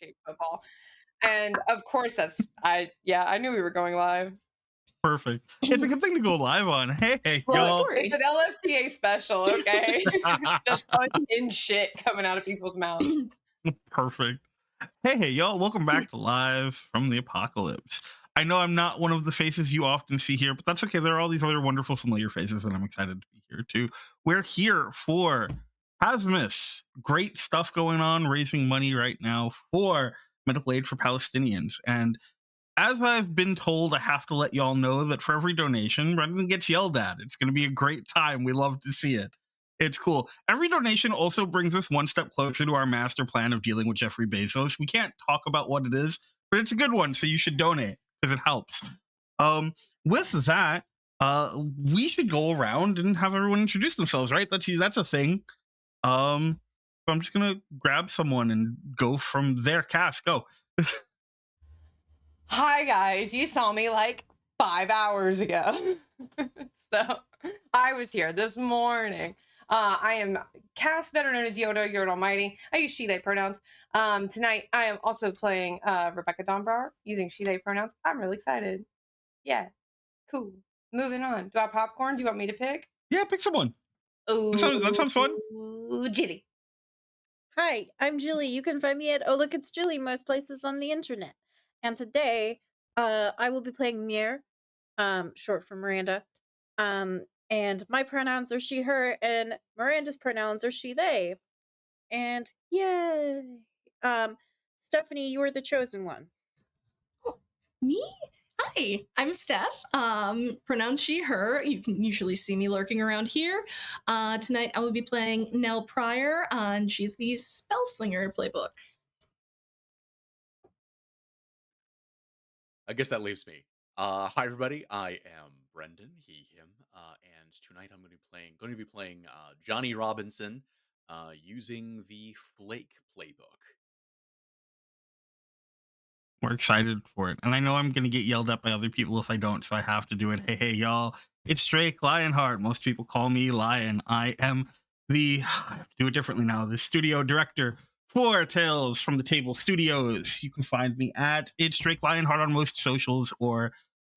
appreciate football. And of course, I knew we were going live. Perfect. It's a good thing to go live on. Hey, Well, Look, y'all. it's story. an LFTA special, okay? Just in shit coming out of people's mouths. Perfect. Hey, y'all. Welcome back to Live from the Apocalypse. I know I'm not one of the faces you often see here, but that's okay. There are all these other wonderful, familiar faces, and I'm excited to be here too. We're here for Haz-Mas. Great stuff going on, raising money right now for medical aid for Palestinians. And as I've been told, I have to let y'all know that for every donation, Brendan gets yelled at. It's going to be a great time. We love to see it. It's cool. Every donation also brings us one step closer to our master plan of dealing with Jeffrey Bezos. We can't talk about what it is, but it's a good one, so you should donate because it helps. With that, we should go around and have everyone introduce themselves, right? That's a thing. So I'm just gonna grab someone and go from there. Cass, go. Hi, guys. You saw me like 5 hours ago. So I was here this morning. I am Cass, better known as Yoda, Yoda Almighty. I use she, they pronouns. Tonight, I am also playing Rebecca Donbrower using she, they pronouns. I'm really excited. Yeah, cool. Moving on. Do I have popcorn? Do you want me to pick? Yeah, pick someone. That sounds fun. Ooh, Jitty. Hi, I'm Julie. You can find me at Oh Look It's Julie most places on the internet. And today, I will be playing Mir, short for Miranda. And my pronouns are she, her, and Miranda's pronouns are she, they. And yay! Stephanie, you are the chosen one. Me? Hi, I'm Steph. Pronouns she, her. You can usually see me lurking around here. Tonight I will be playing Nell Pryor, and she's the Spellslinger playbook. I guess that leaves me. Hi everybody, I am Brendan, he, him, and tonight I'm going to be playing Johnny Robinson, using the Flake playbook. We're excited for it. And I know I'm going to get yelled at by other people if I don't, so I have to do it. Hey, y'all. It's Drake Lionheart. Most people call me Lion. I am I have to do it differently now, the studio director for Tales from the Table Studios. You can find me at It's Drake Lionheart on most socials or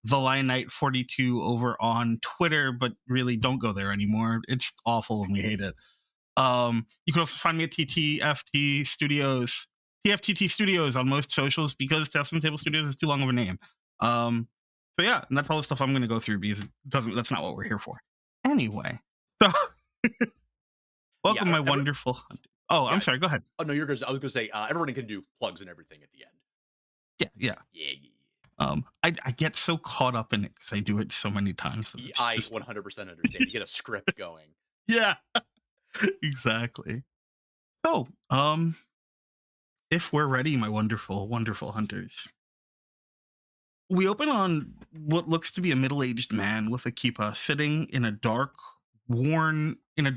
The Lion Knight 42 over on Twitter, but really don't go there anymore. It's awful and we hate it. You can also find me at TTFT Studios, TFTT Studios on most socials because Tales from the Table Studios is too long of a name. So yeah, and that's all the stuff I'm going to go through because that's not what we're here for. Anyway, so welcome, my wonderful. Oh, I'm sorry. Go ahead. Oh no, you're good. I was going to say everyone can do plugs and everything at the end. Yeah. I get so caught up in it because I do it so many times. That I 100% understand. You get a script going. Yeah. Exactly. So, if we're ready, my wonderful, wonderful hunters, we open on what looks to be a middle-aged man with a kippah sitting in a dark room in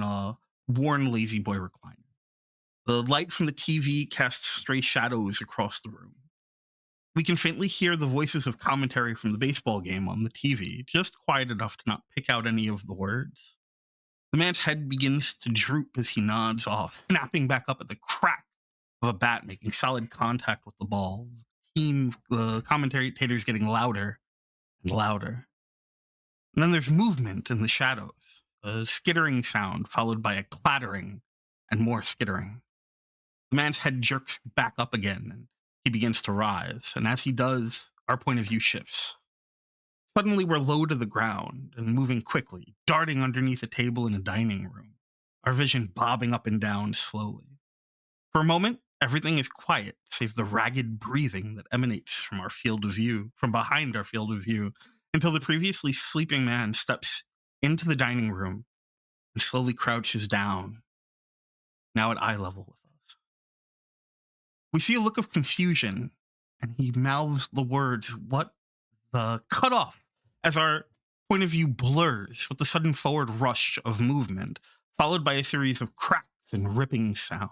a worn lazy boy recliner. The light from the TV casts stray shadows across the room. We can faintly hear the voices of commentary from the baseball game on the TV, just quiet enough to not pick out any of the words. The man's head begins to droop as he nods off, snapping back up at the crack of a bat making solid contact with the ball. The commentators getting louder and louder. And then there's movement in the shadows, a skittering sound followed by a clattering and more skittering. The man's head jerks back up again and he begins to rise. And as he does, our point of view shifts. Suddenly, we're low to the ground and moving quickly, darting underneath a table in a dining room, our vision bobbing up and down slowly. For a moment, everything is quiet, save the ragged breathing that emanates from our field of view, from behind our field of view, until the previously sleeping man steps into the dining room and slowly crouches down, now at eye level with us. We see a look of confusion, and he mouths the words, "What the?" cut off as our point of view blurs with the sudden forward rush of movement, followed by a series of cracks and ripping sounds.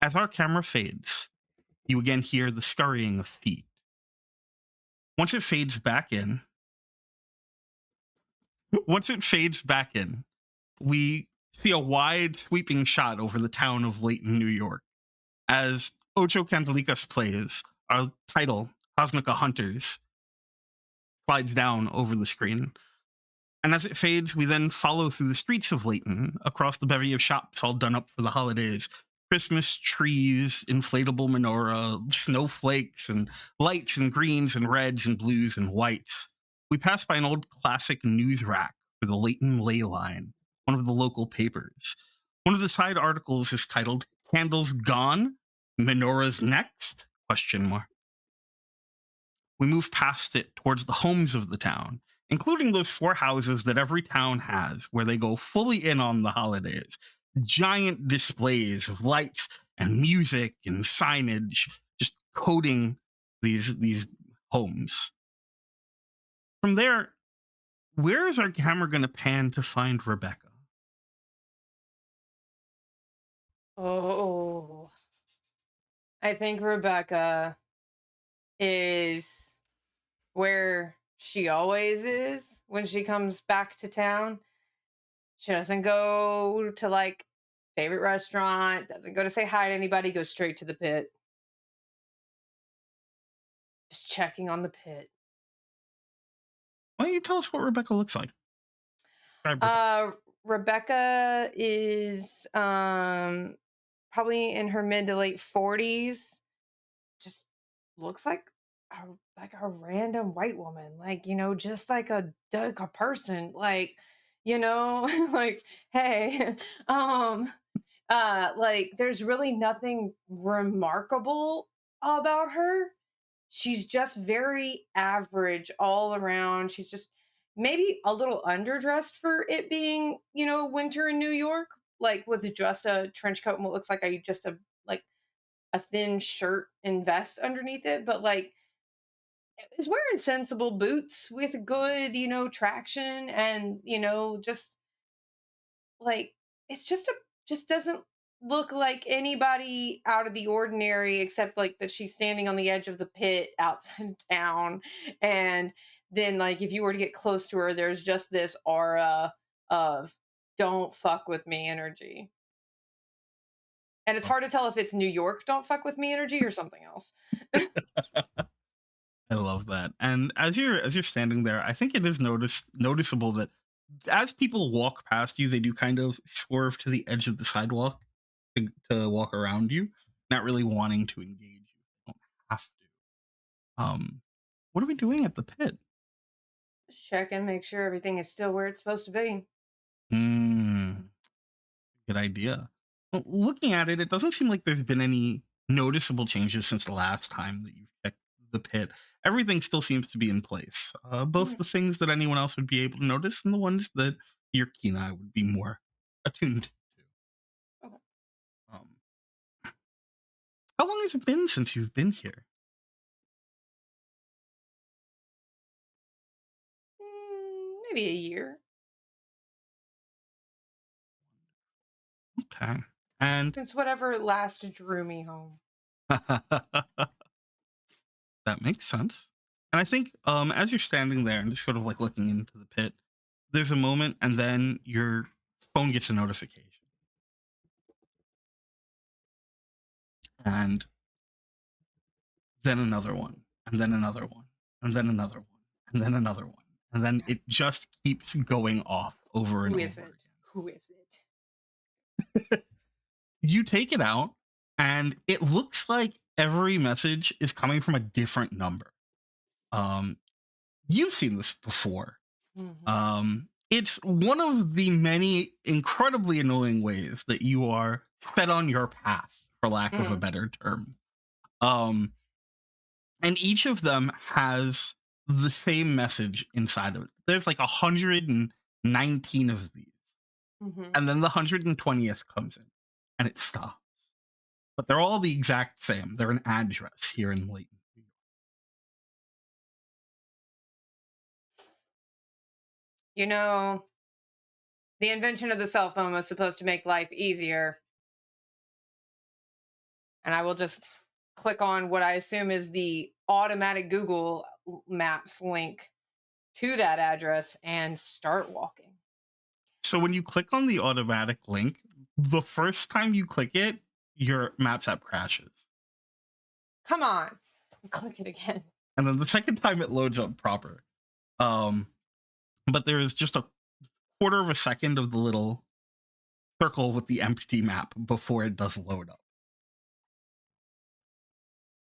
As our camera fades, you again hear the scurrying of feet. Once it fades back in, we see a wide sweeping shot over the town of Layton, New York, as Ocho Candelica's plays, our title, Haz-nukah Hunters, slides down over the screen. And as it fades, we then follow through the streets of Layton, across the bevy of shops all done up for the holidays. Christmas trees, inflatable menorah, snowflakes, and lights and greens and reds and blues and whites. We pass by an old classic news rack for the Layton Ley Line, one of the local papers. One of the side articles is titled "Candles Gone, Menorahs Next?" Question mark. We move past it towards the homes of the town, including those 4 houses that every town has, where they go fully in on the holidays. Giant displays of lights and music and signage just coating these homes. From there, where is our camera going to pan to find Rebecca? Oh, I think Rebecca is where she always is when she comes back to town. She doesn't go to like favorite restaurant, doesn't go to say hi to anybody, goes straight to the pit. Just checking on the pit. Why don't you tell us what Rebecca looks like? Describe Rebecca. Rebecca is probably in her mid to late 40s. Just looks a, like a random white woman, like, just like a person, like, like, hey, like there's really nothing remarkable about her. She's just very average all around. She's just maybe a little underdressed for it being, winter in New York, like with just a trench coat and what looks like like a thin shirt and vest underneath it, but like is wearing sensible boots with good, traction and, just like it's just doesn't look like anybody out of the ordinary except like that she's standing on the edge of the pit outside of town. And then like if you were to get close to her, there's just this aura of don't fuck with me energy. And it's hard to tell if it's New York don't fuck with me energy or something else. I love that. And as you're standing there, I think it is noticeable that as people walk past you, they do kind of swerve to the edge of the sidewalk to walk around you, not really wanting to engage you. They don't have to. What are we doing at the pit? Just check and make sure everything is still where it's supposed to be. Hmm, good idea. Well, looking at it, it doesn't seem like there's been any noticeable changes since the last time that you've checked the pit. Everything still seems to be in place. Both Mhm. the things that anyone else would be able to notice and the ones that your keen eye would be more attuned to. Okay. Um, how long has it been since you've been here? Maybe a year. Okay. And Since whatever last drew me home. that makes sense. And I think as you're standing there and just sort of like looking into the pit, there's a moment and then your phone gets a notification. And then another one, and then another one, and then another one, and then another one. And then it just keeps going off over and Who over is it? Who is it? again. You take it out, and it looks like every message is coming from a different number. Um, you've seen this before. Mhm. It's one of the many incredibly annoying ways that you are fed on your path, for lack of a Mm. better term. Um, and each of them has the same message inside of it. There's like 119 of these, Mhm. and then the 120th comes in, and it stops. But they're all the exact same. They're an address here in Layton. You know, the invention of the cell phone was supposed to make life easier. And I will just click on what I assume is the automatic Google Maps link to that address and start walking. So when you click on the automatic link, the first time you click it, your Maps app crashes. Come on. Click it again. And then the second time it loads up proper. Um, but there is just a quarter of a second of the little circle with the empty map before it does load up.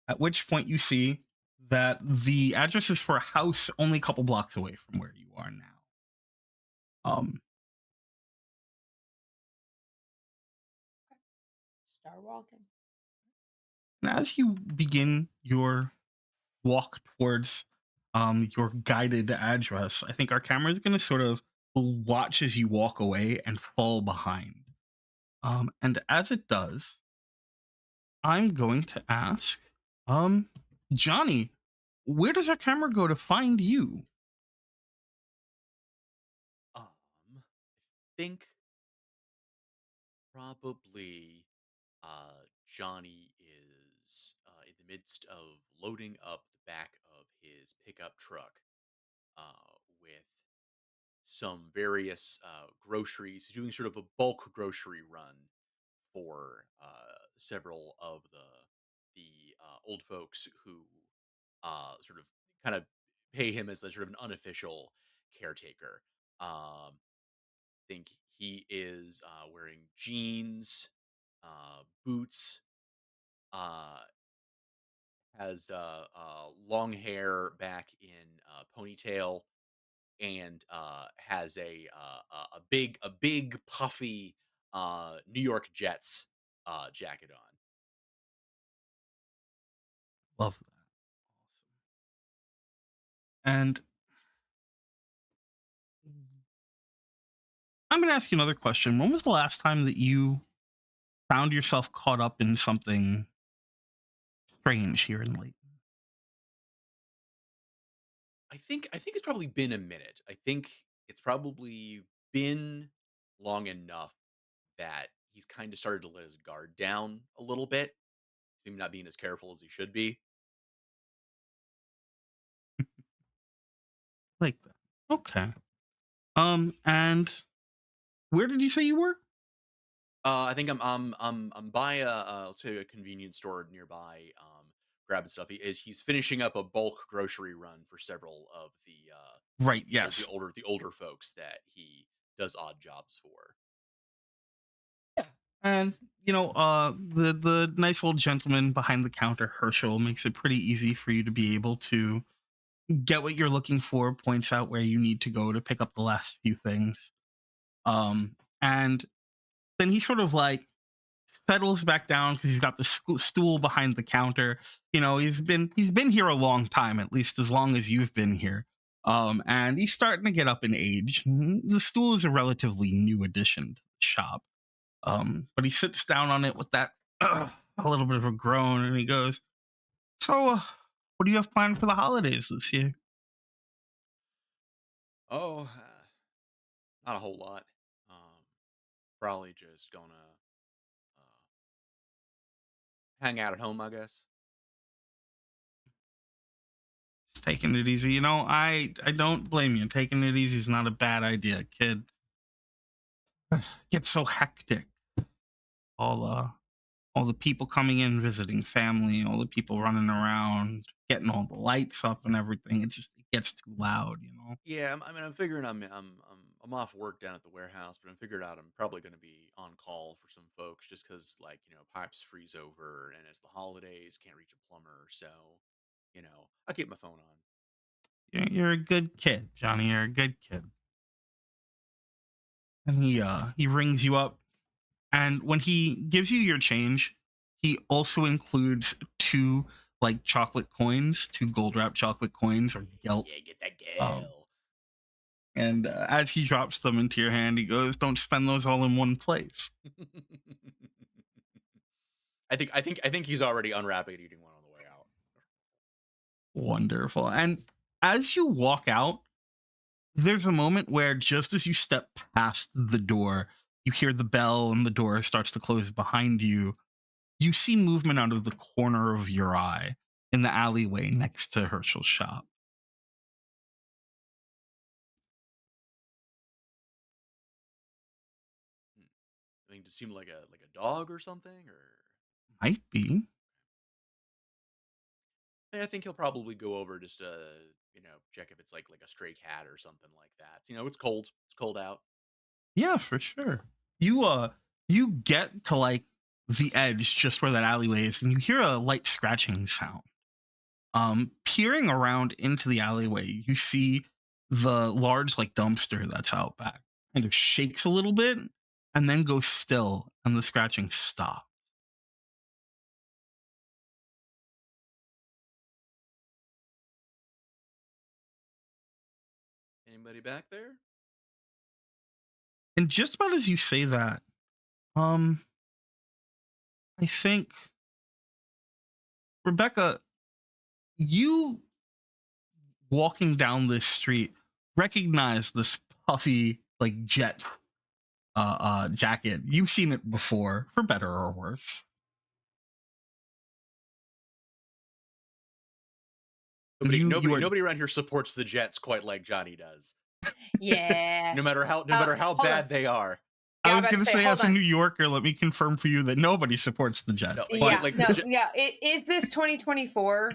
At which point you see that the address is for a house only a couple blocks away from where you are now. Um, Start walking. and as you begin your walk towards your guided address, I think our camera is going to sort of watch as you walk away and fall behind. And as it does, I'm going to ask, um, Johnny, where does our camera go to find you? I think probably Johnny is in the midst of loading up the back of his pickup truck with some various groceries, doing sort of a bulk grocery run for several of the old folks who sort of kind of pay him as a sort of an unofficial caretaker. Think he is wearing jeans, boots, uh, has long hair back in ponytail, and has a big puffy New York Jets jacket on. Love that. And I'm going to ask you another question. When was the last time that you found yourself caught up in something strange here in Leyton? I think it's probably been a minute. I think it's probably been long enough that he's kind of started to let his guard down a little bit. Maybe not being as careful as he should be. Like that. Okay. And where did you say you were? I think I'm by let's say a convenience store nearby, grabbing stuff. He's finishing up a bulk grocery run for several of Right, the yes. older folks that he does odd jobs for. Yeah. And the nice old gentleman behind the counter, Herschel, makes it pretty easy for you to be able to get what you're looking for, points out where you need to go to pick up the last few things. And then he sort of like settles back down because he's got the stool behind the counter. He's been here a long time, at least as long as you've been here. And he's starting to get up in age. The stool is a relatively new addition to the shop. But he sits down on it with that a little bit of a groan, and he goes, "So, what do you have planned for the holidays this year?" Oh, not a whole lot. Um, Probably just gonna hang out at home, I guess. Just taking it easy. I don't blame you. Taking it easy is not a bad idea, kid. Gets so hectic. All all the people coming in visiting family, all the people running around, getting all the lights up and everything. It gets too loud. Yeah, I mean, I'm figuring I'm off work down at the warehouse, but I'm figured out I'm probably going to be on call for some folks just because, like, pipes freeze over, and it's the holidays, can't reach a plumber, so I keep my phone on. You're a good kid, Johnny. You're a good kid. And he rings you up, and when he gives you your change, he also includes two like chocolate coins, two gold wrapped chocolate coins or gelt. Yeah, get that Um, gal. and as he drops them into your hand, he goes, "Don't spend those all in one place." I think he's already unwrapping and eating one on the way out. Wonderful. And as you walk out, there's a moment where just as you step past the door, you hear the bell and the door starts to close behind you. You see movement out of the corner of your eye in the alleyway next to Herschel's shop. Hmm. I think it seem like a dog or something, or Might be. I think he'll probably go over just to, check if it's like a stray cat or something like that. It's cold. It's cold out. Yeah, for sure. You get to like the edge just where that alleyway is, and you hear a light scratching sound. Peering around into the alleyway, you see the large like dumpster that's out back kind of shakes a little bit and then goes still, and the scratching stops. Anybody back there? And just about as you say that, um, I think Rebecca, you walking down this street recognize this puffy like jet jacket. You've seen it before, for better or worse. Nobody, You nobody, are nobody around here supports the Jets quite like Johnny does. Yeah. No matter how hold on. bad they are. Yeah, I I'm was about going to to say, say, hold as a on. New Yorker, let me confirm for you that nobody supports the Jets. No, but Yeah, like no, the yeah. Is this 2024?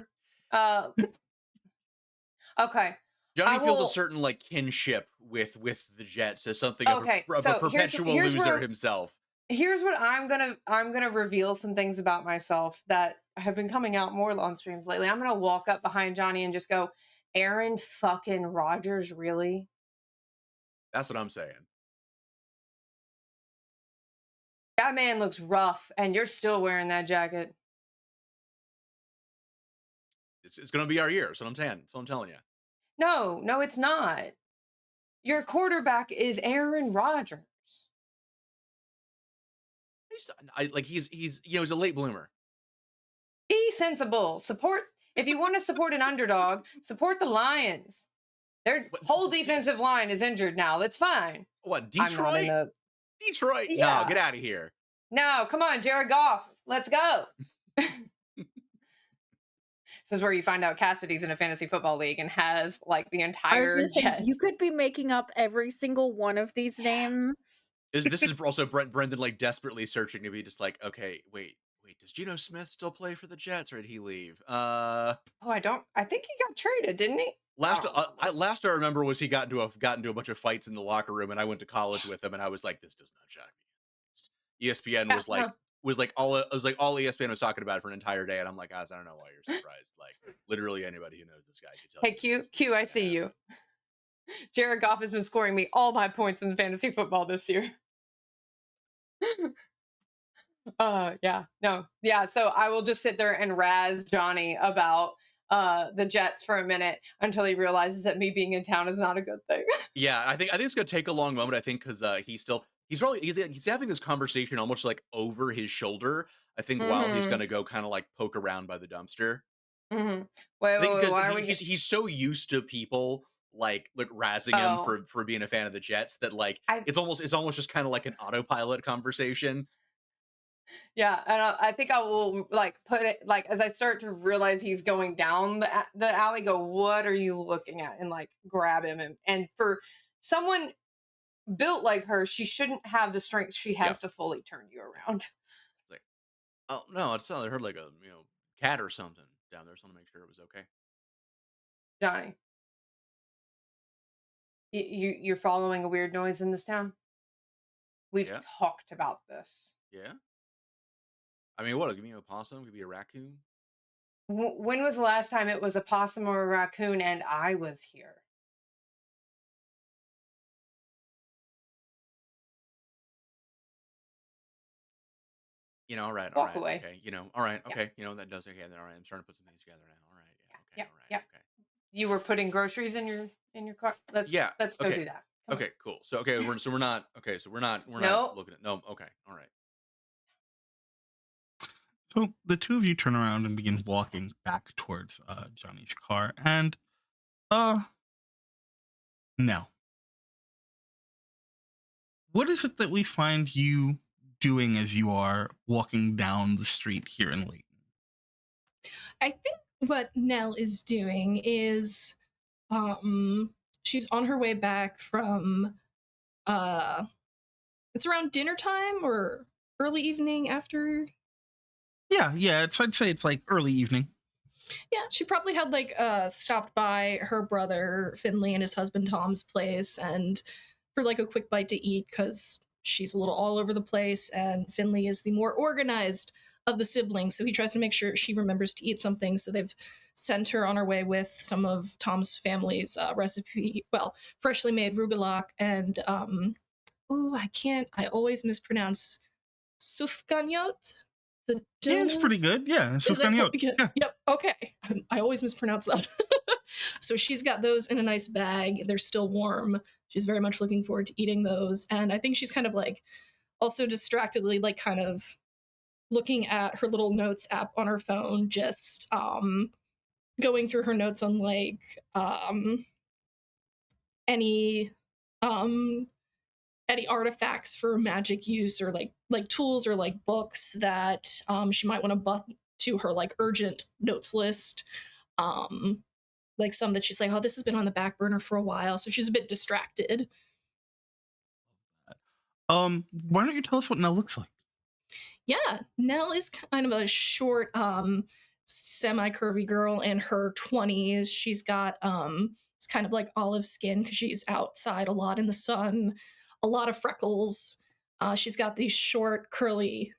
Okay. Johnny I feels a will. certain like kinship with the Jets as something of Okay, a so perpetual here's loser where himself. here's what I'm gonna reveal some things about myself that have been coming out more on streams lately. I'm gonna walk up behind Johnny and just go, Aaron fucking Rodgers, really? That's what I'm saying. That man looks rough, and you're still wearing that jacket. It's gonna be our year. So I'm saying. So I'm telling you. No, it's not. Your quarterback is Aaron Rodgers. He's a late bloomer. Be sensible. Support if you want to support an underdog, support the Lions. Their What? whole defensive line is injured now. That's fine. What? I'm not in Detroit? the Detroit? No, yeah. get out of here. No, come on, Jared Goff. Let's go. This is where you find out Cassidy's in a fantasy football league and has like the I was entire gonna say Jets. you could be making up every single one of these names. This is also Brendan like desperately searching to be just like, okay, wait, does Geno Smith still play for the Jets or did he leave? Oh, I think he got traded, didn't he? Last I don't remember. last I remember was he got into a bunch of fights in the locker room, and I went to college with him, and I was like, this does not shock me. ESPN Yeah, was like no. all ESPN was talking about it for an entire day, and I'm like, guys, I don't know why you're surprised. Like literally anybody who knows this guy could tell Hey, you. Q, I see you. Jared Goff has been scoring me all my points in fantasy football this year. Yeah, no, yeah. So I will just sit there and razz Johnny about the Jets for a minute until he realizes that me being in town is not a good thing. Yeah, I think it's gonna take a long moment. I think because he's having this conversation almost like over his shoulder. I think while he's Mm-hmm. gonna go kind of like poke around by the dumpster. Mm-hmm. I think because Why are we? he's so used to people like razzing him Oh, for being a fan of the Jets that like I it's almost just kind of like an autopilot conversation. yeah, and I think I will like put it like as I start to realize he's going down the alley. Go, what are you looking at? And like grab him and for someone built like her, she shouldn't have the strength she Yeah, has to fully turn you around. it's like, oh no, I heard like a cat or something down there. So I want to make sure it was okay. Johnny, you're following a weird noise in this town. We've Yeah, talked about this. yeah. I mean, what? Give me a possum. Give me a raccoon. When was the last time it was a possum or a raccoon and I was here? All right, Walk away. okay. All right, Yeah, okay. That does okay. All right, I'm starting to put some things together now. All right, yeah, okay, yeah, all right, yeah. okay. You were putting groceries in your car. Yeah, Let's go okay, do that. Come on. okay, cool. So okay, we're not okay. So we're not No, looking at no. Okay, all right. So the two of you turn around and begin walking back towards Johnny's car. And uh no. What is it that we find you doing as you are walking down the street here in Layton? I think what Nell is doing is she's on her way back from it's around dinner time or early evening after. Yeah, I'd say it's like early evening. Yeah, she probably had like stopped by her brother Finley and his husband Tom's place and for like a quick bite to eat because she's a little all over the place and Finley is the more organized of the siblings, so he tries to make sure she remembers to eat something. So they've sent her on her way with some of Tom's family's recipe, well, freshly made rugelach and I always mispronounce sufganiyot, the Yeah, it's pretty donuts. good. Yeah, Is that sufganiyot. yeah, Yeah. yep, okay. I always mispronounce that. So she's got those in a nice bag. They're still warm. She's very much looking forward to eating those. And I think she's kind of like also distractedly like kind of looking at her little notes app on her phone, just going through her notes on like any um any artifacts for magic use or like tools or like books that she might want to buff to her like urgent notes list. Um, like some that she's like, oh, this has been on the back burner for a while, so she's a bit distracted. Why don't you tell us what Nell looks like? Yeah, Nell is kind of a short, semi-curvy girl in her 20s. She's got it's kind of like olive skin because she's outside a lot in the sun, a lot of freckles. She's got these short, curly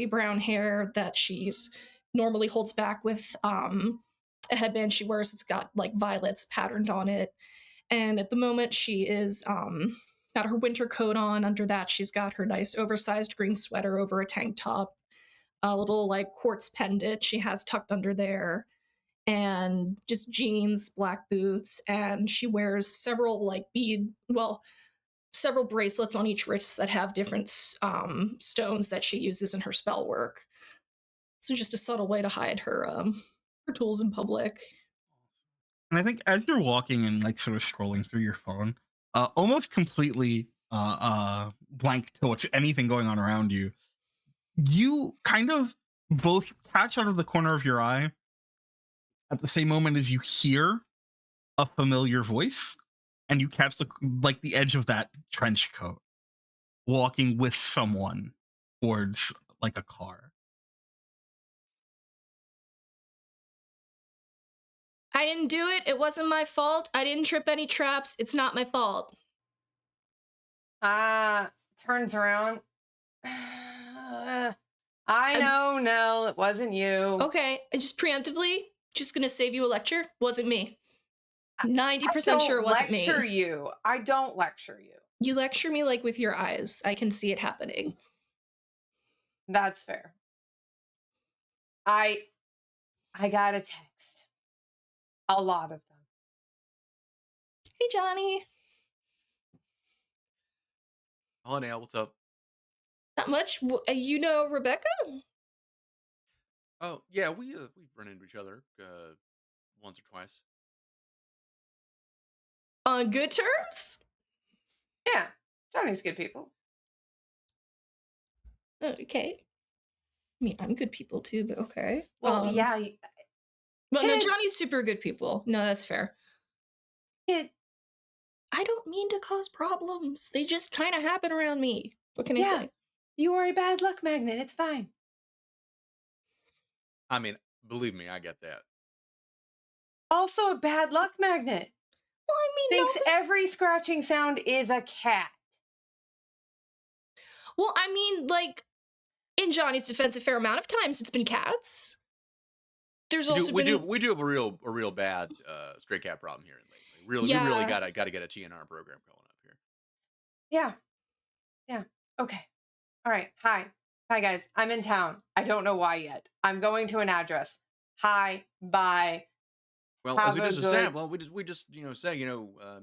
brown hair that she's normally holds back with a headband she wears. It's got like violets patterned on it. And at the moment, she is got her winter coat on. Under that, she's got her nice oversized green sweater over a tank top, a little like quartz pendant she has tucked under there, and just jeans, black boots, and she wears several like several bracelets on each wrist that have different stones that she uses in her spell work. So just a subtle way to hide her tools in public. And I think as you're walking and like sort of scrolling through your phone, almost completely blank to what's anything going on around you, you kind of both catch out of the corner of your eye at the same moment as you hear a familiar voice, and you catch like the edge of that trench coat walking with someone towards like a car. I didn't do it. It wasn't my fault. I didn't trip any traps. It's not my fault. Turns around. I know, Nell, it wasn't you. Okay, I just preemptively, just gonna save you a lecture. Wasn't me. 90% don't sure it wasn't me. lecture you. I don't lecture you. You lecture me like with your eyes. I can see it happening. That's fair. I got a text. A lot of them. Hey, Johnny. Oh, Nell, what's up? Not much. You know Rebecca? Oh, yeah, we've run into each other once or twice. On good terms? Yeah, Johnny's good people. Okay. I mean, I'm good people too, but okay. Well, yeah. Well, no, Kid. Johnny's super good people. No, that's fair. Kid. I don't mean to cause problems. They just kind of happen around me. What can I Yeah. say? You are a bad luck magnet. It's fine. I mean, believe me, I get that. Also a bad luck magnet. Well, I mean, Thinks every scratching sound is a cat. Well, I mean, like, in Johnny's defense, a fair amount of times it's been cats. There's also we do have a real bad stray cat problem here lately. Yeah. We really gotta get a TNR program going up here. Yeah. Okay. All right. Hi, guys. I'm in town. I don't know why yet. I'm going to an address. Hi. Bye. Well, Have as we a just good- said, well, we just say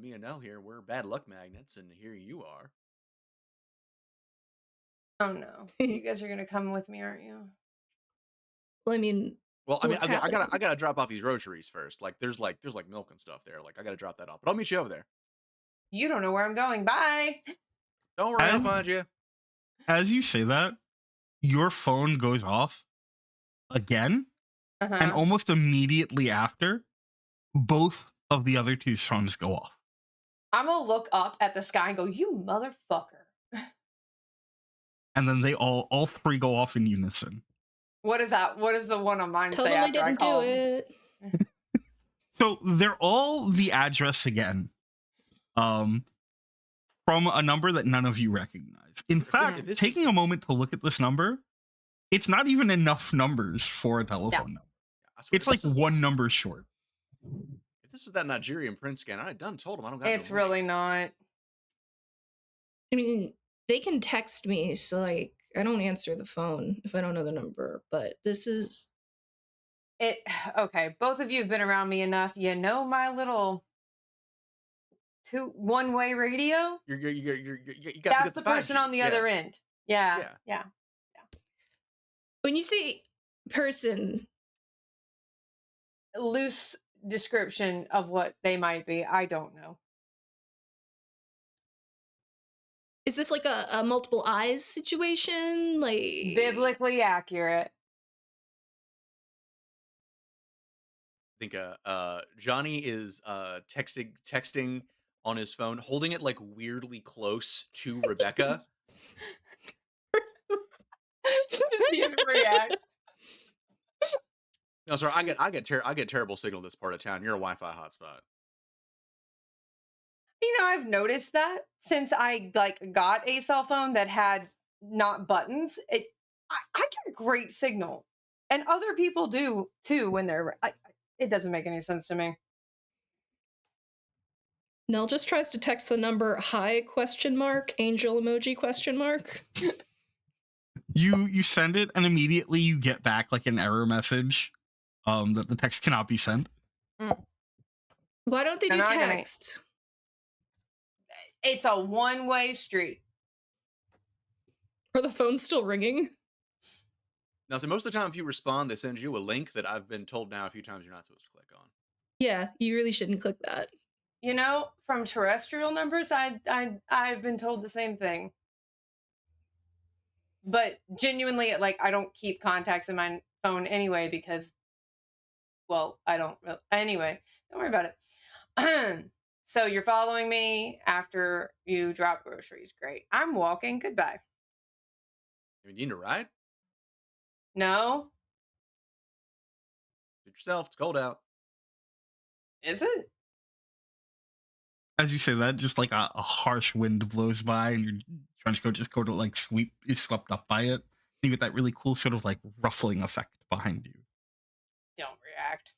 me and Nell here, we're bad luck magnets, and here you are. Oh no. You guys are gonna come with me, aren't you? Well, I mean, Well, I mean, what's I happening? gotta drop off these rotaries first. Like, there's milk and stuff there. Like, I gotta drop that off. But I'll meet you over there. You don't know where I'm going. Bye. Don't worry, I'll find you. As you say that, your phone goes off again, and almost immediately after, both of the other two's phones go off. I'm gonna look up at the sky and go, "You motherfucker." And then they all three go off in unison. What is that? What does the one on mine Tell say them I after I didn't do call 'em? it. So they're all the address again, um, from a number that none of you recognize. In fact, If this taking is a moment to look at this number, it's not even enough numbers for a telephone number. I swear, It's like one number short. if this is that Nigerian prince scan, I done told him I don't got It's no money. really not. I mean, they can text me, so like I don't answer the phone if I don't know the number. But this is It okay. Both of you have been around me enough. You know my little one-way radio. You got That's the the person on the other end. Yeah, Yeah. yeah. when you say person. Loose description of what they might be. I don't know. Is this like a multiple eyes situation? Like Biblically accurate. I think Johnny is texting on his phone, holding it like weirdly close to Rebecca. Just see him react. No, sorry, I get terrible signal this part of town. You're a Wi-Fi hotspot. You know, I've noticed that since I got a cell phone that had not buttons. I get great signal, and other people do too when they're. It doesn't make any sense to me. Nell just tries to text the number hi ? Angel emoji ? You send it, and immediately you get back like an error message, that the text cannot be sent. Why don't they do They're not gonna- text? It's a one-way street. Are the phones still ringing? Now, so most of the time, if you respond, they send you a link that I've been told now a few times you're not supposed to click on. Yeah, you really shouldn't click that. You know, from terrestrial numbers, I've been told the same thing. But genuinely, I don't keep contacts in my phone anyway because, well, I don't. Anyway, don't worry about it. So you're following me after you drop groceries. Great. I'm walking. Goodbye. You need a ride? No, Suit yourself. It's cold out. is it? As you say that, just like a harsh wind blows by, and your trench coat just is swept up by it. You get that really cool sort of like ruffling effect behind you. Don't react.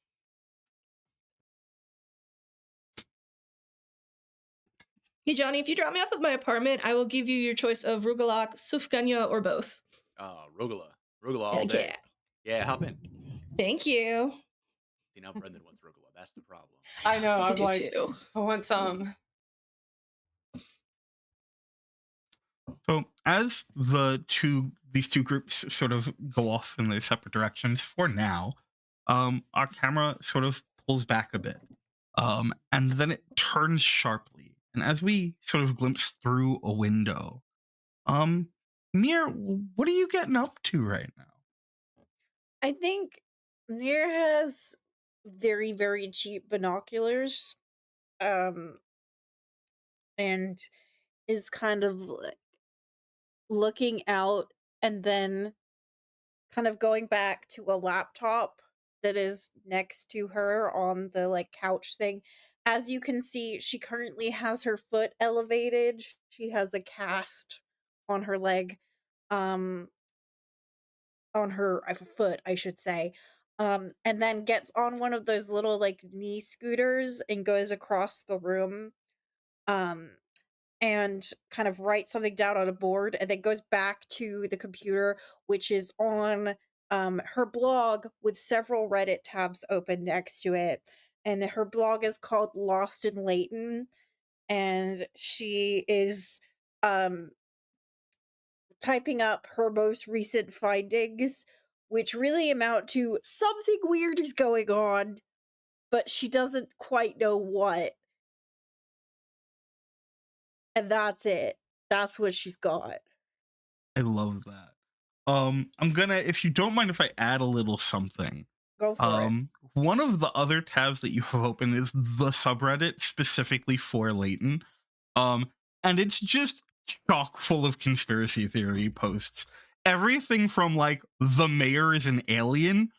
Hey Johnny, if you drop me off at my apartment, I will give you your choice of rugalak, sufganya, or both. Rugula all day. Yeah, hop in. Thank you. See, now Brendan wants rugula. That's the problem. I know. I I'm do like, too. I want some. So as these two groups sort of go off in their separate directions for now, our camera sort of pulls back a bit, and then it turns sharply. And as we sort of glimpse through a window, Mir, what are you getting up to right now? I think Mir has very, very cheap binoculars. And is kind of looking out and then kind of going back to a laptop that is next to her on the couch thing. As you can see, she currently has her foot elevated. She has a cast on her leg, on her foot, I should say. And then gets on one of those little knee scooters and goes across the room. And kind of writes something down on a board and then goes back to the computer, which is on her blog with several Reddit tabs open next to it. And her blog is called Lost in Leighton. And she is typing up her most recent findings, which really amount to something weird is going on, but she doesn't quite know what. And that's it. That's what she's got. I love that. I'm gonna, if you don't mind if I add a little something. Go for it. One of the other tabs that you have open is the subreddit specifically for Leighton. And it's just chock full of conspiracy theory posts. everything from like the mayor is an alien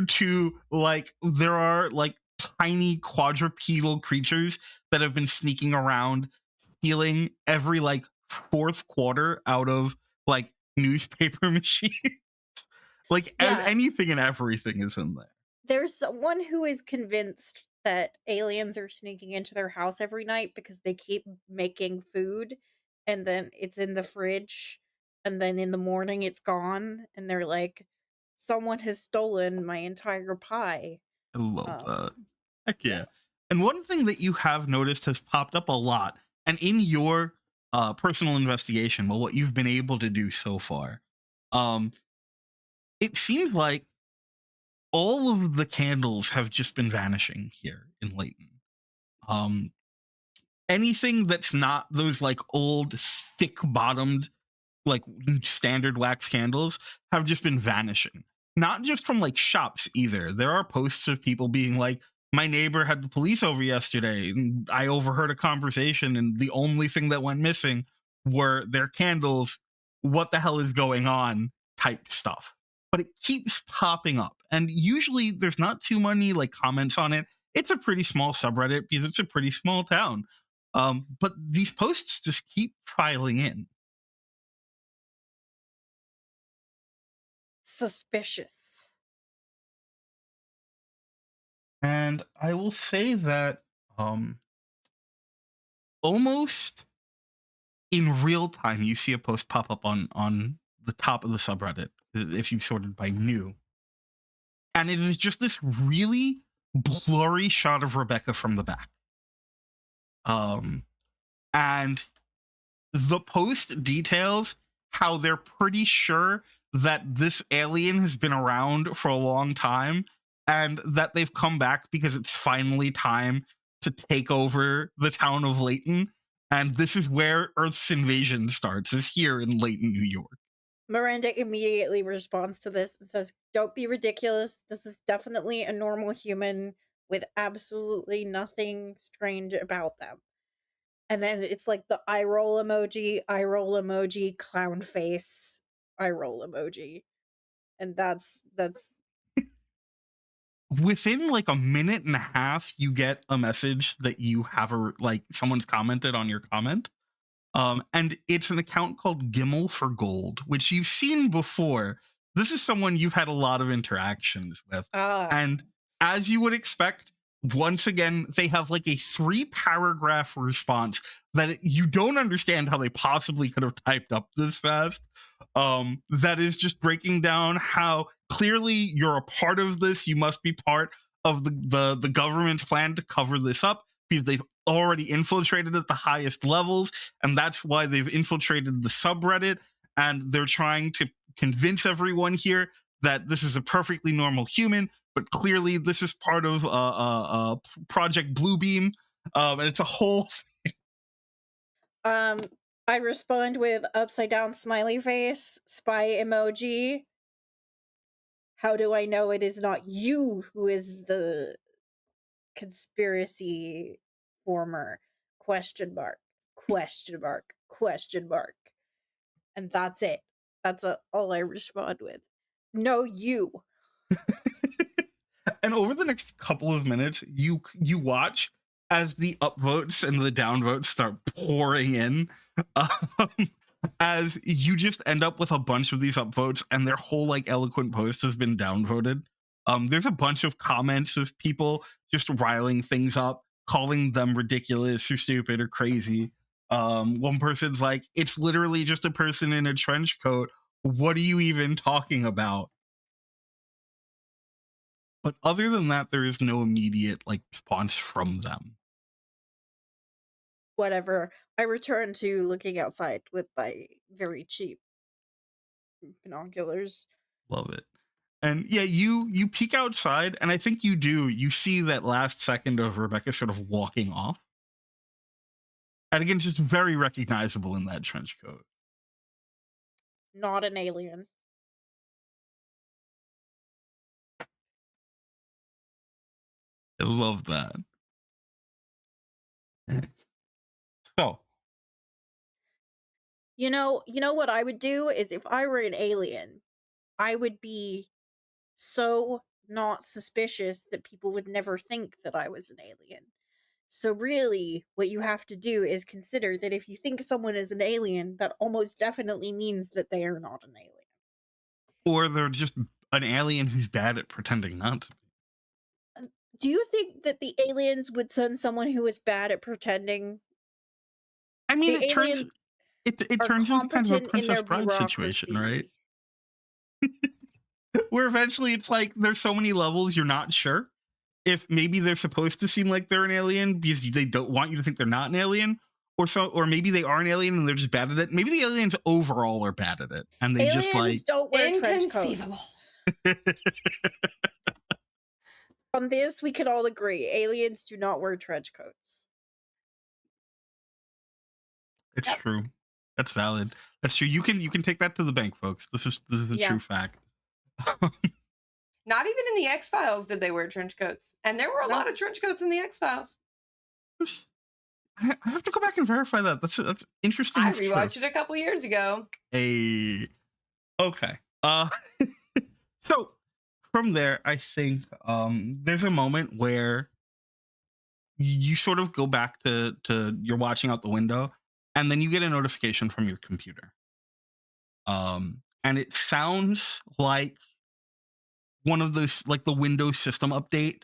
to like there are like tiny quadrupedal creatures that have been sneaking around stealing every like fourth quarter out of like newspaper machine. Like Yeah, anything and everything is in there. there's someone who is convinced that aliens are sneaking into their house every night because they keep making food and then it's in the fridge and then in the morning it's gone and they're like, someone has stolen my entire pie. I love Um, that. Heck yeah. yeah. And one thing that you have noticed has popped up a lot, and in your personal investigation, well, what you've been able to do so far, um, it seems like all of the candles have just been vanishing here in Layton. Um, anything that's not those like old, thick bottomed like standard wax candles have just been vanishing. Not just from like shops either. There are posts of people being like, my neighbor had the police over yesterday and I overheard a conversation and the only thing that went missing were their candles. What the hell is going on? Type stuff. But it keeps popping up. And usually there's not too many like comments on it. It's a pretty small subreddit because it's a pretty small town. But these posts just keep piling in. Suspicious. And I will say that almost in real time, you see a post pop up on the top of the subreddit if you sorted by new, and it is just this really blurry shot of Rebecca from the back. Um, and the post details how they're pretty sure that this alien has been around for a long time and that they've come back because it's finally time to take over the town of Layton. And this is where Earth's invasion starts, is here in Layton, New York. Miranda immediately responds to this and says, "Don't be ridiculous. This is definitely a normal human with absolutely nothing strange about them." And then it's like the eye roll emoji, clown face, eye roll emoji. And that's Within like a minute and a half, you get a message that you have a like someone's commented on your comment. And it's an account called Gimmel for Gold, which you've seen before. This is someone you've had a lot of interactions with. ah. And as you would expect, once again, they have like a 3-paragraph response that you don't understand how they possibly could have typed up this fast. That is just breaking down how clearly you're a part of this. You must be part of the government's plan to cover this up because they've already infiltrated at the highest levels, and that's why they've infiltrated the subreddit, and they're trying to convince everyone here that this is a perfectly normal human, but clearly this is part of Project Bluebeam, and it's a whole. I respond with upside down smiley face, spy emoji. How do I know it is not you who is the conspiracy former? Question mark. Question mark. Question mark. And that's it. That's all I respond with. No, you. And over the next couple of minutes, you watch as the upvotes and the downvotes start pouring in. Um, as you just end up with a bunch of these upvotes, and their whole like eloquent post has been downvoted. There's a bunch of comments of people just riling things up, calling them ridiculous or stupid or crazy. One person's like, "It's literally just a person in a trench coat. What are you even talking about?" But other than that, there is no immediate like response from them. Whatever. I return to looking outside with my very cheap binoculars. Love it. And yeah, you peek outside, and I think you see that last second of Rebecca sort of walking off. And again, just very recognizable in that trench coat. Not an alien. I love that. So You know what I would do is if I were an alien, I would be so not suspicious that people would never think that I was an alien. So really, what you have to do is consider that if you think someone is an alien, that almost definitely means that they are not an alien. Or they're just an alien who's bad at pretending not to be. Do you think that the aliens would send someone who is bad at pretending? I mean, The aliens it are turns into kind of a competent in Princess their Bride situation, right? bureaucracy. Where eventually it's like there's so many levels you're not sure if maybe they're supposed to seem like they're an alien because they don't want you to think they're not an alien, or maybe they are an alien and they're just bad at it. Maybe the aliens overall are bad at it and they just Aliens like don't wear trench Inconceivable. coats. On this, we can all agree. Aliens do not wear trench coats. it's Yep. true. That's valid. That's true. You can take that to the bank, folks. This is a Yeah. true fact. Not even in the X-Files did they wear trench coats. And there were a No. lot of trench coats in the X-Files. I have to go back and verify that. That's interesting. I if true. rewatched it a couple years ago. Okay. So from there, I think there's a moment where you sort of go back to you're watching out the window, and then you get a notification from your computer. And it sounds like one of those like the Windows system update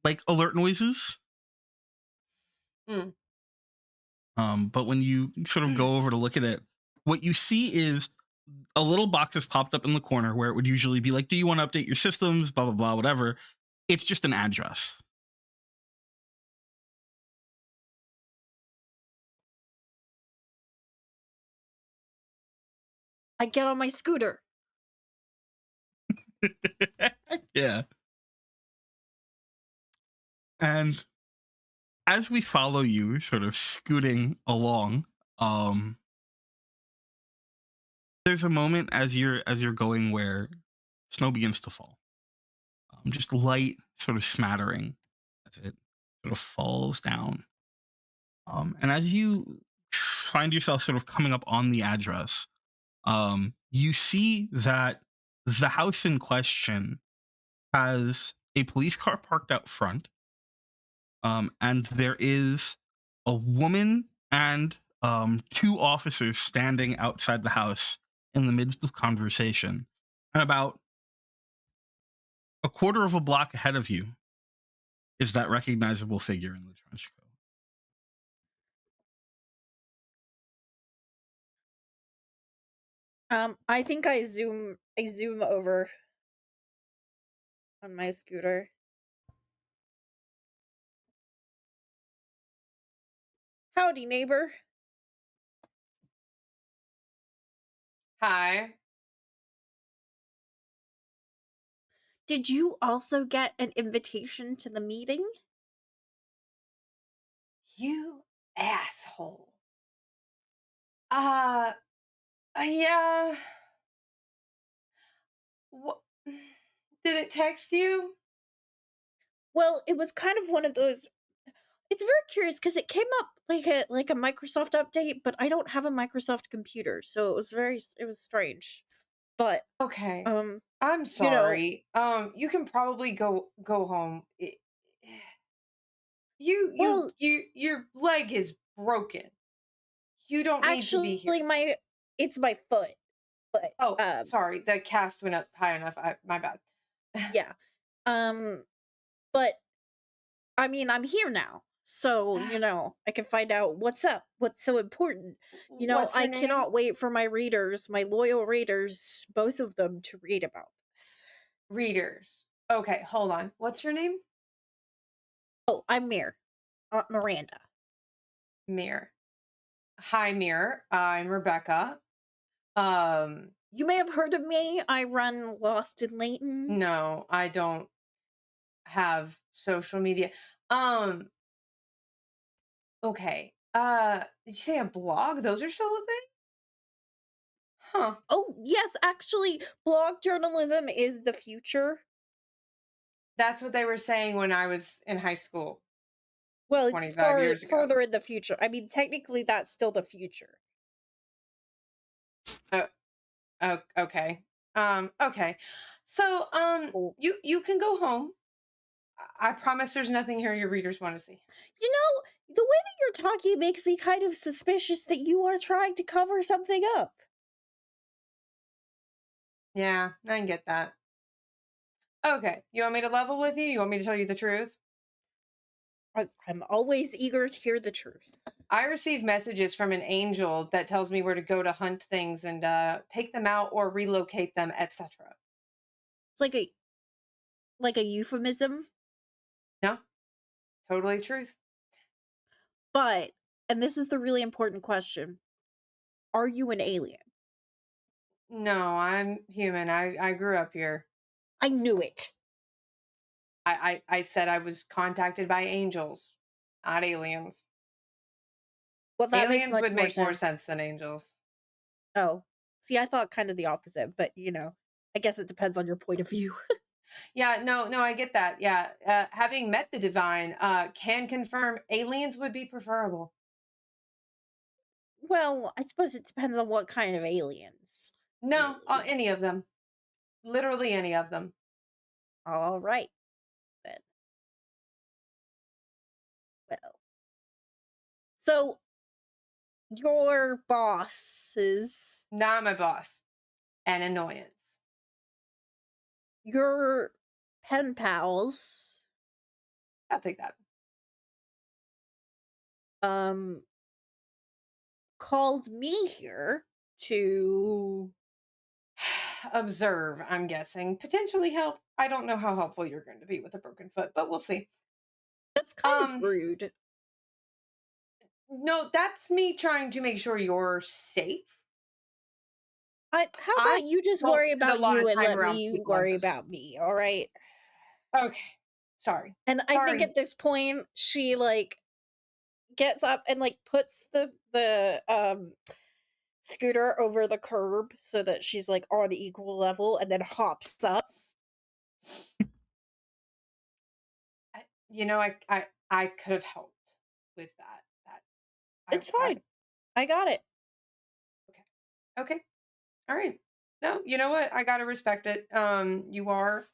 like alert noises. Mm. But when you sort of go over to look at it, what you see is a little box has popped up in the corner where it would usually be like, do you want to update your systems? Blah, blah, blah, whatever. It's just an address. I get on my scooter. Yeah. And as we follow you sort of scooting along, there's a moment as you're going where snow begins to fall. Just light sort of smattering as it sort of falls down. And as you find yourself sort of coming up on the address, you see that the house in question has a police car parked out front, and there is a woman and two officers standing outside the house in the midst of conversation. And about a quarter of a block ahead of you is that recognizable figure in the trench coat. I think I zoom over on my scooter. Howdy, neighbor. Hi. Did you also get an invitation to the meeting? You asshole. Uh, yeah. What? Did it text you? Well, it was kind of one of those. It's very curious because it came up like a Microsoft update, but I don't have a Microsoft computer, so it was strange. But Okay. um, I'm you know, sorry. You can probably go home. well, Your leg is broken. You don't need to be here. actually, it's my foot, but Oh, sorry. The cast went up high enough. My bad. yeah, but I mean, I'm here now, so I can find out what's up, what's so important. What's your I name? cannot wait for my readers, my loyal readers, both of them, to read about this. Readers. Okay, hold on. What's your name? Oh, I'm Aunt Miranda. Mir. Hi, Mir. I'm Rebecca. You may have heard of me. I run Lost in Layton. No, I don't have social media. Um, okay. Did you say a blog? Those are still a thing? Huh. Oh, yes, actually, blog journalism is the future. That's what they were saying when I was in high school Well, it's 25 years ago. further in the future. I mean, technically, that's still the future. Oh, oh, okay. Okay. So, Oh. you can go home. I promise there's nothing here your readers want to see. You know, the way that you're talking makes me kind of suspicious that you are trying to cover something up. Yeah, I can get that. Okay. You want me to level with you? You want me to tell you the truth? I'm always eager to hear the truth. I receive messages from an angel that tells me where to go to hunt things and take them out or relocate them, etc. It's like a euphemism, No, totally truth. but and this is the really important question. Are you an alien? No, I'm human. I grew up here. I knew it. I said I was contacted by angels, not aliens. Well, that makes Aliens much would more make more sense. sense than angels. Oh. See, I thought kind of the opposite, but I guess it depends on your point of view. Yeah, no, I get that. Yeah, having met the divine, can confirm aliens would be preferable. Well, I suppose it depends on what kind of aliens. No, Really. any of them. Literally any of them. All right, then. Well. So, your bosses, Not my boss. An annoyance. your pen pals, I'll take that. um, called me here to. Observe, I'm guessing. Potentially help. I don't know how helpful you're going to be with a broken foot, but we'll see. That's kind of Um, rude. no, that's me trying to make sure you're safe. How I about you just don't worry spend a about lot of you and time let around me people. I'm worry so sorry. about me, all right? Okay. Sorry. And I think Sorry. at this point she gets up and puts the scooter over the curb so that she's on equal level and then hops up. I could have helped with that. It's I fine. I got it. okay. Okay. All right. No, you know what? I gotta respect it. You are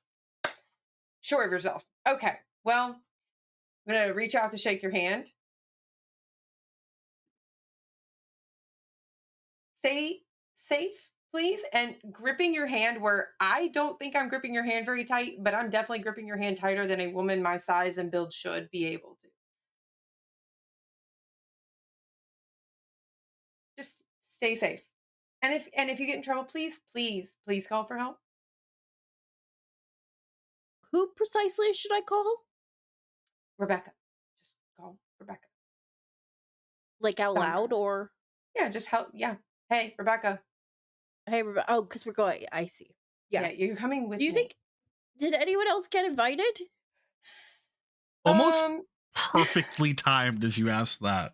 sure of yourself. Okay. Well, I'm gonna reach out to shake your hand. Stay safe, please, and gripping your hand where I don't think I'm gripping your hand very tight, but I'm definitely gripping your hand tighter than a woman my size and build should be able to. Just stay safe. And if you get in trouble, please call for help. Who precisely should I call? Rebecca. Just call Rebecca. Out Sound loud better. or Yeah, just help. Yeah. Hey, Rebecca. hey, oh, because we're going. I see. Yeah. Yeah, you're coming Do with you me. think did anyone else get invited? Almost Um, perfectly timed as you asked that.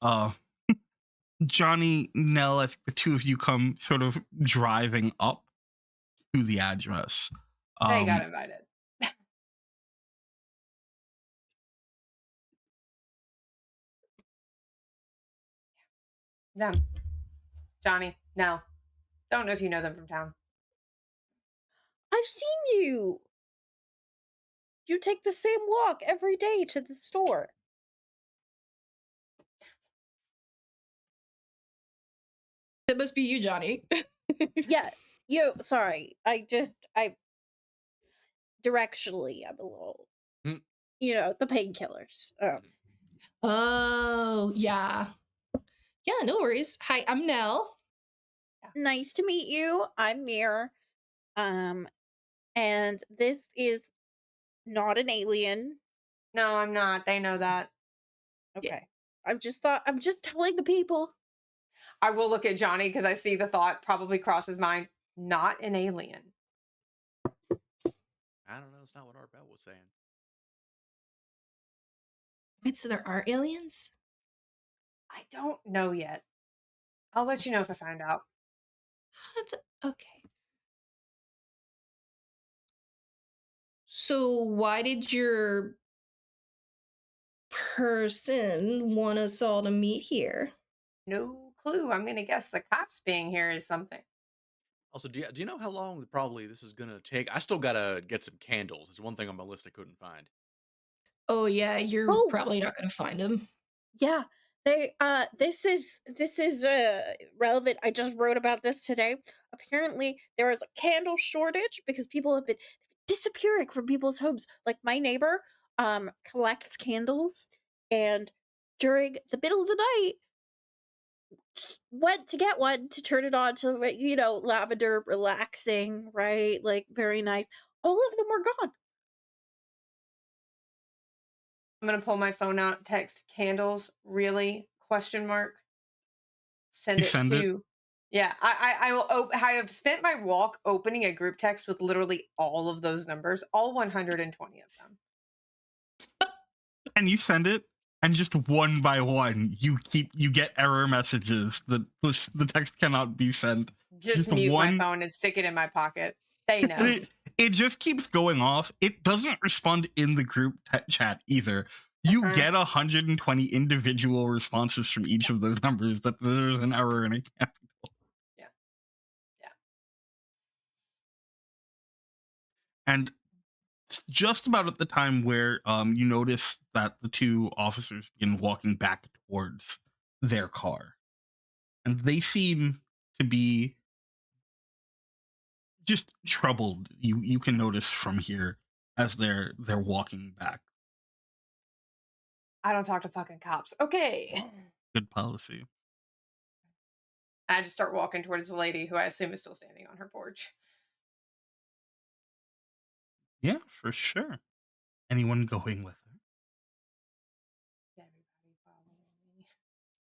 Uh, Johnny, Nell, I think the two of you come sort of driving up to the address. they got Um, invited. Them. Johnny. No. Don't know if you know them from town. I've seen you. You take the same walk every day to the store. That must be you, Johnny. Yeah. Sorry. I directionally I'm a little Mm. the painkillers. Oh, yeah. Yeah, no worries. Hi, I'm Nell. Nice to meet you. I'm Mir. And this is not an alien. No, I'm not. They know that. Yeah. Okay. I'm just telling the people. I will look at Johnny because I see the thought probably cross his mind. Not an alien. I don't know. It's not what Art Bell was saying. Wait, so there are aliens? I don't know yet. I'll let you know if I find out. Okay. So why did your person want us all to meet here? No clue. I'm gonna guess the cops being here is something. Also, do you know how long probably this is gonna take? I still gotta get some candles. It's one thing on my list I couldn't find. Oh yeah, you're Oh, probably not gonna find him. yeah. This is relevant. I just wrote about this today. Apparently, there is a candle shortage because people have been disappearing from people's homes. Like my neighbor collects candles, and during the middle of the night went to get one to turn it on to lavender, relaxing, right? Like very nice. All of them were gone. I'm gonna pull my phone out, text candles, really? Question mark. Send You it send it. to. Yeah, I will. I have spent my walk opening a group text with literally all of those numbers, all 120 of them. And you send it, and just one by one you get error messages that the text cannot be sent. Just Just mute my one. phone and stick it in my pocket. They And know. it just keeps going off. It doesn't respond in the group chat either. You Uh-huh. get 120 individual responses from each of those numbers that there's an error in a candle. Yeah. Yeah. And it's just about at the time where you notice that the two officers begin walking back towards their car, and they seem to be just troubled. You can notice from here as they're walking back. I don't talk to fucking cops. Okay. Good policy. I just start walking towards the lady who I assume is still standing on her porch. Yeah, for sure. Anyone going with her? Everybody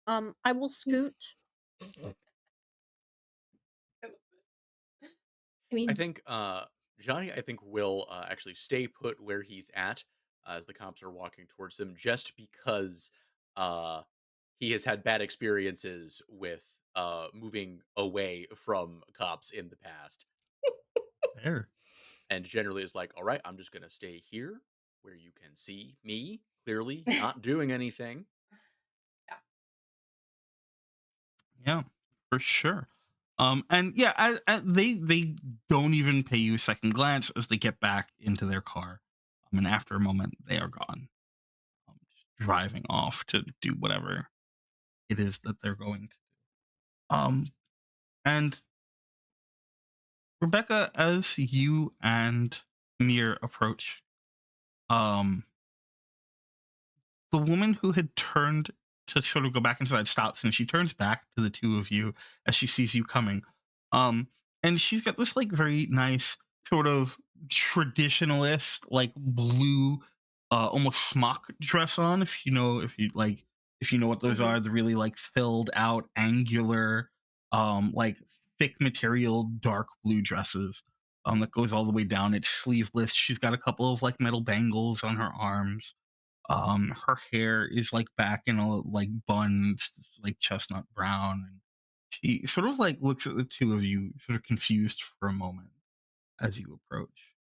following me. I will scoot. I mean, I think Johnny, I think will actually stay put where he's at as the cops are walking towards him, just because uh, he has had bad experiences with moving away from cops in the past, There. and generally is like, all right, I'm just gonna stay here where you can see me clearly not doing anything. Yeah. Yeah, for sure. And yeah, they don't even pay you a second glance as they get back into their car. And after a moment, they are gone, just driving off to do whatever it is that they're going to. And Rebecca, as you and Mir approach, um, the woman who had turned to sort of go back inside stops, and she turns back to the two of you as she sees you coming. Um, and she's got this like very nice sort of traditionalist like blue almost smock dress on, if you know what those Mhm. are, the really like filled out angular like thick material dark blue dresses that goes all the way down. It's sleeveless. She's got a couple of like metal bangles on her arms. Her hair is like back in a like bun, like chestnut brown, and she sort of like looks at the two of you sort of confused for a moment as you approach.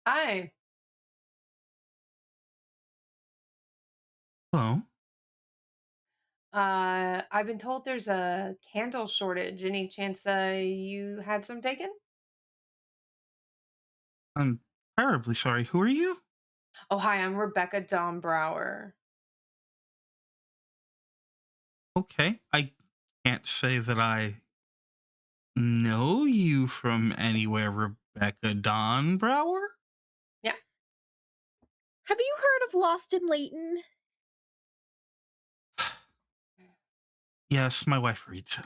Hi. Hello. I've been told there's a candle shortage. Any chance you had some taken? I'm terribly sorry. Who are you? Oh, hi, I'm Rebecca Dombrower. Okay, I can't say that I know you from anywhere, Rebecca Donbrower. Yeah. Have you heard of Lost in Leighton? Yes, my wife reads it.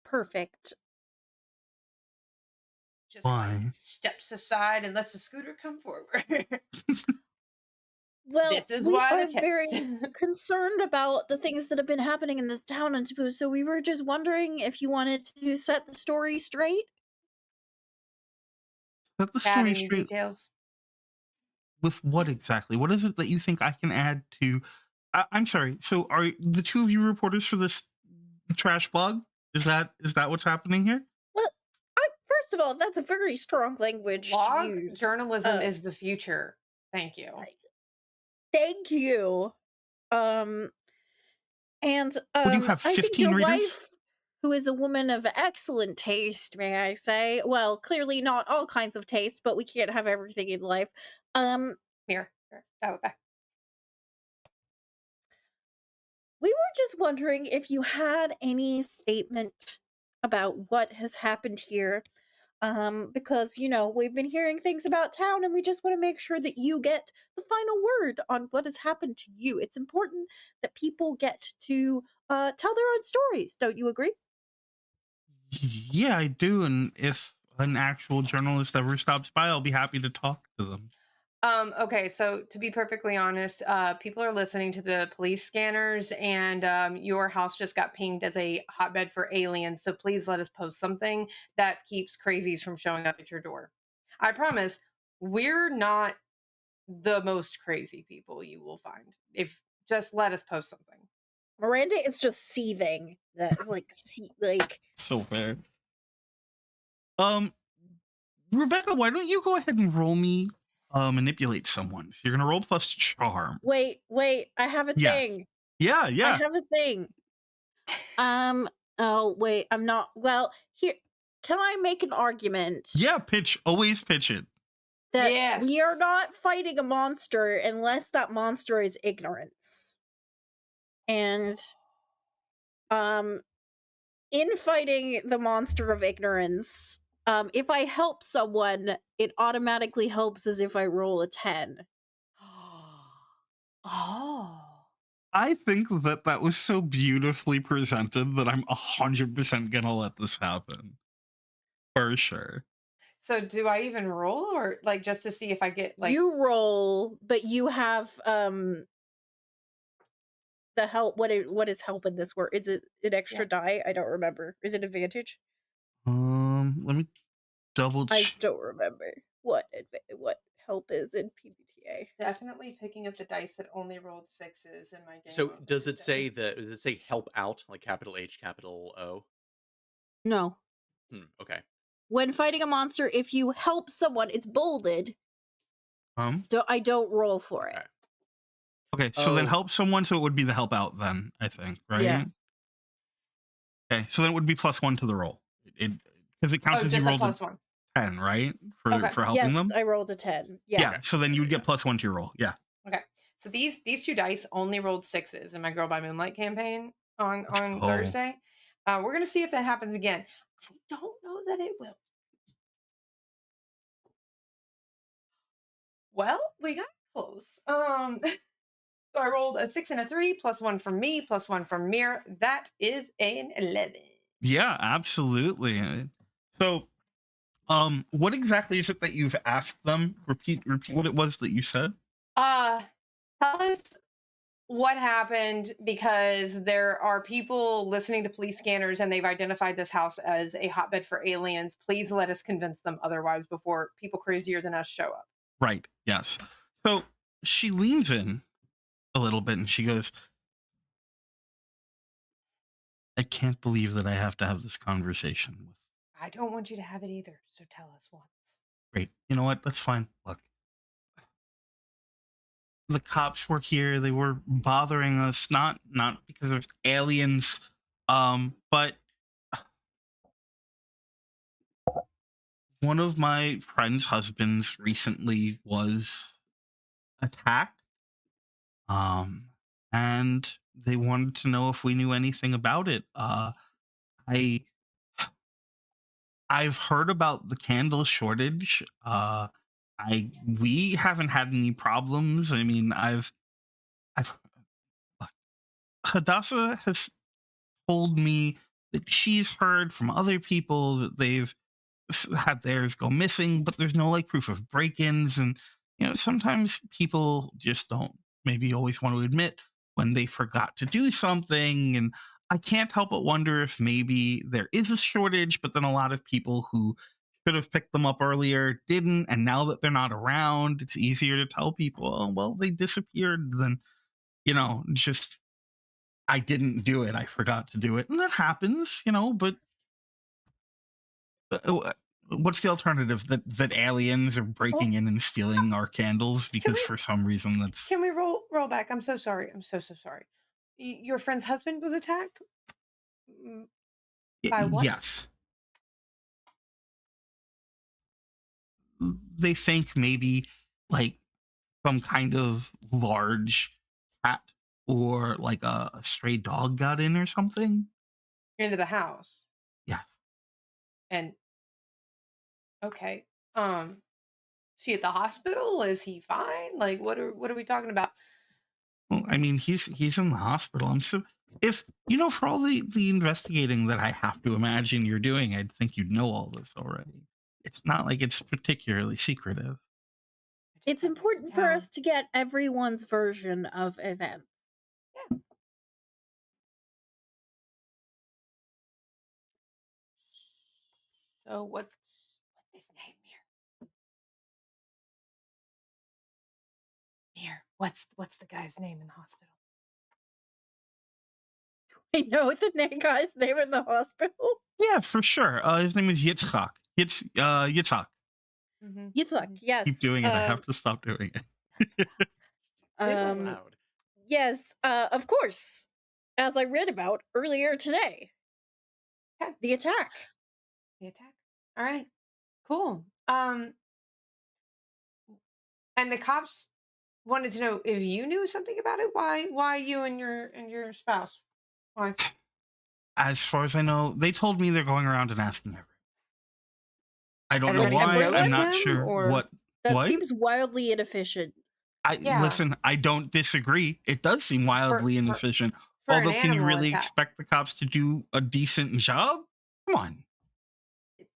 Perfect. Just like Why? steps aside and lets the scooter come forward. Well, This is we why are the text. very concerned about the things that have been happening in this town, and so we were just wondering if you wanted to set the story straight. Set the Add story any straight. details? With what exactly? What is it that you think I can add to? I'm sorry. So, are the two of you reporters for this trash blog? Is that what's happening here? Well, first of all, that's a very strong language to Blog use. journalism is the future. Thank you. Thank you. Um, and What do you have, I think 15 your readers? wife, who is a woman of excellent taste, may I say, well, clearly not all kinds of taste, but we can't have everything in life. Um, Here. That way. we were just wondering if you had any statement about what has happened here. Because we've been hearing things about town, and we just want to make sure that you get the final word on what has happened to you. It's important that people get to tell their own stories. Don't you agree? Yeah, I do. And if an actual journalist ever stops by, I'll be happy to talk to them. Okay, so to be perfectly honest, people are listening to the police scanners, and your house just got pinged as a hotbed for aliens. So please let us post something that keeps crazies from showing up at your door. I promise we're not the most crazy people you will find. If just let us post something. Miranda is just seething. That like So fair. Um, Rebecca, why don't you go ahead and roll me manipulate someone? So you're gonna roll plus charm. wait, I have a Yes. thing. Yeah, I yeah. have a thing. Oh wait, I'm not well here. Can I make an argument Yeah, pitch. Always pitch it. that Yes. we are not fighting a monster unless that monster is ignorance? And um in fighting the monster of ignorance, if I help someone, it automatically helps as if I roll a 10. Oh. I think that that was so beautifully presented that I'm 100% gonna let this happen. For sure. So do I even roll, or like just to see if I get like You roll, but you have the help. What is help in this word? Is it an extra die? I don't remember. Is it advantage? Let me double I check. don't remember what help is in PBTA. definitely picking up the dice that only rolled sixes in my game So on does it Thursday. say that? Does it say help out like capital H, capital O? No. Okay. When fighting a monster, if you help someone, it's bolded. Um, I don't roll for it. Okay. okay, so then Oh, help someone, so it would be the help out then, I think, Yeah. right? Okay, so then it would be +1 to the roll. It because it counts Oh, as you just a rolled a +1. 10, right? For Okay. for helping Yes, them? I rolled a 10. Yeah. Yeah, so then you would yeah. get +1 to your roll. Yeah. Okay. So these two dice only rolled sixes in my Girl by Moonlight campaign on Oh. Thursday. We're gonna see if that happens again. I don't know that it will. Well, we got close. So I rolled a 6 and a 3, +1 from me, +1 from Mir. That is an 11. Yeah, absolutely. So, what exactly is it that you've asked them? Repeat what it was that you said. Uh, tell us what happened, because there are people listening to police scanners and they've identified this house as a hotbed for aliens. Please let us convince them otherwise before people crazier than us show up. Right. Yes. So she leans in a little bit and she goes, I can't believe that I have to have this conversation with. I don't want you to have it either, so tell us once. Great. You know what? That's fine. Look, the cops were here. They were bothering us, not because there's aliens, but one of my friend's husbands recently was attacked. Um, and they wanted to know if we knew anything about it. I I've heard about the candle shortage. We haven't had any problems. I mean, I've Hadassah has told me that she's heard from other people that they've had theirs go missing, but there's no like proof of break-ins, and sometimes people just don't maybe always want to admit when they forgot to do something, and I can't help but wonder if maybe there is a shortage, but then a lot of people who should have picked them up earlier didn't, and now that they're not around, it's easier to tell people, oh, well, they disappeared than just I didn't do it, I forgot to do it, and that happens, but uh, what's the alternative? That aliens are Well, breaking in and stealing our candles can because we for some reason that's. can we roll back? I'm so sorry. I'm so sorry. Your friend's husband was attacked. Mm, by what? Yes, they think maybe like some kind of large cat or like a stray dog got in or something. Into the house. Yes. And okay. Is he at the hospital? Is he fine? Like what are we talking about? Well, I mean, he's in the hospital. I'm so if for all the investigating that I have to imagine you're doing, I'd think you'd know all this already. It's not like it's particularly secretive. I just It's got back important to for town. us to get everyone's version of events. Yeah. So what's his name? Mir. What's the guy's name in the hospital? I know the guy's name in the hospital. Yeah, for sure. His name is Yitzchak. Yitzhak. Mm-hmm. Yitzhak, Keep yes. doing it. I have to stop doing it. Say it out Um, loud. yes, of course. As I read about earlier today, Okay. the attack. The attack. All right. Cool. And the cops wanted to know if you knew something about it. Why you and your spouse? Why? As far as I know, they told me they're going around and asking everyone. I don't know Everybody who why. I'm knows Everyone? not them, sure or That what. seems wildly inefficient. I yeah, listen, I don't disagree. It does seem for wildly for inefficient. for an Although, can you animal really attack. expect the cops to do a decent job? Come on.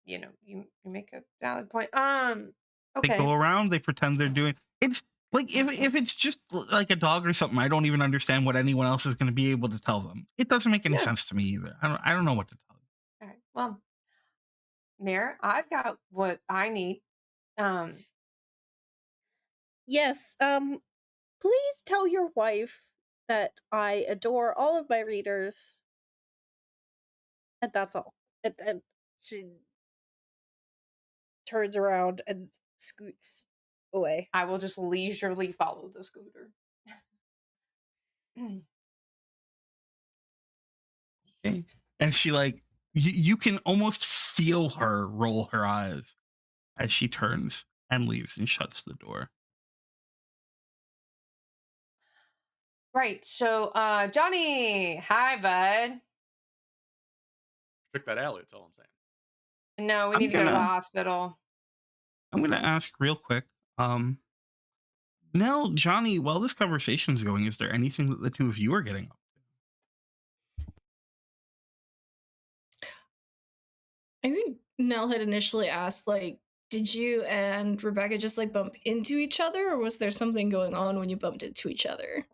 You make a valid point. They go Okay. around, they pretend they're doing it's like if it's just like a dog or something, I don't even understand what anyone else is going to be able to tell them. It doesn't make any Yeah. sense to me either. I don't know what to tell you. All right. Well, Mayor, I've got what I need. Um, Yes, please tell your wife that I adore all of my readers, and that's all. And she turns around and scoots away. I will just leisurely follow the scooter. Okay? And she like you can almost feel her roll her eyes as she turns and leaves and shuts the door. Right. So, Johnny, hi, bud. Check that alley. That's all I'm saying. No, we I'm need to go to the gonna hospital. I'm gonna ask real quick. Nell, Johnny, while this conversation is going, is there anything that the two of you are getting up? I think Nell had initially asked, like, did you and Rebecca just like bump into each other, or was there something going on when you bumped into each other?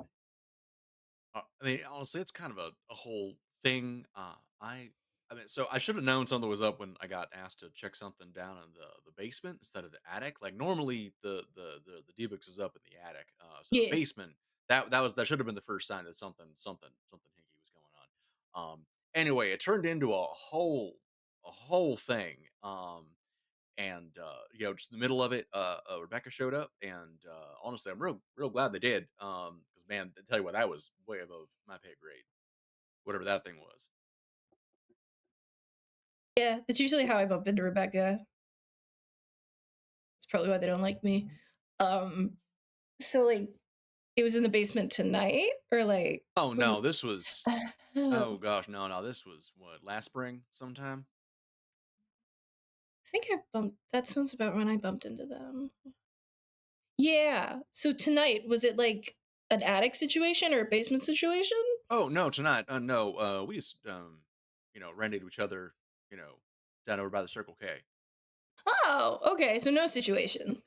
I mean, honestly, it's kind of a whole thing. I mean, so I should have known something was up when I got asked to check something down in the basement instead of the attic. Like normally, the D-Books is up in the attic. So the Yeah. basement that should have been the first sign that something hinky was going on. Anyway, it turned into a whole thing. And just in the middle of it, Rebecca showed up, and honestly, I'm real glad they did. Because man, I tell you what, that was way above my pay grade, whatever that thing was. Yeah, that's usually how I bump into Rebecca. It's probably why they don't like me. Um, so like it was in the basement tonight, or like Oh was no, it? this was. Oh Oh, gosh, no, this was what last spring sometime. I think I bumped. That sounds about when I bumped into them. Yeah. So tonight was it like an attic situation or a basement situation? Oh no, tonight. No, we just ran into each other, you know, down over by the Circle K. Oh, okay. So no situation.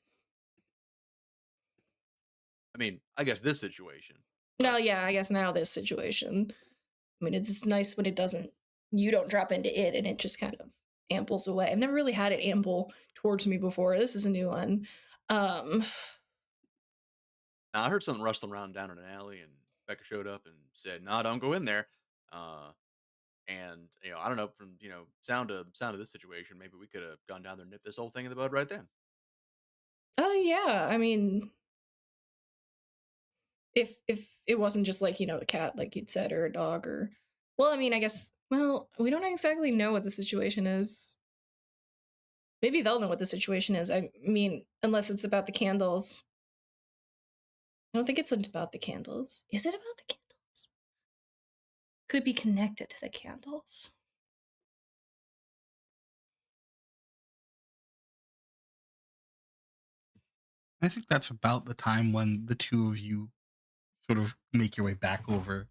I mean, I guess this situation, No, but yeah. I guess now this situation. I mean, it's nice when it doesn't. You don't drop into it, and it just kind of amples away. I've never really had it amble towards me before. This is a new one. Um, now I heard something rustling around down in an alley, and Becca showed up and said, "No, don't go in there." Uh, And I don't know, from sound of this situation, maybe we could have gone down there and nipped this whole thing in the bud right then. Oh yeah, I mean, if it wasn't just like a cat, like you'd said, or a dog, or well, I mean, I guess we don't exactly know what the situation is. Maybe they'll know what the situation is. I mean, unless it's about the candles. I don't think it's about the candles. Is it about the candles? Could it be connected to the candles? I think that's about the time when the two of you sort of make your way back over.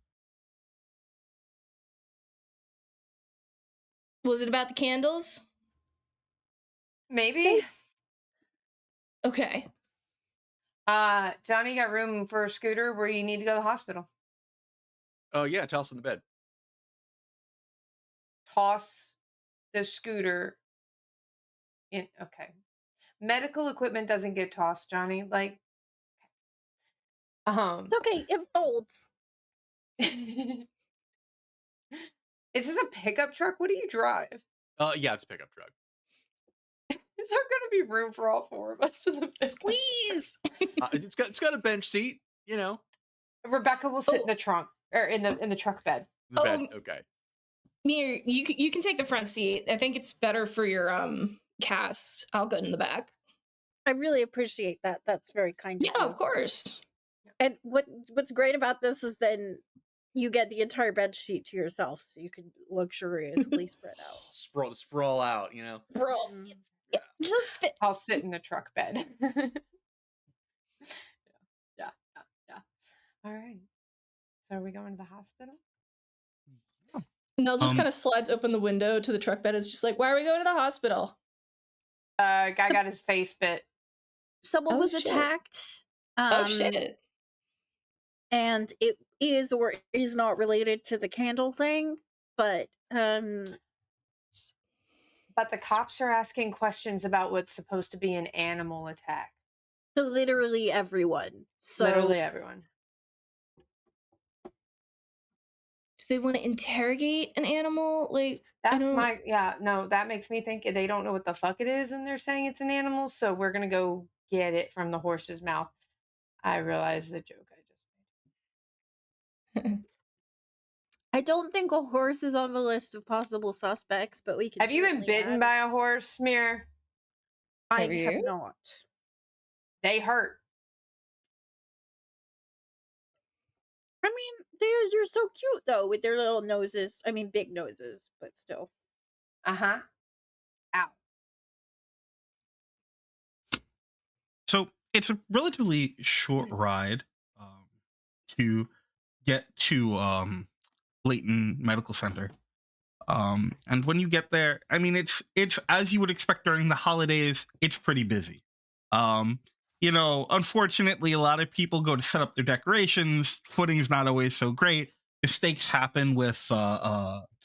Was it about the candles? Maybe. Okay. Johnny, got room for a scooter where you need to go to the hospital? Oh yeah, toss in the bed. Toss the scooter in. Okay. Medical equipment doesn't get tossed, Johnny. Like, It's okay. It folds. is this a pickup truck? What do you drive? Yeah, it's a pickup truck. Is there going to be room for all four of us in the pickup? Squeeze. It's got a bench seat. Rebecca will sit in the trunk or in the truck bed. The bed. Okay. Mir, you can take the front seat. I think it's better for your cast. I'll go in the back. I really appreciate that. That's very kind of you. Yeah, of course. And what's great about this is then you get the entire bench seat to yourself, so you can luxuriously spread out. Sprawl out, Bro. Yeah. Just fit. I'll sit in the truck bed. Yeah. All right. So are we going to the hospital? Nell just kind of slides open the window to the truck bed. It's just like, why are we going to the hospital? Guy got his face bit. Someone was attacked. Oh shit. And it is or is not related to the candle thing, but the cops are asking questions about what's supposed to be an animal attack. to literally everyone. So Literally everyone. Do they want to interrogate an animal? Like, that makes me think they don't know what the fuck it is and they're saying it's an animal, so we're gonna go get it from the horse's mouth. I realize the joke I just made. I don't think a horse is on the list of possible suspects, but we can. Have you been bitten by a horse, Mir? I have not. They hurt. I mean, they're so cute though with their little noses. I mean, big noses, but still. Ow. So it's a relatively short ride to get to Layton Medical Center. And when you get there, I mean, it's as you would expect during the holidays, it's pretty busy. Unfortunately, a lot of people go to set up their decorations. Footing's not always so great. Mistakes happen with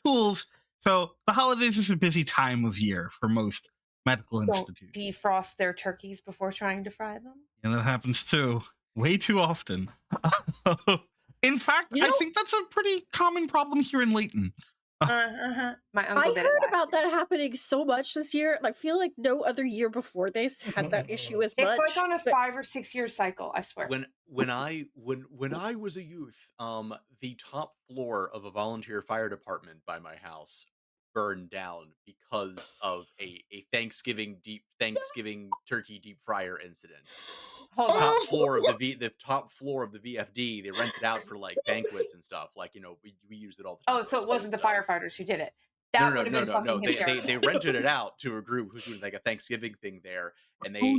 tools. So the holidays is a busy time of year for most medical institutions. Defrost their turkeys before trying to fry them. And that happens too, way too often. In fact, I think that's a pretty common problem here in Layton. My uncle did heard about that happening so much this year, and I feel like no other year before this had that issue as much. It's like on a 5 or 6 year cycle, I swear. When I was a youth, the top floor of a volunteer fire department by my house burned down because of a Thanksgiving turkey deep fryer incident. Top floor of the top floor of the VFD, they rented out for like banquets and stuff. Like, we used it all the time. Oh, so it wasn't the firefighters who did it. No. They rented it out to a group who's doing like a Thanksgiving thing there, and they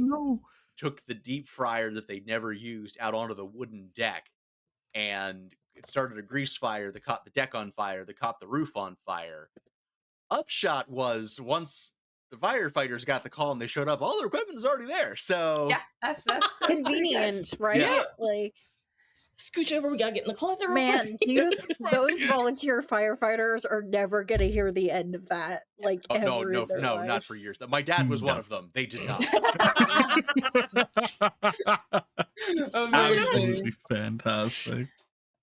took the deep fryer that they never used out onto the wooden deck, and it started a grease fire that caught the deck on fire, that caught the roof on fire. Upshot was, once the firefighters got the call and they showed up, all their equipment is already there. So yeah, that's convenient, right? Yeah. Like, scooch over, we gotta get in the closet. Man, those volunteer firefighters are never gonna hear the end of that. Like, no, not for years. My dad was one of them. They did not. Absolutely fantastic.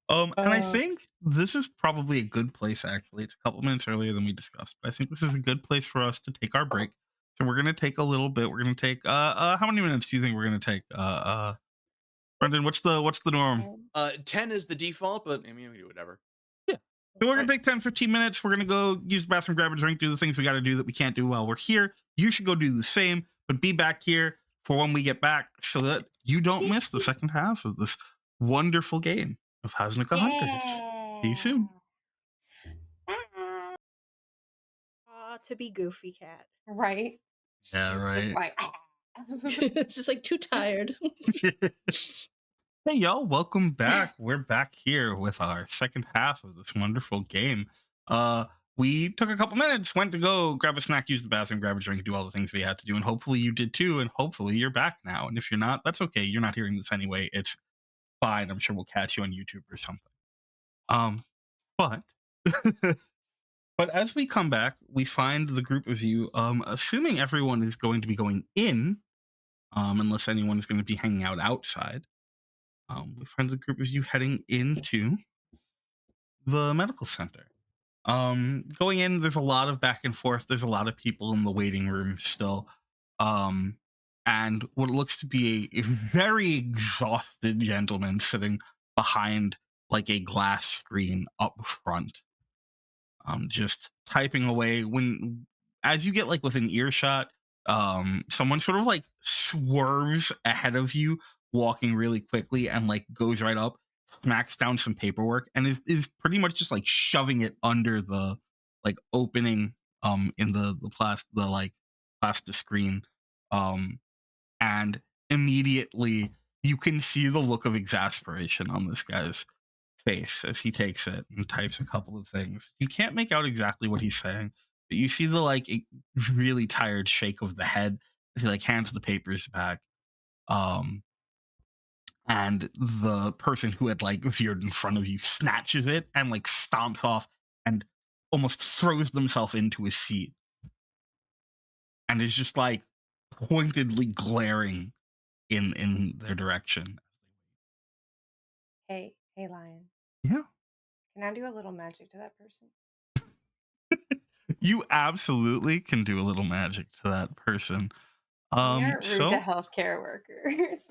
And I think this is probably a good place, actually. It's a couple minutes earlier than we discussed, but I think this is a good place for us to take our break. So we're gonna take a little bit. We're gonna take how many minutes do you think we're gonna take? Brendan, what's the norm? 10 is the default, but I mean, we do whatever. Yeah. So we're gonna take 10, 15 minutes. We're gonna go use the bathroom, grab a drink, do the things we gotta do that we can't do while we're here. You should go do the same, but be back here for when we get back so that you don't miss the second half of this wonderful game of Haz-nukah Hunters. See you soon. Aw, to be Goofy Cat. Right? Yeah, She's just right. like, Just like too tired. Hey y'all, welcome back. We're back here with our second half of this wonderful game. We took a couple minutes, went to go grab a snack, use the bathroom, grab a drink, do all the things we had to do, and hopefully you did too, and hopefully you're back now. And if you're not, that's okay. You're not hearing this anyway. It's fine. I'm sure we'll catch you on YouTube or something. But but as we come back, we find the group of you, assuming everyone is going to be going in, unless anyone is going to be hanging out outside. We find the group of you heading into the medical center. Going in, there's a lot of back and forth. There's a lot of people in the waiting room still. And what looks to be a very exhausted gentleman sitting behind like a glass screen up front. Just typing away. When as you get like within earshot, someone sort of like swerves ahead of you, walking really quickly, and like goes right up, smacks down some paperwork, and is pretty much just like shoving it under the like opening in the like plastic screen. And immediately you can see the look of exasperation on this guy's face as he takes it and types a couple of things. You can't make out exactly what he's saying, but you see the like really tired shake of the head as he like hands the papers back. And the person who had like veered in front of you snatches it and like stomps off and almost throws themselves into his seat and is just like pointedly glaring in their direction. hey, Lion. Yeah. Can I do a little magic to that person? You absolutely can do a little magic to that person. We aren't rude So to healthcare workers.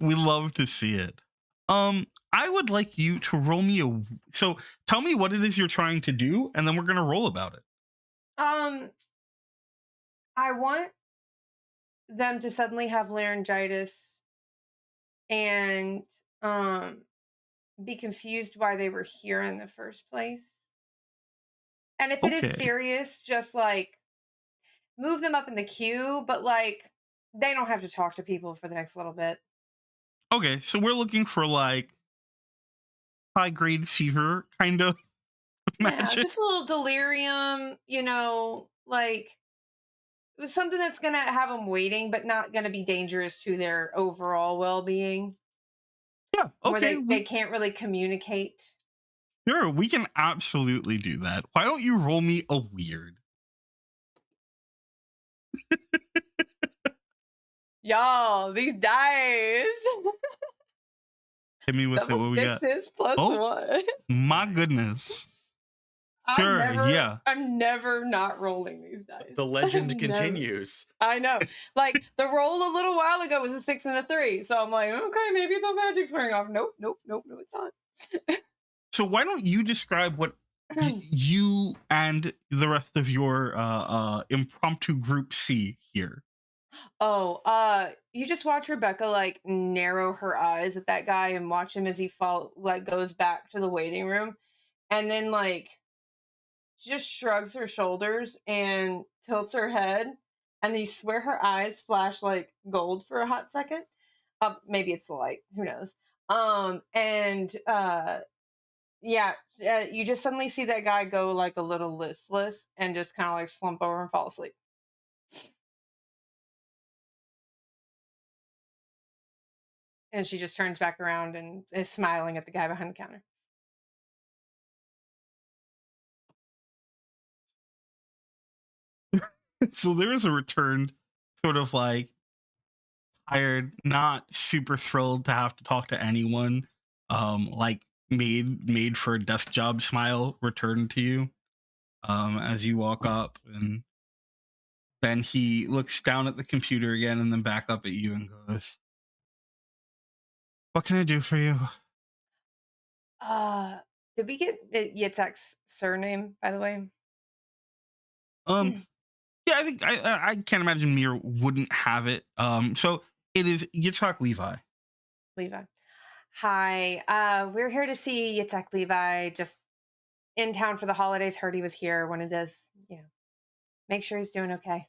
we love to see it. I would like you to roll me so tell me what it is you're trying to do, and then we're gonna roll about it. I want them to suddenly have laryngitis and be confused why they were here in the first place. And if it is Okay. serious, just like move them up in the queue, but like they don't have to talk to people for the next little bit. Okay, so we're looking for like high grade fever kind of Yeah, magic. just a little delirium, like it was something that's gonna have them waiting, but not gonna be dangerous to their overall well-being. Yeah, Where okay. they can't really communicate. Sure, we can absolutely do that. Why don't you roll me a weird? Y'all, these dice. Hit me with it. Double What we got? sixes plus Oh. one. My goodness. Sure, yeah. I'm never not rolling these dice. The legend Never. continues. I know. Like the roll a little while ago was a 6 and a 3. So I'm like, okay, maybe the magic's wearing off. Nope, it's not. So why don't you describe what you and the rest of your impromptu group see here? You just watch Rebecca like narrow her eyes at that guy and watch him as he goes back to the waiting room, and then like she just shrugs her shoulders and tilts her head, and you swear her eyes flash like gold for a hot second. Maybe it's the light, who knows. Yeah, you just suddenly see that guy go like a little listless and just kind of like slump over and fall asleep. And she just turns back around and is smiling at the guy behind the counter. So there is a returned sort of like tired, not super thrilled to have to talk to anyone like made for a desk job smile returned to you as you walk up, and then he looks down at the computer again and then back up at you and goes, "What can I do for you?" Uh, did we get Yitzhak's surname, by the way? Um, yeah, I think I can't imagine Mir wouldn't have it. So it is Yitzhak Levi. Levi. Hi, we're here to see Yitzhak Levi. Just in town for the holidays. Heard he was here. Wanted to, make sure he's doing okay.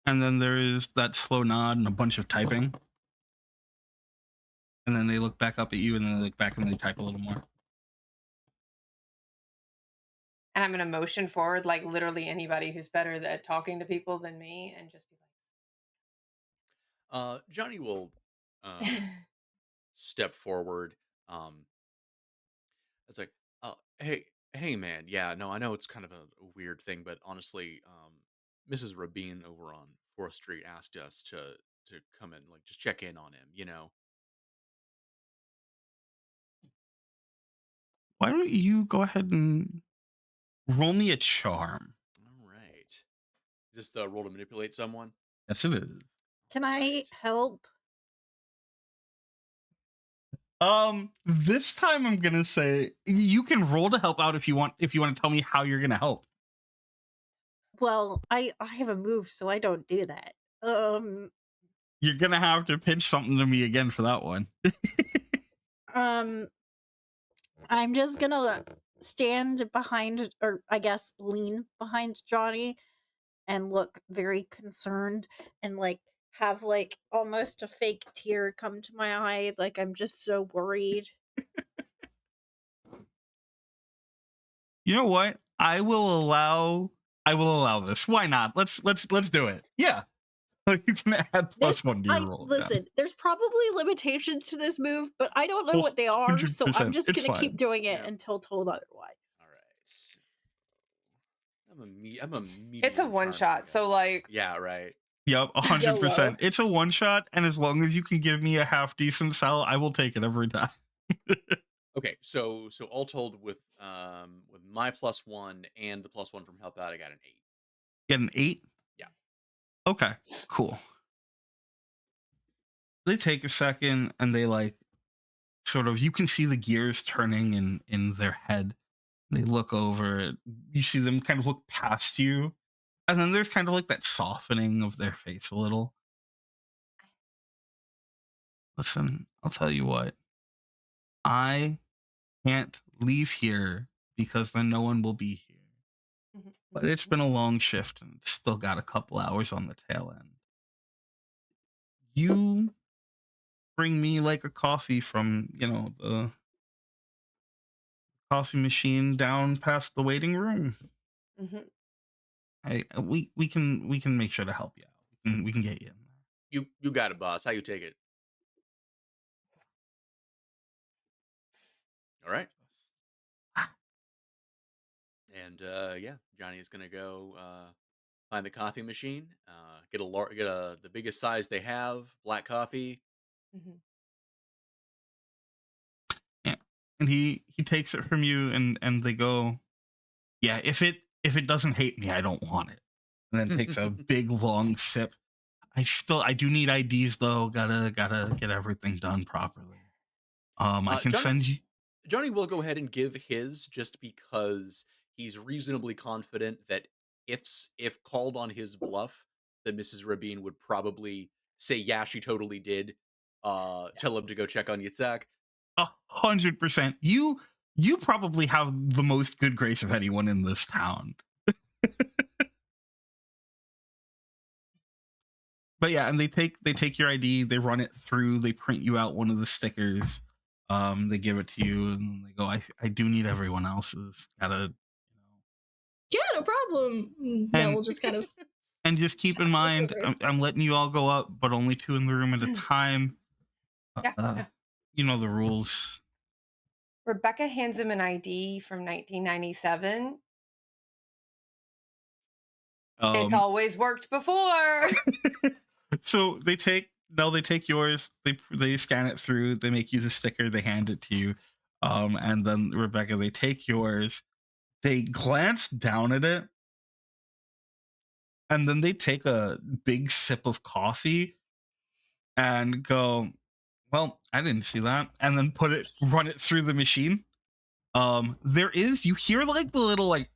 And then there is that slow nod and a bunch of typing. And then they look back up at you, and then they look back and they type a little more. And I'm gonna motion forward, like literally anybody who's better at talking to people than me, and just be Johnny will like, step forward. It's like, hey, man. Yeah, no, I know it's kind of a weird thing, but honestly, Mrs. Rabin over on 4th Street asked us to come and like just check in on him. Why don't you go ahead and roll me a charm? All right. Is this the roll to manipulate someone? Yes, it is. Can I Right. help? This time I'm gonna say you can roll to help out if you want. If you want to tell me how you're gonna help, Well, I have a move, so I don't do that. you're gonna have to pitch something to me again for that one. Um, I'm just gonna stand behind, or I guess lean behind Johnny and look very concerned and like have like almost a fake tear come to my eye. Like I'm just so worried. You know what? I will allow this. Why not? Let's do it. Yeah. You can add This, +1 to your roll. listen, there's probably limitations to this move, but I don't know Well, what they are, so I'm 100%. just It's gonna keep fine. doing it Yeah. until told otherwise. All right. I'm a medium. it's a one charming shot. guy. So like, Yeah, right. Yep, 100%. YOLO. It's a one shot, and as long as you can give me a half decent sell, I will take it every time. Okay, so all told, with my +1 and the +1 from help out, I got an 8. Get an 8? Yeah. Okay, cool. They take a second and they like sort of, you can see the gears turning in their head. They look over, you see them kind of look past you, and then there's kind of like that softening of their face a little. Listen, I'll tell you what. I can't leave here because then no one will be here. But it's been a long shift and still got a couple hours on the tail end. You bring me like a coffee from, the coffee machine down past the waiting room. Mhm. We can make sure to help you out. We can get you in there. You got it, boss. How you take it? All right. And yeah, Johnny is gonna go find the coffee machine. Get the biggest size they have, black coffee. Mhm. Yeah. And he takes it from you and they go, yeah, if it doesn't hate me, I don't want it. And then takes a big long sip. I do need IDs though. Gotta get everything done properly. I can Johnny send you. Johnny will go ahead and give his, just because he's reasonably confident that if called on his bluff, that Mrs. Rabin would probably say, yeah, she totally did. Tell him to go check on Yitzhak. 100%. You probably have the most good grace of anyone in this town. But yeah, and they take your ID, they run it through, they print you out one of the stickers. They give it to you, and they go, I do need everyone else's. Gotta, Yeah, no problem. Nell and will just kind of and just keep in pass us mind, over. I'm letting you all go up, but only 2 in the room at a time. Yeah, yeah. You know the rules. Rebecca hands him an ID from 1997. It's Um, always worked before. so they take no, they take yours. They scan it through. They make you the sticker. They hand it to you. And then Rebecca, they take yours. They glance down at it, and then they take a big sip of coffee and go, "Well, I didn't see that," and then run it through the machine. You hear like the little like,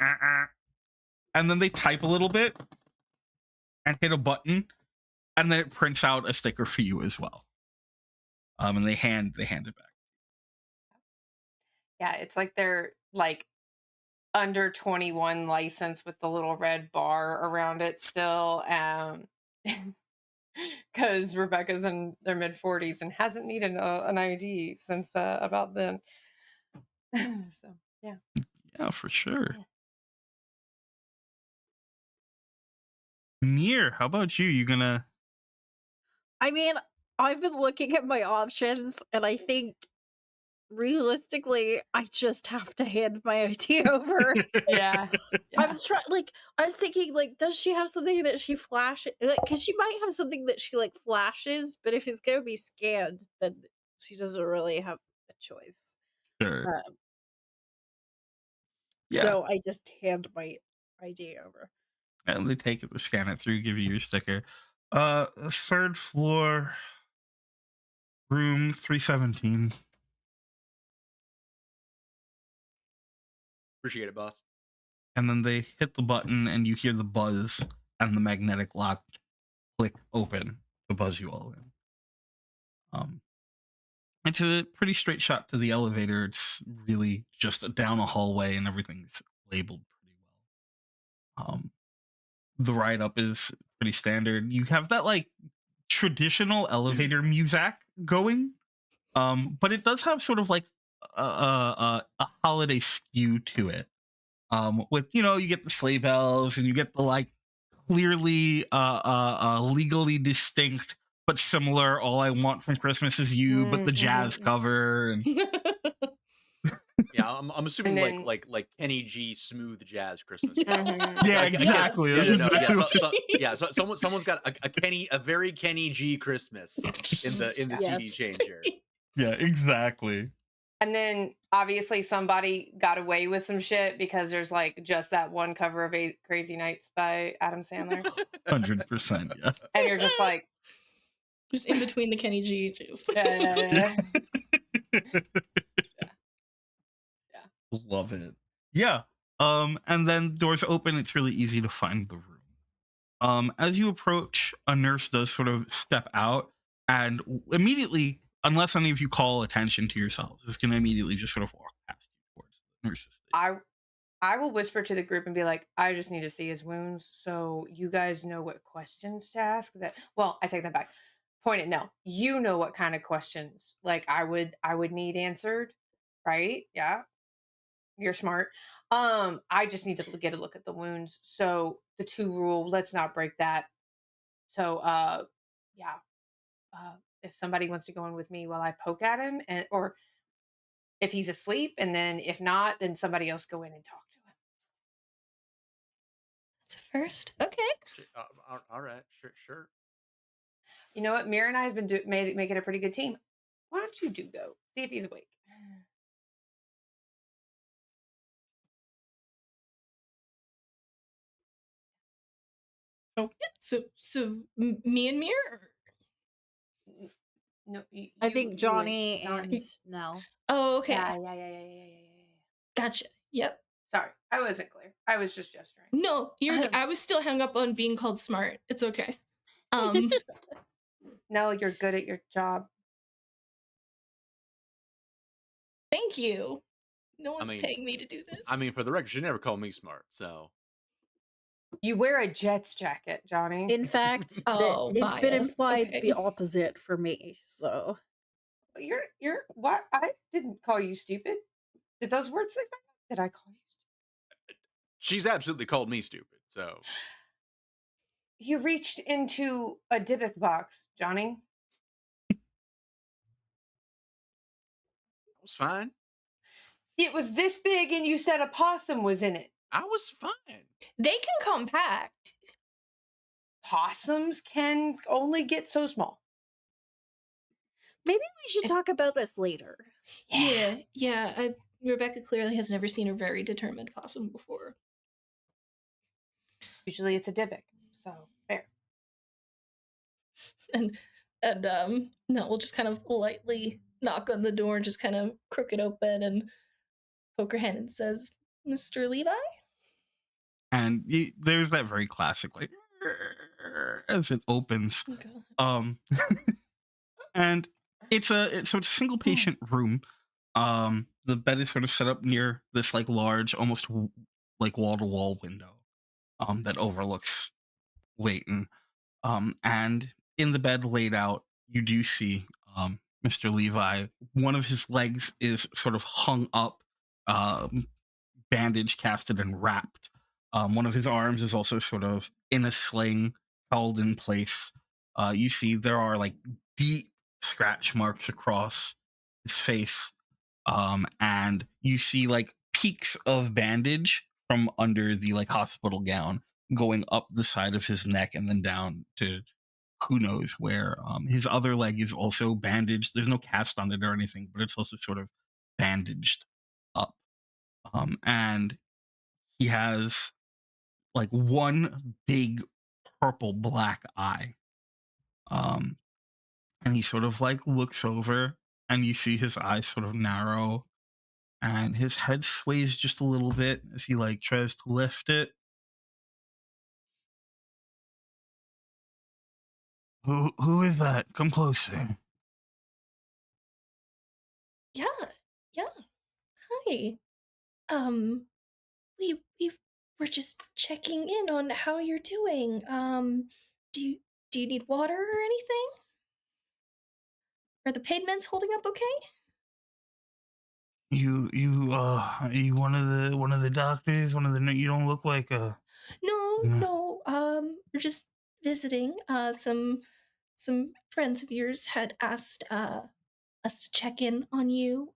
and then they type a little bit and hit a button, and then it prints out a sticker for you as well. And they hand it back. Yeah, it's like they're like under 21 license with the little red bar around it still. Because Rebecca's in their mid 40s and hasn't needed an ID since about then. So, yeah. Yeah, for sure. Yeah. Mir, how about you? You gonna? I mean, I've been looking at my options, and I think realistically, I just have to hand my ID over. Yeah. I was thinking, like, does she have something that she flashes? Because she might have something that she like flashes, but if it's gonna be scanned, then she doesn't really have a choice. Sure. Yeah. So I just hand my ID over. And they take it, they scan it through, give you your sticker. Third floor, room 317. Appreciate it, boss. And then they hit the button, and you hear the buzz, and the magnetic lock click open to buzz you all in. It's a pretty straight shot to the elevator. It's really just down a hallway, and everything's labeled pretty well. The ride up is pretty standard. You have that like traditional elevator music going, but it does have sort of like a holiday skew to it. With you get the sleigh bells, and you get the like clearly legally distinct but similar "All I Want from Christmas Is You," but the jazz cover. And Yeah, I'm assuming then- like Kenny G smooth jazz Christmas. Mhm. yeah, Like, exactly. Yeah, That's no, exactly so someone's got a very Kenny G Christmas in the Yes. CD changer. yeah, exactly. And then obviously somebody got away with some shit because there's like just that one cover of Eight Crazy Nights by Adam Sandler. 100%. Yeah. And you're just like, Just in between the Kenny G juice. yeah. Love it. Yeah. And then doors open. It's really easy to find the room. As you approach, a nurse does sort of step out, and immediately, unless any of you call attention to yourselves, is going to immediately just sort of walk past you towards the nurse's station. I will whisper to the group and be like, I just need to see his wounds so you guys know what questions to ask. Well, I take that back. Point it no. You know what kind of questions like I would need answered, right? Yeah. You're smart. I just need to get a look at the wounds. So the 2 rule, let's not break that. So yeah. If somebody wants to go in with me while I poke at him, or if he's asleep, and then if not, then somebody else go in and talk to him. That's a first. Okay. All right, sure. You know what? Mira and I have been making a pretty good team. Why don't you go see if he's awake? Me and Mir? No, I think Johnny and Johnny. Nell. Oh, okay. Yeah. Gotcha. Yep. Sorry, I wasn't clear. I was just gesturing. No, I was still hung up on being called smart. It's okay. No, you're good at your job. Thank you. No one's mean- paying me to do this. I mean, for the record, she never called me smart, so You wear a Jets jacket, Johnny. In fact, Oh, it's been bias. implied Okay. the opposite for me. So You're what? I didn't call you stupid. Did those words say that? Did I call you stupid? she's absolutely called me stupid. So You reached into a Dybbuk box, Johnny. I was fine. It was this big, and you said a possum was in it. I was fine. They can compact. Possums can only get so small. Maybe we should talk about this later. Yeah. Rebecca clearly has never seen a very determined possum before. Usually it's a Dybbuk, so fair. And no, we'll just kind of lightly knock on the door and just kind of crook it open and poke her hand and says, Mr. Levi? And there's that very classic, like, as it opens. Oh, God. And it's a single patient room. The bed is sort of set up near this like large, almost like wall to wall window that overlooks Layton. And in the bed laid out, you do see Mr. Levi. One of his legs is sort of hung up, bandage casted and wrapped. One of his arms is also sort of in a sling, held in place. You see there are like deep scratch marks across his face, and you see like peaks of bandage from under the like hospital gown going up the side of his neck and then down to who knows where. His other leg is also bandaged. There's no cast on it or anything, but it's also sort of bandaged up. And he has like one big purple black eye. And he sort of like looks over and you see his eyes sort of narrow and his head sways just a little bit as he like tries to lift it. Who is that? Come closer. Yeah. Hi. We were just checking in on how you're doing. Do you need water or anything? Are the pain meds holding up okay? You one of the doctors, you don't look like a No. We're just visiting. Some friends of yours had asked us to check in on you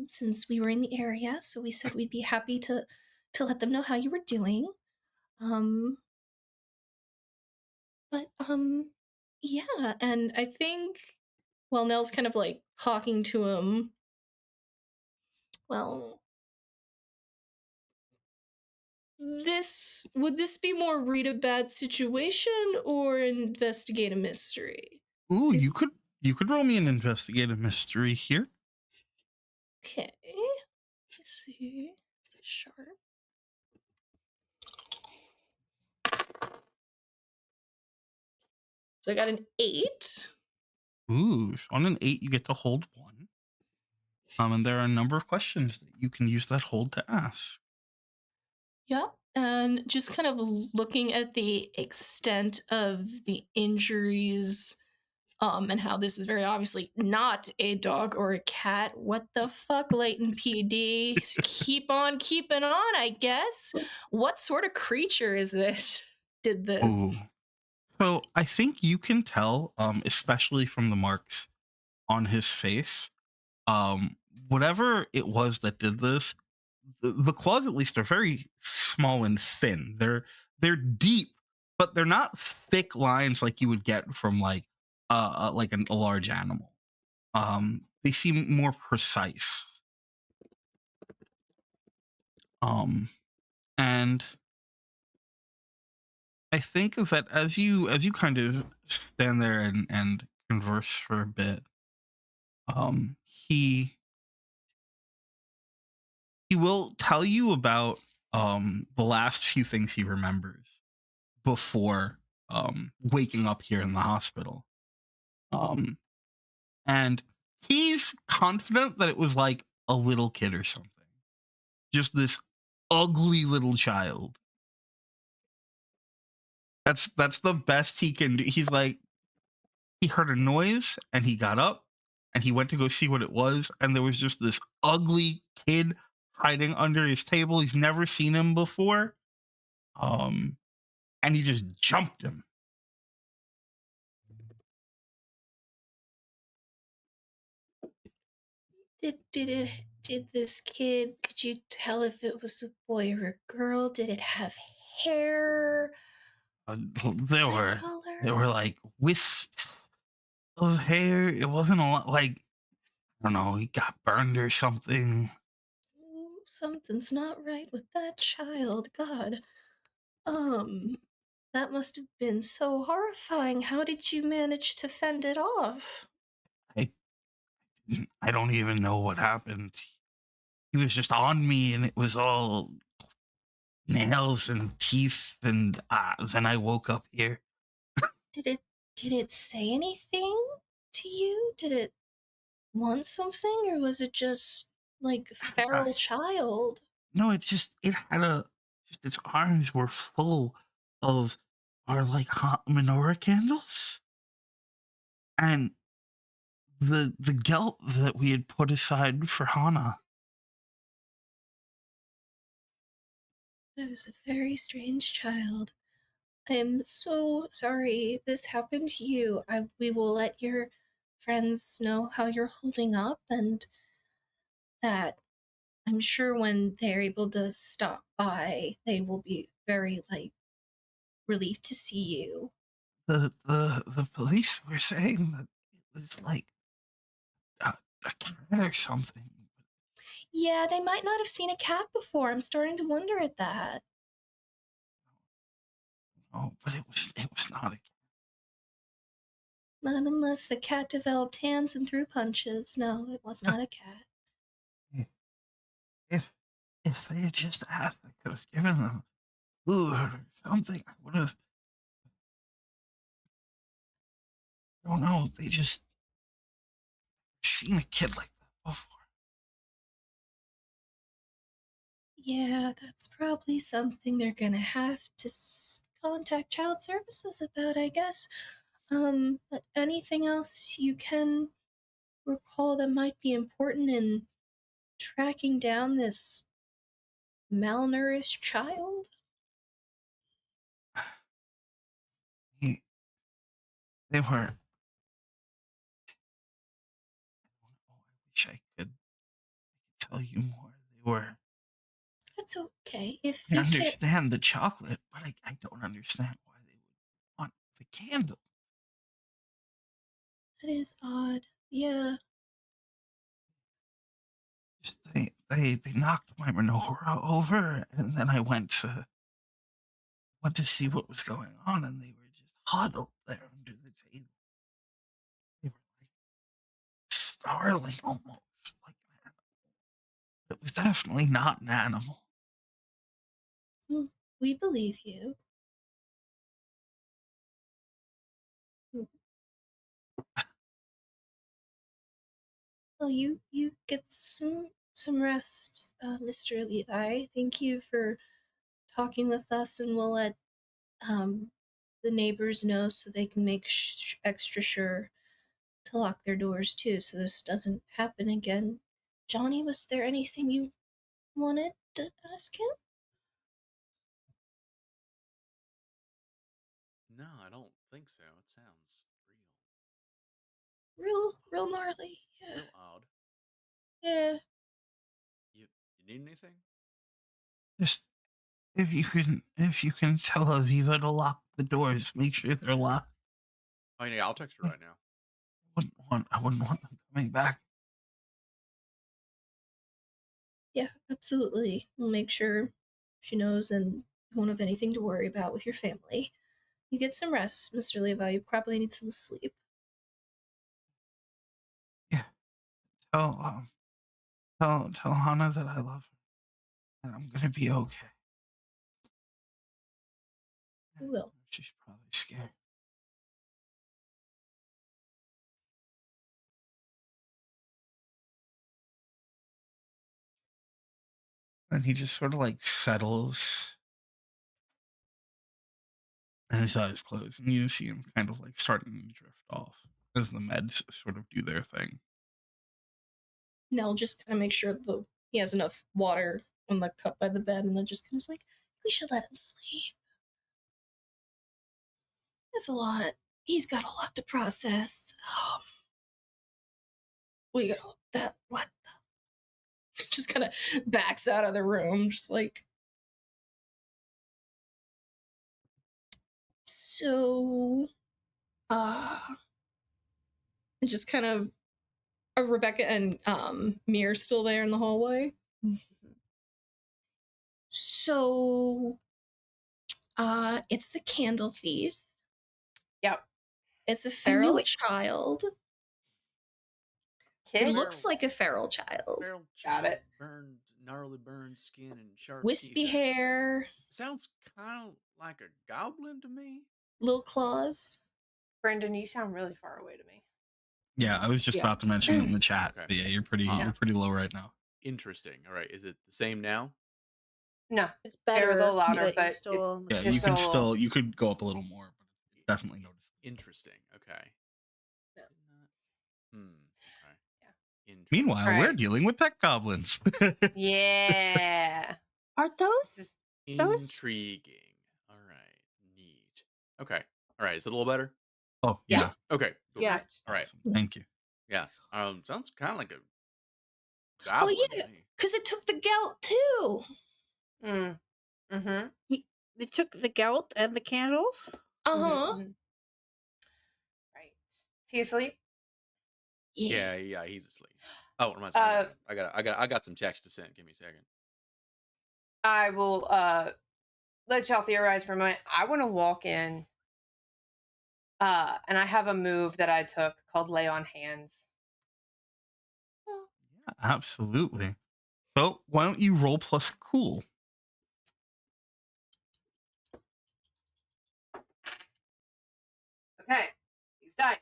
since we were in the area, so we said we'd be happy to let them know how you were doing. Um but yeah, and I think while Nell's kind of like talking to him, well, would this be more read a bad situation or investigate a mystery? Ooh, Just you could roll me an investigative mystery here. okay. Let's see. Is it sharp? So I got an 8. Ooh, so on an 8 you get to hold one. And there are a number of questions that you can use that hold to ask. Yeah. And just kind of looking at the extent of the injuries, and how this is very obviously not a dog or a cat. What the fuck, Leighton PD? Just keep on keeping on, I guess. What sort of creature is this? Did this? Ooh. So I think you can tell, especially from the marks on his face, whatever it was that did this, the claws at least are very small and thin. They're deep, but they're not thick lines like you would get from like a large animal. They seem more precise. And I think that as you kind of stand there and converse for a bit, he will tell you about the last few things he remembers before waking up here in the hospital. And he's confident that it was like a little kid or something. Just this ugly little child. That's the best he can do. He's like, he heard a noise and he got up and he went to go see what it was, and there was just this ugly kid hiding under his table. He's never seen him before. And he just jumped him. Did this kid, could you tell if it was a boy or a girl? Did it have hair? There Eye were color? there were like wisps of hair. It wasn't a lot. Like, I don't know, he got burned or something. Ooh, something's not right with that child. God. Um, that must have been so horrifying. How did you manage to fend it off? I I don't even know what happened. He was just on me, and it was all nails and teeth, and then I woke up here. Did it did it say anything to you? Did it want something, or was it just like Uh, feral child? no, it had just its arms were full of our like hot menorah candles, and the gelt that we had put aside for Hana. It was a very strange child. I am so sorry this happened to you. We will let your friends know how you're holding up, and that I'm sure when they're able to stop by, they will be very like relieved to see you. The police were saying that it was like a, a cat or something. Yeah, they might not have seen a cat before. I'm starting to wonder at that. Oh, but it was not a cat. Not unless the cat developed hands and threw punches. No, it was not a cat. If if they had just asked, I could have given them food or something. I would have. I don't know. They just seen a kid like that before. Yeah, that's probably something they're gonna have to contact child services about, I guess. But anything else you can recall that might be important in tracking down this malnourished child? He, they were. Oh, I wish I could tell you more. They were. That's okay. If I you can't, understand the chocolate, but I don't understand why they would want the candle. that is odd. Yeah. Just they knocked my menorah over, and then I went to see what was going on, and they were just huddled there under the table. They were like snarling almost like an animal. It was definitely not an animal. Mm, we believe you. Mm, well, you get some rest, Mr. Levi. Thank you for talking with us, and we'll let um the neighbors know so they can make extra sure to lock their doors too, so this doesn't happen again. Johnny, was there anything you wanted to ask him? No, I don't think so. It sounds Real gnarly. Yeah. real odd. Yeah. You need anything? Just if you can tell Aviva to lock the doors, make sure they're locked. Oh yeah, I'll text her right now. I wouldn't want them coming back. Yeah, absolutely. We'll make sure she knows and you won't have anything to worry about with your family. You get some rest, Mr. Levi. You probably need some sleep. Yeah. Tell tell Hannah that I love her and I'm gonna be okay. You will. She's probably scared. And he just sort of like settles and his eyes close, and you see him kind of like starting to drift off as the meds sort of do their thing. Nell just kind of make sure he has enough water on the cup by the bed, and then just kind of like, we should let him sleep. That's a lot. He's got a lot to process. We got that. What? Just kind of backs out of the room, just like. So, uh, Just kind of Rebecca and Mir still there in the hallway. So, it's the candle thief. Yep. It's a I knew feral it. child. It Kid. looks like a feral child. Feral Got child, it. burned, gnarly burned skin and sharp Wispy teeth. hair, Sounds kind of like a goblin to me. little claws. Brendan, you sound really far away to me. Yeah, I was just Yeah. about to mention it in the chat. Okay. But yeah, you're pretty Huh. you're pretty low right now. Interesting. All right, is it the same now? No, It's they're a better, little louder, but you but still it's only. Yeah, Just you could a little- you could go up a little more, but it's definitely noticeable. Interesting. Okay. Yeah. Hmm. Okay. Yeah. Interesting. Meanwhile, we're Right. dealing with tech goblins. Yeah. Are those? Those- Intriguing. All right. Neat. Okay. All right. Is it a little better? Oh Yeah. yeah. Okay. Cool. Yeah. Much. All right. Awesome. Thank you. Yeah. Sounds kind of like a Oh goblin yeah, to me. because it took the gout too. Mm. Mm-hmm. They took the gout and the candles. Uh-huh. Mhm. Right. Is he asleep? Yeah. Yeah. He's asleep. Oh, what am I saying? I got some text to send. Give me a second. I will let y'all theorize for a moment. I want to walk in. And I have a move that I took called lay on hands. Yeah, absolutely. So why don't you roll plus cool? Okay. These dice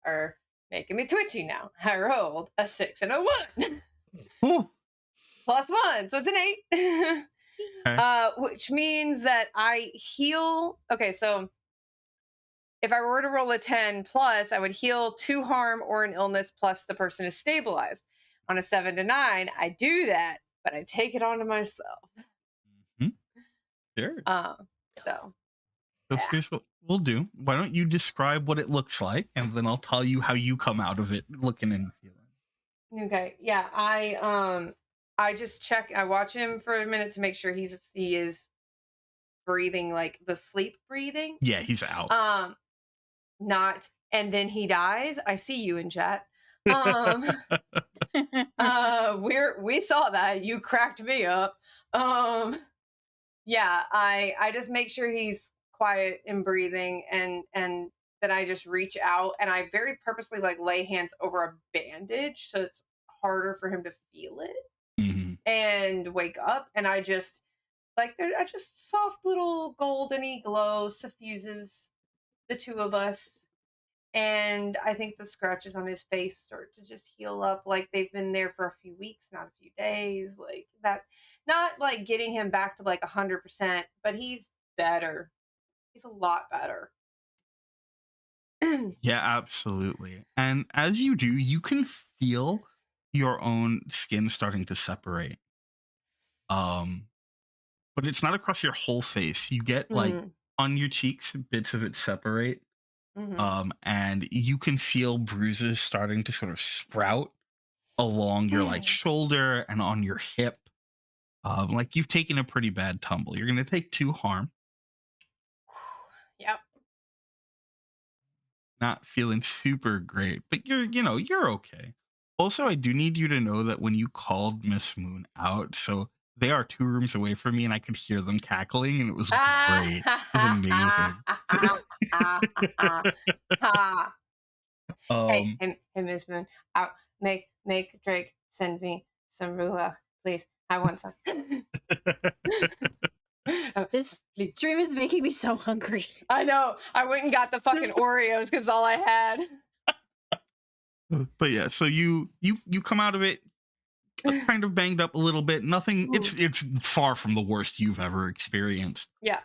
are making me twitchy now. I rolled a 6 and a 1. Ooh, Plus 1, so it's an 8. Okay. Which means that I heal. Okay, so if I were to roll a 10 plus, I would heal 2 harm or an illness plus the person is stabilized. On a 7 to 9, I do that, but I take it onto myself. Mhm. Sure. So So yeah. here's what we'll do. Why don't you describe what it looks like, and then I'll tell you how you come out of it looking and feeling. Okay, yeah, I just check. I watch him for a minute to make sure he is breathing like the sleep breathing. Yeah, he's out. Not, and then he dies. I see you in chat. We saw that you cracked me up. Yeah, I just make sure he's quiet and breathing, and then I just reach out and I very purposely like lay hands over a bandage so it's harder for him to feel it Mhm. and wake up, and I just like I just soft little goldeny glow suffuses the two of us, and I think the scratches on his face start to just heal up like they've been there for a few weeks, not a few days, like that. Not like getting him back to like 100%, but he's better. He's a lot better. Yeah, absolutely. And as you do, you can feel your own skin starting to separate. Um, but it's not across your whole face. You get like Mm, on your cheeks, bits of it separate. mhm. And you can feel bruises starting to sort of sprout along your like shoulder and on your hip. Like you've taken a pretty bad tumble. You're gonna take 2 harm. Yep. Not feeling super great, but you're okay. Also, I do need you to know that when you called Miss Moon out, so they are 2 rooms away from me and I could hear them cackling and it was great. It was amazing. Hey, Um hey, Miss Moon, out. Make Drake send me some ruach, please. I want some. Oh, This please. stream is making me so hungry. I know. I went and got the fucking Oreos because all I had. but yeah, so you come out of it kind of banged up a little bit. Nothing, it's far from the worst you've ever experienced. Yeah.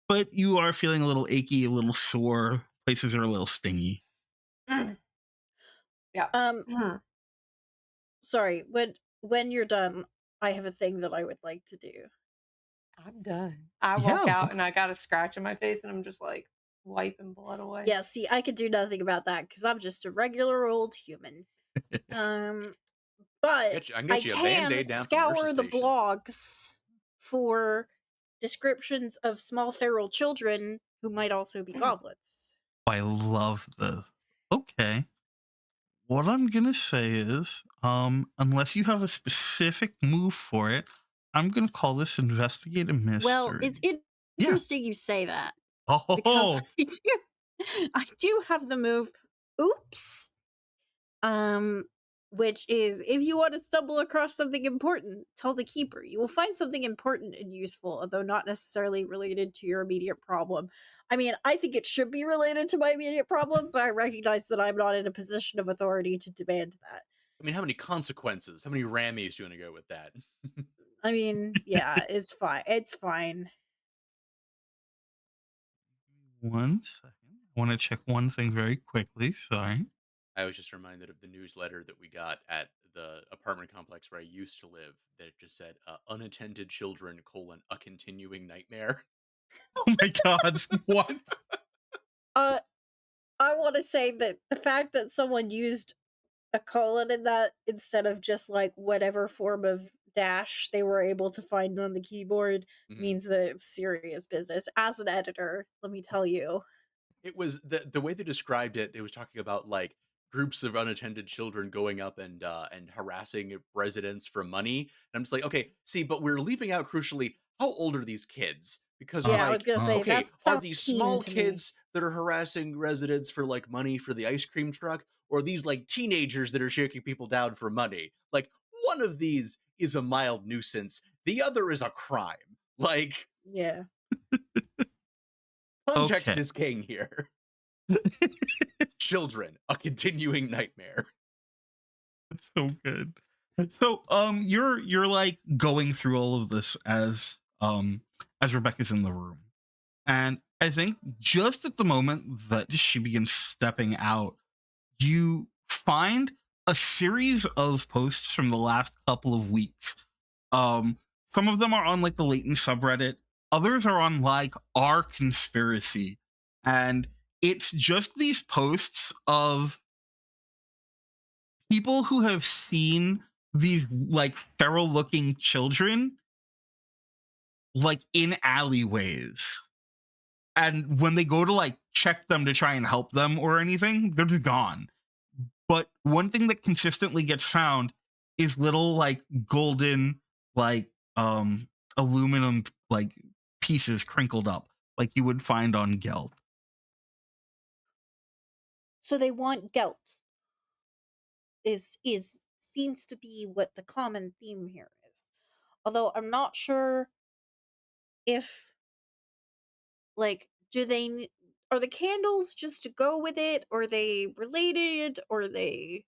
But you are feeling a little achy, a little sore. Places are a little stingy. Yeah. Sorry, when you're done, I have a thing that I would like to do. I'm done. I Yeah, walk out and I got a scratch on my face and I'm just like wiping blood away. Yeah, see, I could do nothing about that because I'm just a regular old human. But I can get you a Band-Aid down from scour Nurse's the Station. blogs for descriptions of small feral children who might also be goblins. I love the. Okay. What I'm gonna say is, unless you have a specific move for it, I'm gonna call this investigate a Well, it's mystery. Yeah. interesting you say that because Oh, I do have the move. Oops. Um, which is if you want to stumble across something important, tell the keeper. You will find something important and useful, although not necessarily related to your immediate problem. I mean, I think it should be related to my immediate problem, but I recognize that I'm not in a position of authority to demand that. I mean, how many consequences? How many Rammies do you want to go with that? I mean, yeah, it's fine. It's fine. one second. I want to check one thing very quickly. Sorry. I was just reminded of the newsletter that we got at the apartment complex where I used to live that it just said unattended children a continuing nightmare. Oh my God. What? Uh, I want to say that the fact that someone used a colon in that instead of just like whatever form of dash they were able to find on the keyboard Mhm. means that it's serious business. As an editor, let me tell you. It was the way they described it. It was talking about like groups of unattended children going up and harassing residents for money. And I'm just like, okay, see, but we're leaving out crucially how old are these kids? Because Uh, Yeah, I was like, gonna say uh, that okay, are sounds these teen small to me. kids that are harassing residents for like money for the ice cream truck, or are these like teenagers that are shaking people down for money? Like, one of these is a mild nuisance, the other is a crime. Like, Yeah. context okay. is king here. Children, a continuing nightmare. That's so good. So you're like going through all of this as Rebecca's in the room. And I think just at the moment that she begins stepping out, you find a series of posts from the last couple of weeks. Um, some of them are on like the latent subreddit, others are on like our conspiracy. And it's just these posts of people who have seen these like feral looking children like in alleyways, and when they go to like check them to try and help them or anything, they're just gone. But one thing that consistently gets found is little like golden like aluminum like pieces crinkled up like you would find on Geld. So they want gelt is seems to be what the common theme here is. Although I'm not sure if like are the candles just to go with it, or are they related, or are they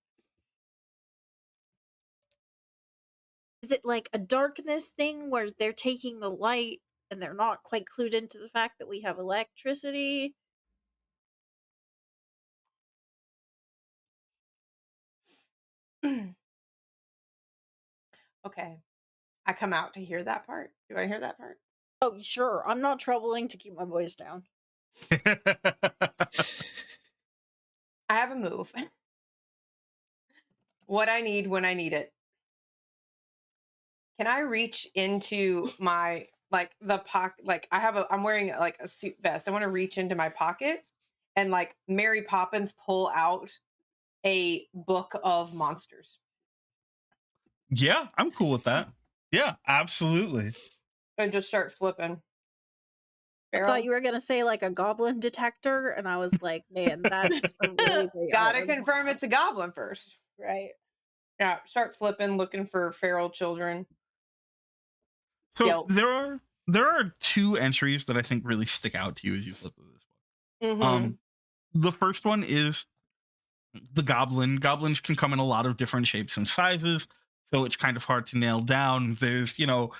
is it like a darkness thing where they're taking the light and they're not quite clued into the fact that we have electricity? Okay. I come out to hear that part. Do I hear that part? Oh, sure. I'm not troubling to keep my voice down. I have a move. What I need when I need it. Can I reach into my like the pocket? Like I'm wearing like a suit vest. I want to reach into my pocket and like Mary Poppins pull out a book of monsters Yeah, I'm cool with that. Yeah, absolutely. and just start flipping. I thought Feral. you were gonna say like a goblin detector, and I was like, man, that's a really great Gotta item to confirm have. it's a goblin first. Right. Yeah, start flipping, looking for feral children. So Guilt. there are two entries that I think really stick out to you as you flip through this book. Mm-hmm. The first one is the goblin. Goblins can come in a lot of different shapes and sizes, so it's kind of hard to nail down. There's, the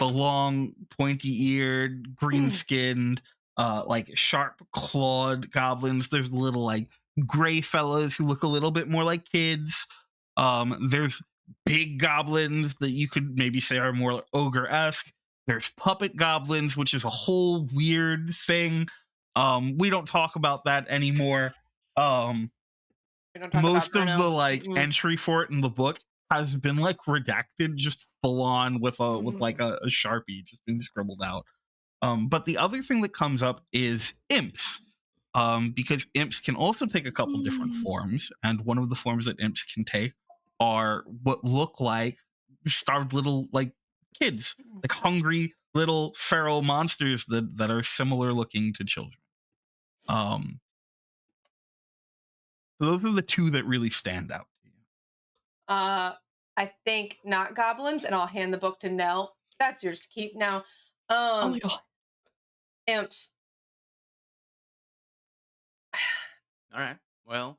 long, pointy-eared, green-skinned, like sharp clawed goblins. There's little like gray fellas who look a little bit more like kids. There's big goblins that you could maybe say are more ogre-esque. There's puppet goblins, which is a whole weird thing. We don't talk about that anymore. We don't talk about Most of the Bruno. like Mm-mm. entry for it in the book has been like redacted just full on with like a Sharpie just being scribbled out. But the other thing that comes up is imps. because imps can also take a couple different forms, and one of the forms that imps can take are what look like starved little like kids, like hungry little feral monsters that are similar looking to children. So those are the two that really stand out to you. I think not goblins, and I'll hand the book to Nell. That's yours to keep now. Oh my god. Imps. All right. Well,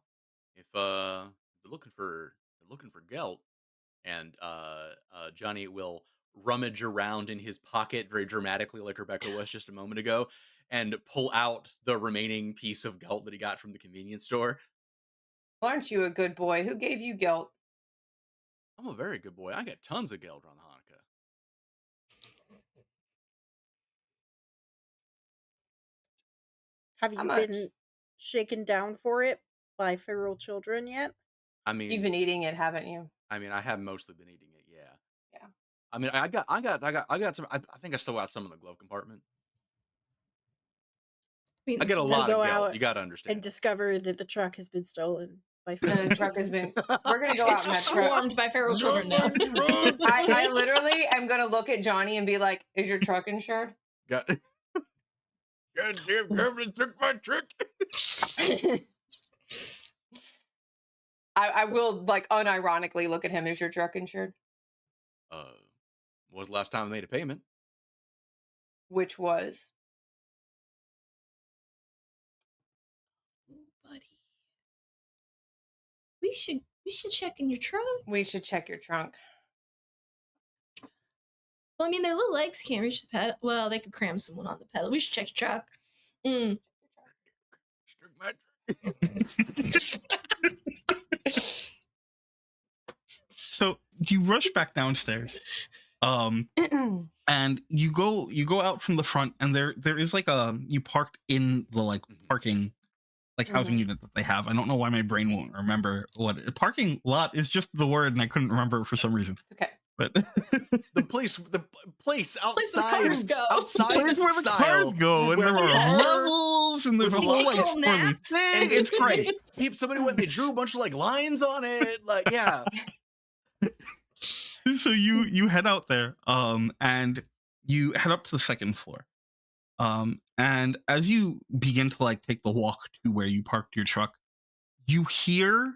if they're looking for gelt, and Johnny will rummage around in his pocket very dramatically, like Rebecca was just a moment ago, and pull out the remaining piece of gelt that he got from the convenience store. Aren't you a good boy? Who gave you guilt? I'm a very good boy. I get tons of gelt on Hanukkah. Have How you much? been shaken down for it by feral children yet? I You've mean, been eating it, haven't you? I have mostly been eating it. Yeah. Yeah. I mean, I got some. I think I still got some in the glove compartment. I mean, I get a You lot of go gelt. out You got to and understand. discover that the truck has been stolen by The feral truck has children. been. We're gonna go out it's in that truck. swarmed by feral children now. I literally am gonna look at Johnny and be like, "Is your truck insured?" Got. Goddamn government took my trick. I will like unironically look at him. Is your truck insured? When was the last time I made a payment? Which was Buddy. We should check in your trunk. we should check your trunk. Well, I mean, their little legs can't reach the pedal. Well, they could cram someone on the pedal. We should check your truck. Mm. Took my trick. So you rush back downstairs, and you go out from the front, and there is like you parked in the like parking like housing unit that they have. I don't know why my brain won't remember what parking lot is. Just the word, and I couldn't remember it for some reason. Okay. But the place outside, cars go. outside where the cars go, and there are levels, and there's a They whole take like little swirly naps. thing. It's great. Somebody went. They drew a bunch of like lines on it. Like, yeah. So you head out there, and you head up to the second floor, and as you begin to like take the walk to where you parked your truck, you hear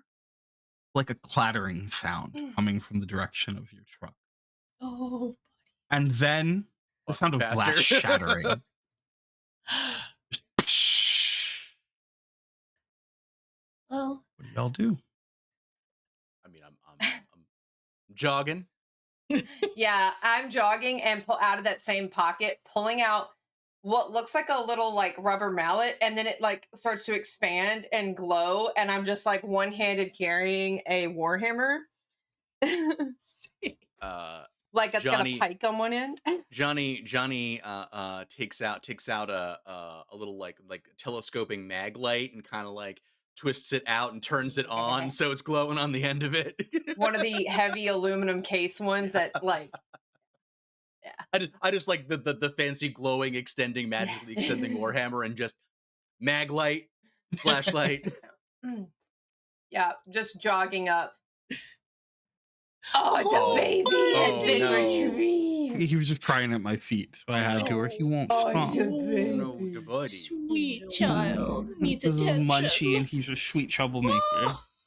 like a clattering sound coming from the direction of your truck, Oh. and then the sound of Faster. glass shattering. Well, What do y'all do? I mean, I'm jogging. Yeah, I'm jogging and pull out of that same pocket, pulling out what looks like a little like rubber mallet, and then it like starts to expand and glow, and I'm just like one-handed carrying a warhammer. Like it's got a Johnny- pike on one end. Johnny takes out a little like telescoping mag light and kind of like twists it out and turns it on so it's glowing on the end of it. One of the heavy aluminum case ones that like I just like the fancy glowing magically extending warhammer and just mag light, flashlight. Yeah, just jogging up. Oh, it's Oh, a baby. It's oh, been no. retrieved. He was just crying at my feet, so I had to, or he won't Oh, stop. he's a No, baby. the buddy. sweet Angel. child needs This is attention. Munchie, and he's a sweet troublemaker.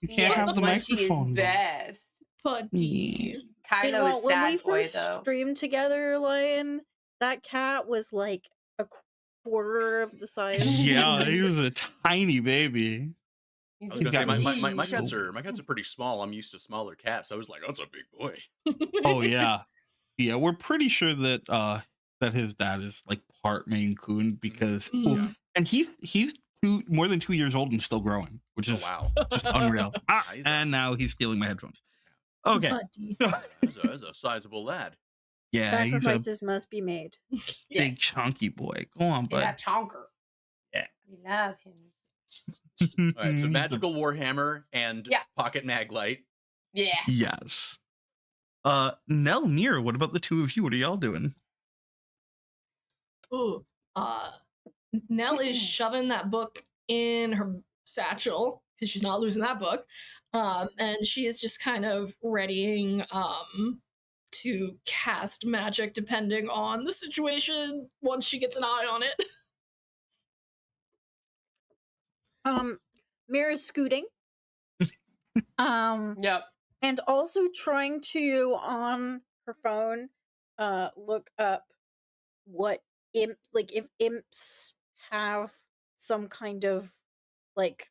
You can't Yes, have the Munchie microphone. is though. best. Buddy. Kylo You know is what? When we sad boy first though. streamed together, Lion, that cat was like a quarter of the size. Yeah, he was a tiny baby. He's I was He's gonna say got my so cats are pretty small. I'm used to smaller cats. I was like, that's a big boy. Oh yeah, yeah. We're pretty sure that that his dad is like part Maine Coon because, Mm. and he's more than 2 years old and still growing, which Oh is wow. just unreal. He's And now he's stealing my headphones. Okay, Buddy. That's a sizable lad. yeah, he's a Sacrifices must be made. big yes. chunky boy. Go on, Yeah, bud. chonker. Yeah. We love him. All right, so magical warhammer and Yeah. pocket mag light. Yeah. Yes. Nell, Near, what about the two of you? What are y'all doing? Ooh. Nell is shoving that book in her satchel because she's not losing that book. And she is just kind of readying to cast magic depending on the situation once she gets an eye on it. Mira's scooting. Yep. And also trying to on her phone look up what if imps have some kind of like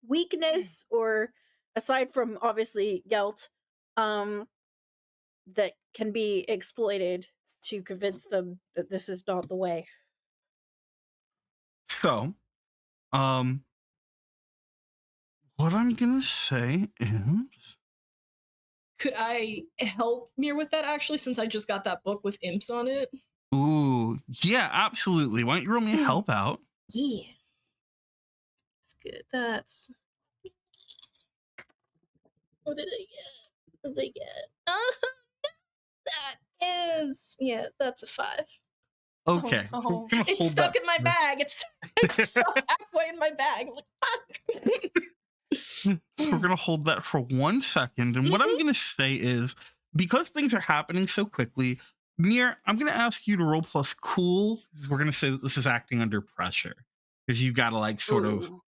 weakness, or aside from obviously Gelt, that can be exploited to convince them that this is not the way. So, what I'm gonna say is, Could I help Mir with that actually, since I just got that book with imps on it? ooh, yeah, absolutely. Why don't you roll me a help out? Yeah. That's good. That's. What did I get? What did I get? That is. Yeah, that's a 5. Okay, Oh, so we're gonna It's hold stuck that in my for- bag. It's stuck halfway in my bag. I'm like, fuck. So we're gonna hold that for 1 second, and what I'm gonna say is, because things are happening so quickly, Mir, I'm gonna ask you to roll plus cool, because we're gonna say that this is acting under pressure, because you gotta like sort of Ooh,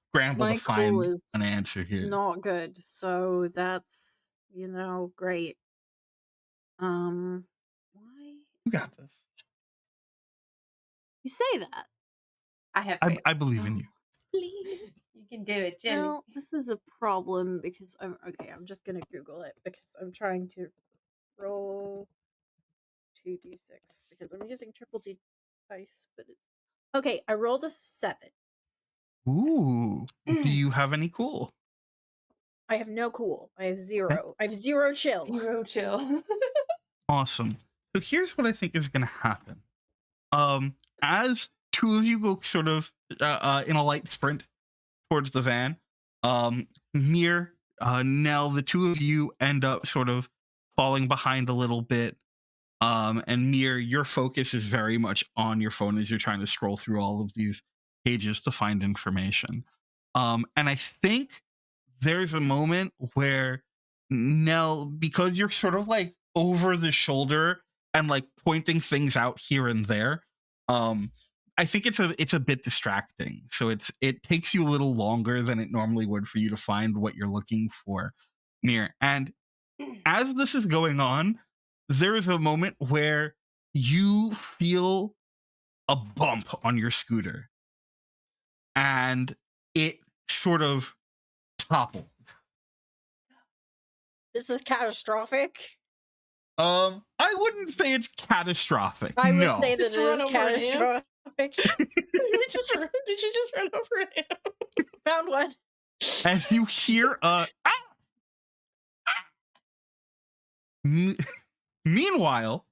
scramble my to find cool is an answer here. not good, so that's great. Why You got this. you say that? I have faith. I believe in you. You can do it, Jimmy. Well, this is a problem because I'm just gonna Google it because I'm trying to roll 2d6 because I'm using triple D dice, but it's okay. I rolled a 7. Ooh, do you have any cool? I have no cool. I have Okay. 0. I have 0 chill. Zero chill. Awesome. So here's what I think is gonna happen. As two of you go sort of in a light sprint towards the van, Mir, Nell, the two of you end up sort of falling behind a little bit. And Mir, your focus is very much on your phone as you're trying to scroll through all of these pages to find information. And I think there's a moment where Nell, because you're sort of like over the shoulder and like pointing things out here and there, I think it's a bit distracting. So it takes you a little longer than it normally would for you to find what you're looking for, Mir. And as this is going on, there is a moment where you feel a bump on your scooter and it sort of topples. This is catastrophic. I wouldn't say it's catastrophic. I would No. say that Just it run is over an ant? catastrophic. Did you just run over an ant? Found one. And you hear meanwhile,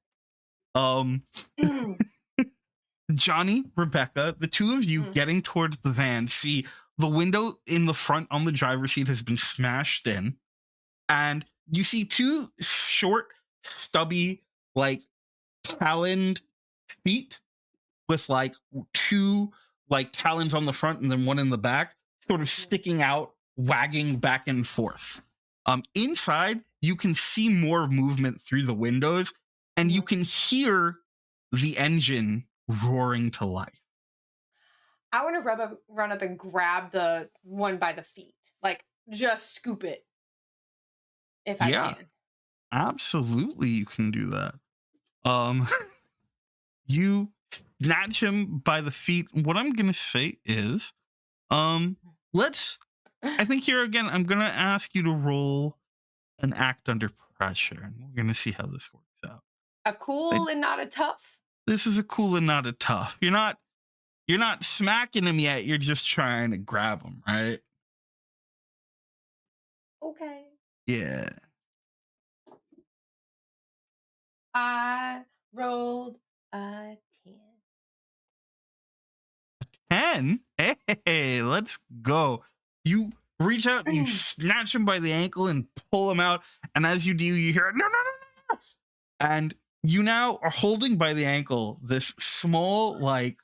Johnny, Rebecca, the two of you getting towards the van, see the window in the front on the driver's seat has been smashed in, and you see two short, stubby, like taloned feet with like two like talons on the front and then one in the back, sort of sticking out, wagging back and forth. Inside, you can see more movement through the windows, and you can hear the engine roaring to life. I want to run up and grab the one by the feet. Like, just scoop it. If I Yeah. can. Absolutely, you can do that. You snatch him by the feet. What I'm gonna say is, let's. I think here again, I'm gonna ask you to roll an act under pressure, and we're gonna see how this works out. A cool and not a tough. This is a cool and not a tough. You're not smacking him yet. You're just trying to grab him, right? Okay. Yeah. I rolled a 10. 10? Hey, let's go. You reach out and you snatch him by the ankle and pull him out. And as you do, you hear, no, no, no, no. And you now are holding by the ankle this small, like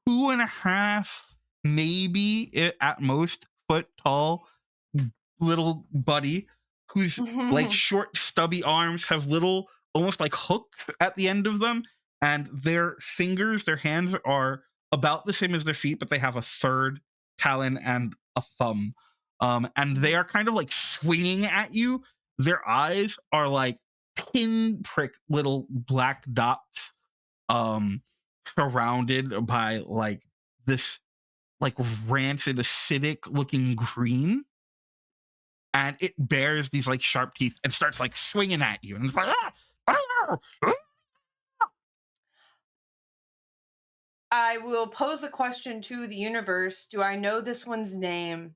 2.5 maybe at most foot tall little buddy whose like short stubby arms have little almost like hooks at the end of them, and their fingers, their hands are about the same as their feet, but they have a third talon and a thumb. And they are kind of like swinging at you. Their eyes are like pinprick little black dots, surrounded by like this like rancid acidic looking green, and it bears these like sharp teeth and starts like swinging at you, and it's like I will pose a question to the universe. Do I know this one's name?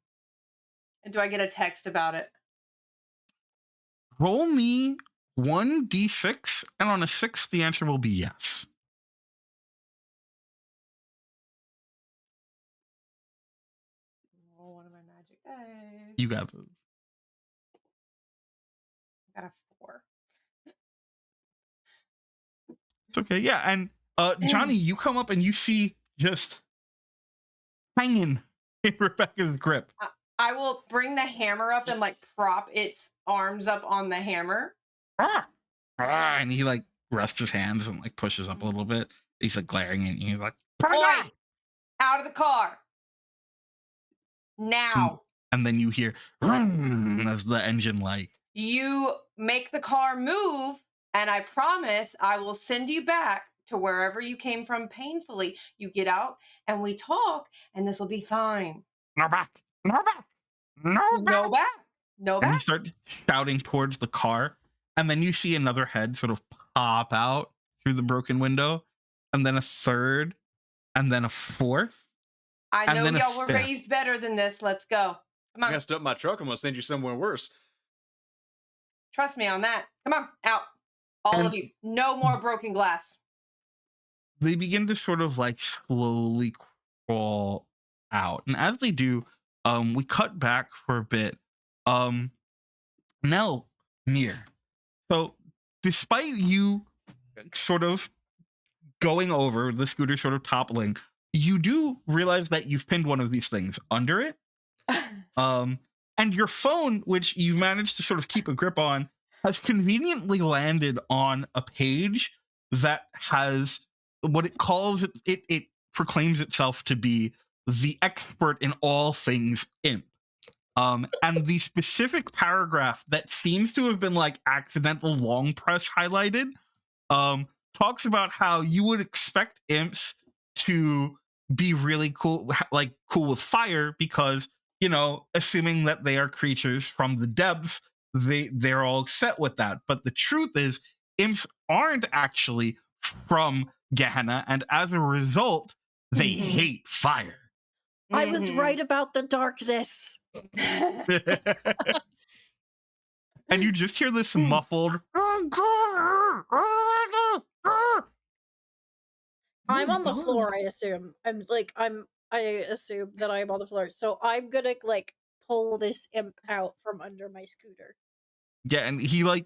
And do I get a text about it? roll me 1d6, and on a 6 the answer will be yes. Roll one of my magic dice. You got those. I got a 4. It's okay. Yeah, and Johnny, you come up and you see just hanging in Rebecca's grip. I will bring the hammer up and like prop its arms up on the hammer. And he like rests his hands and like pushes up a little bit. He's like glaring at you. He's like, "Put it Oi! down!" Out of the car. Now. And then you hear as the engine like You make the car move, and I promise I will send you back to wherever you came from painfully. You get out and we talk, and this will be fine. no back, no back, no back. No back. No And you back. start shouting towards the car, and then you see another head sort of pop out through the broken window, and then a third, and then a fourth. I and know then a y'all were fifth. raised better than this. Let's go. Come You on. messed up my truck. I'm gonna send you somewhere worse. Trust me on that. Come on. Out. All And- of you. No more broken glass. They begin to sort of like slowly crawl out, and as they do, we cut back for a bit. Nell, Mir. So, despite you sort of going over the scooter, sort of toppling, you do realize that you've pinned one of these things under it. And your phone, which you've managed to sort of keep a grip on, has conveniently landed on a page that has what it calls it proclaims itself to be the expert in all things imp. And the specific paragraph that seems to have been like accidental long press highlighted talks about how you would expect imps to be really cool, like cool with fire, because, you know, assuming that they are creatures from the depths, they're all set with that. But the truth is, imps aren't actually from Gehenna, and as a result, they hate fire. I was Mhm. right about the darkness. And you just hear this muffled. I'm on the God. floor, I assume. I assume that I'm on the floor. So I'm gonna like pull this imp out from under my scooter. Yeah, and he like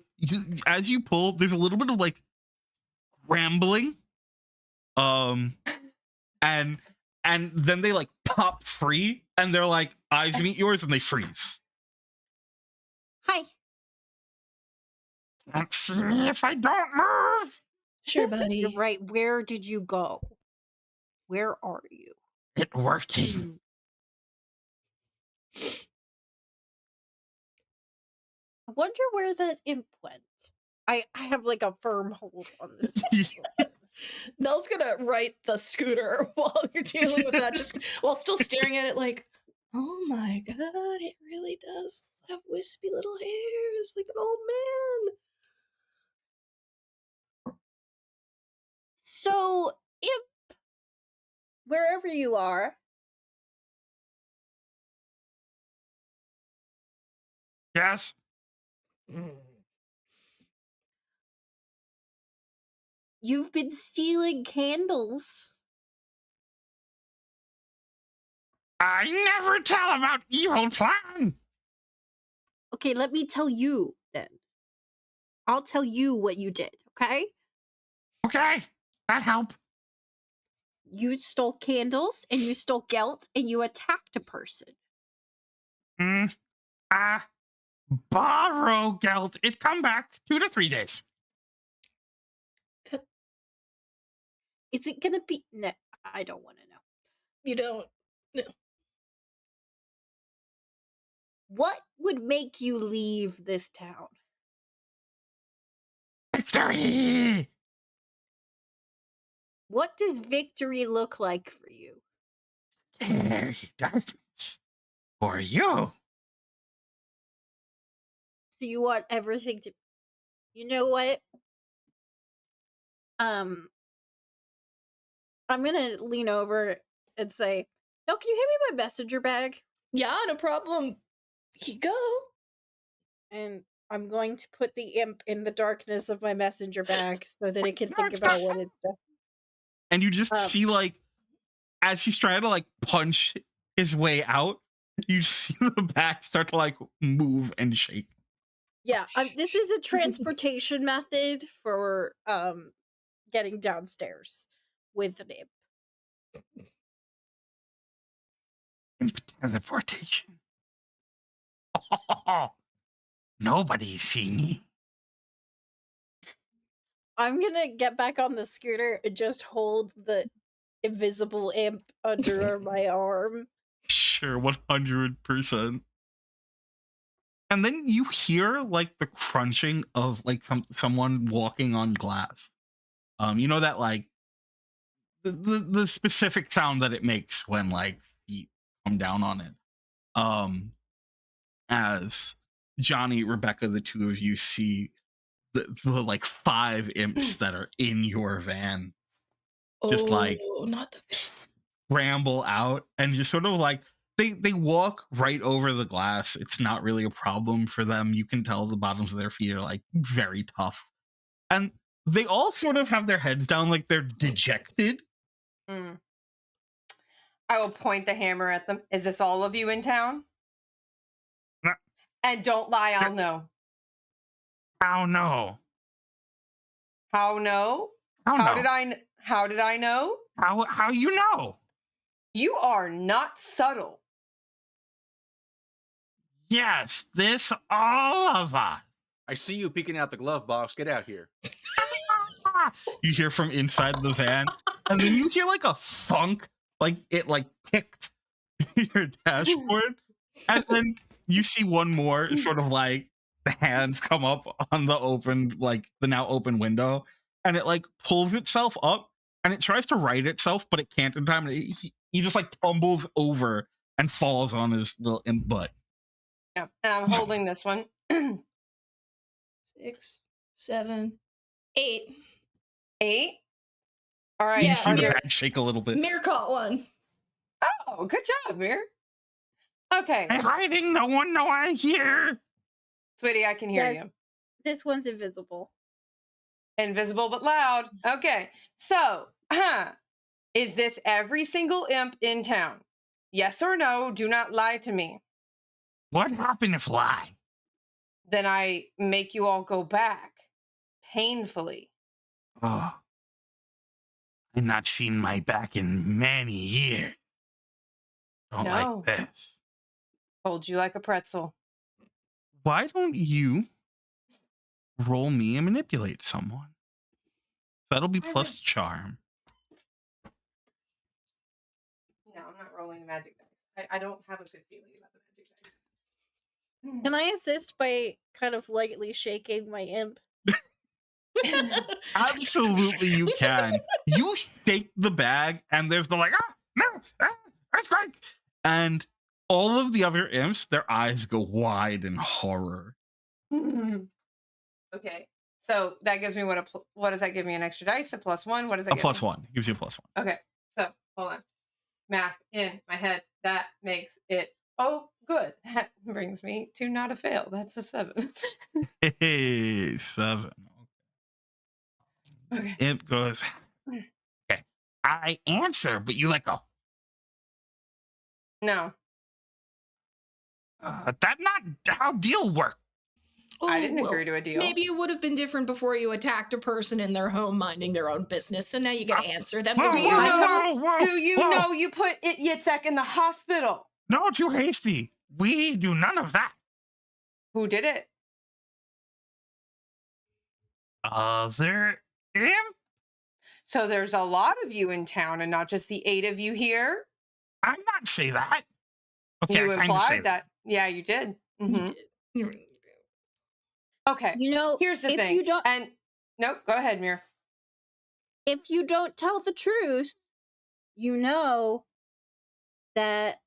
as you pull, there's a little bit of like rambling, and then they like pop free, and they're like eyes meet yours, and they freeze. Hi. Can't see me if I don't move. Sure, buddy. You're right. Where did you go? Where are you? It working. I wonder where that imp went. I have like a firm hold on this. Nell's gonna write the scooter while you're dealing with that, just while still staring at it like, oh my god, it really does have wispy little hairs like an old man. So, imp, wherever you are, Yes. you've been stealing candles. I never tell about evil plan. Okay, let me tell you then. I'll tell you what you did, okay? Okay, that help. You stole candles and you stole gelt and you attacked a person. Borrow geld. It come back 2 to 3 days. Is it gonna be? No, I don't want to know. You don't. No. What would make you leave this town? Victory! What does victory look like for you? Scary darkness. For you. So you want everything to? You know what? I'm gonna lean over and say, "No, can you hand me my messenger bag?" Yeah, no problem. Here you go. And I'm going to put the imp in the darkness of my messenger bag so that it can think What's about that? what it's done. And you just see, like, as he's trying to, like, punch his way out, you see the back start to, like, move and shake. Yeah, this is a transportation method for getting downstairs with an imp. Imp teleportation. Nobody see me. I'm gonna get back on the scooter and just hold the invisible imp under my arm. Sure, 100%. And then you hear, like, the crunching of, like, someone walking on glass. You know that, like, the specific sound that it makes when, like, feet come down on it. As Johnny, Rebecca, the two of you see the like 5 imps that are in your van just like not the scramble out and just sort of like they walk right over the glass. It's not really a problem for them. You can tell the bottoms of their feet are like very tough. And they all sort of have their heads down like they're dejected. Mm. I will point the hammer at them. Is this all of you in town? No. And don't lie, I'll know. How no? How no? How did I know? How you know? You are not subtle. Yes, this all of us. I see you peeking out the glove box. Get out here. You hear from inside the van, and then you hear like a thunk, like it like kicked your dashboard, and then you see one more sort of like the hands come up on the open, like the now open window, and it like pulls itself up and it tries to right itself, but it can't in time. And he just like tumbles over and falls on his little imp butt. Yeah, and I'm holding this one. 6, 7, 8. 8. All right. Yeah, You see the Mir- bag shake a little bit. Mir caught one. Oh, good job, Mir. Okay, I'm hiding. No one know I'm here. sweetie, I can hear Yeah. you. This one's invisible. Invisible but loud. Okay, so, is this every single imp in town? Yes or no? Do not lie to me. What happened if lie? Then I make you all go back painfully. Oh, I've not seen my back in many years. Don't No. like this. Hold you like a pretzel. Why don't you roll me and manipulate someone? That'll be plus charm. No, I'm not rolling the magic dice. I don't have a good feeling about the magic dice. Can I assist by kind of lightly shaking my imp? Absolutely, you can. You shake the bag, and there's the like, no, that's great. And all of the other imps, their eyes go wide in horror. Okay, so that gives me what does that give me? An extra dice? A +1? What does that A give plus me? 1. Gives you a plus 1. Okay, so hold on. Math in my head. That makes it, oh, good. That brings me to not a fail. That's a 7. Hey, 7. Okay. Imp goes, okay, I answer, but you let go. No. That's not how deal work. I didn't well, agree to a deal. maybe it would have been different before you attacked a person in their home minding their own business. So now you got to answer them. Whoa, Do The you rules. know? Do you whoa. know you put Yitzhak in the hospital? No, too hasty. We do none of that. Who did it? Other imp? So there's a lot of you in town and not just the 8 of you here. I'm not say that. Okay, You I kind of say implied that. Yeah, you did. You Mhm. did. You- Okay. You know, Here's the if thing. you don't And nope, go ahead, Mir. if you don't tell the truth, you know that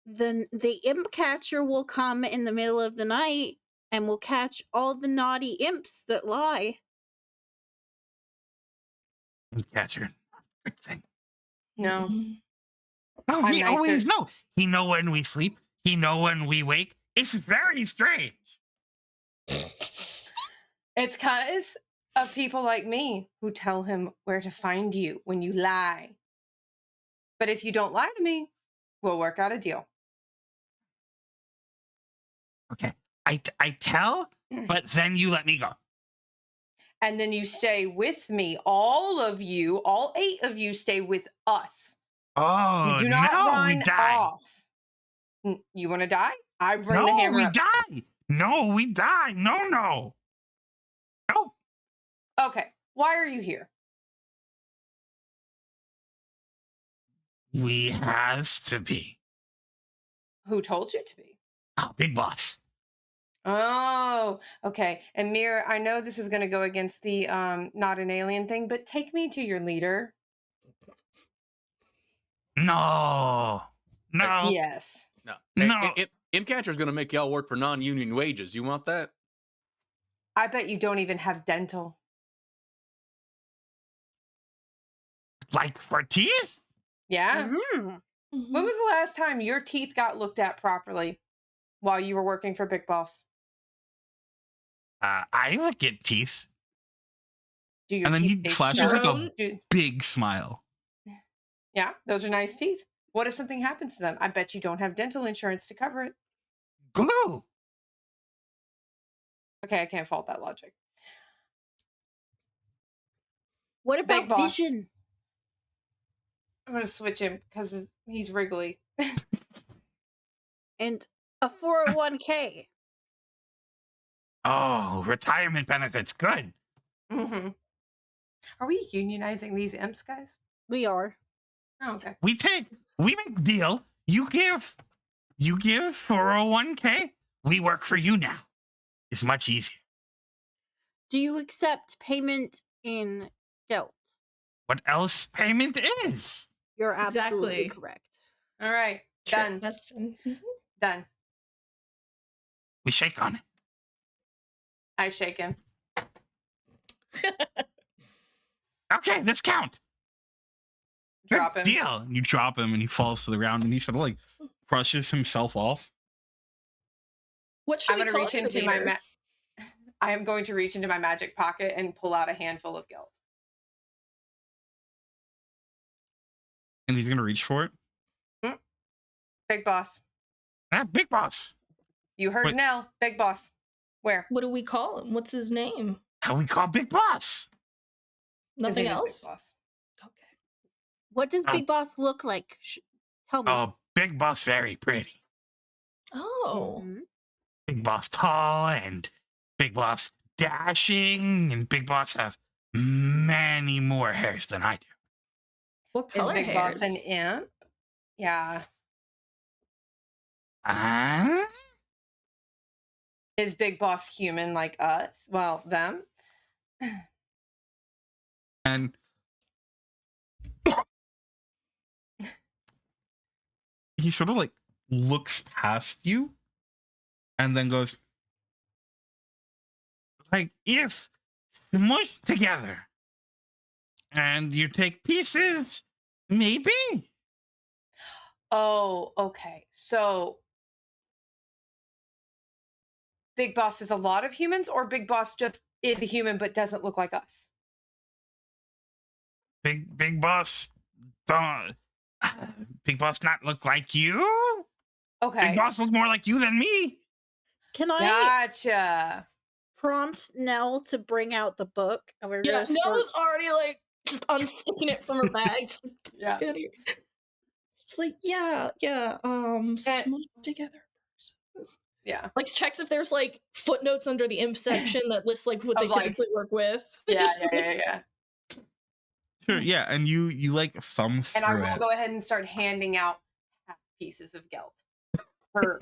the imp catcher will come in the middle of the night and will catch all the naughty imps that lie. Catcher. Good thing. No. Oh, I'm he nicer. always know. He know when we sleep. He know when we wake. It's very strange. It's because of people like me who tell him where to find you when you lie. But if you don't lie to me, we'll work out a deal. Okay, I tell, but then you let me go. And then you stay with me. All of you, all 8 of you stay with us. Oh, You do not no, run we die. off. You want to die? I bring the No, hammer we up. die. No, we die. No, no. No. Okay. Why are you here? We has to be. Who told you to be? Oh, big boss. Oh, okay. And Mir, I know this is going to go against the not an alien thing, but take me to your leader. No. No. Yes. No. No. Imp Catcher's going to make y'all work for non-union wages. You want that? I bet you don't even have dental. Like for teeth? Yeah. Mm. When was the last time your teeth got looked at properly while you were working for Big Boss? I look at teeth. Do your And then teeth he taste flashes like sharp? a big smile. Yeah, those are nice teeth. What if something happens to them? I bet you don't have dental insurance to cover it. Glue. Okay, I can't fault that logic. What Big about boss. vision? I'm going to switch him because he's wriggly. And a 401k. Oh, retirement benefits. Good. Mm-hmm. Are we unionizing these imps, guys? We are. Oh, okay. We make deal. You give 401k. We work for you now. It's much easier. Do you accept payment in gelt? What else payment is? You're absolutely Exactly. correct. All right. Trick Done. question. Done. We shake on it. I shake him. Okay, let's count. Good Drop him. deal. And you drop him and he falls to the ground and he sort of like brushes himself off. What should I'm we going to call reach your into my leader? I am going to reach into my magic pocket and pull out a handful of gelt. And he's gonna reach for it. Big boss. Ah, big boss. You heard Wait. Nell. Big boss. Where? What do we call him? What's his name? How we call big boss? His Nothing name is else? Big boss. Okay. What does Oh. Big Boss look like? Tell me. Oh, big boss, very pretty. Oh. Mhm. Big boss tall and big boss dashing, and big boss have many more hairs than I do. What Is color Big hairs? Boss an imp? Yeah. Ah, Is Big Boss human like us? Well, them. and he sort of like looks past you and then goes like, if smushed together and you take pieces, maybe. Oh, okay. So Big Boss is a lot of humans, or Big Boss just is a human but doesn't look like us? Big boss don't big boss not look like you. Okay. Big boss look more like you than me. Can I Gotcha. prompt Nell to bring out the book? And we're Yeah, gonna start. Noah's already like just unsticking it from her bag. Just like, Yeah. get out of here. Just like, yeah, smush together. Yeah. Like checks if there's like footnotes under the imp section that lists like what they Of, like- typically work with. Yeah, Just like- yeah. Sure, yeah, and you like thumb And I through will it. go ahead and start handing out half pieces of gelt. For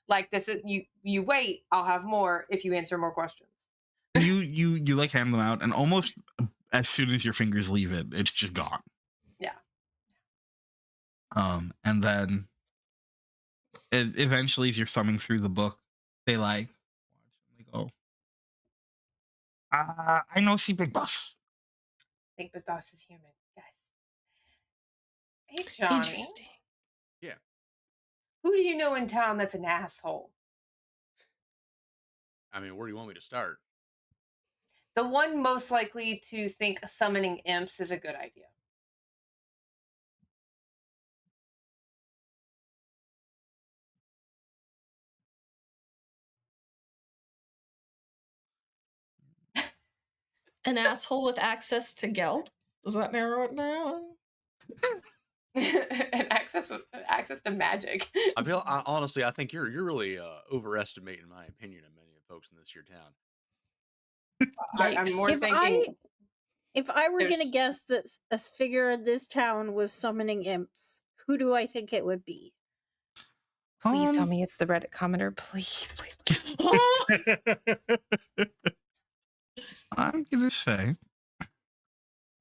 like this is you wait, I'll have more if you answer more questions. You like hand them out, and almost as soon as your fingers leave it, it's just gone. Yeah. And then eventually, as you're thumbing through the book, they go, I know, see Big Boss. Think Big Boss is human, guys. Hey, Johnny. Interesting. Yeah. Who do you know in town that's an asshole? I mean, where do you want me to start? The one most likely to think summoning imps is a good idea. An asshole with access to geld? Does that narrow it down? And access to magic. I feel honestly, I think you're really overestimating my opinion of many of the folks in this here town. I'm Yikes. more If thinking. If I were gonna There's- guess that a figure in this town was summoning imps, who do I think it would be? Please tell me it's the Reddit commenter. Please. I'm gonna say,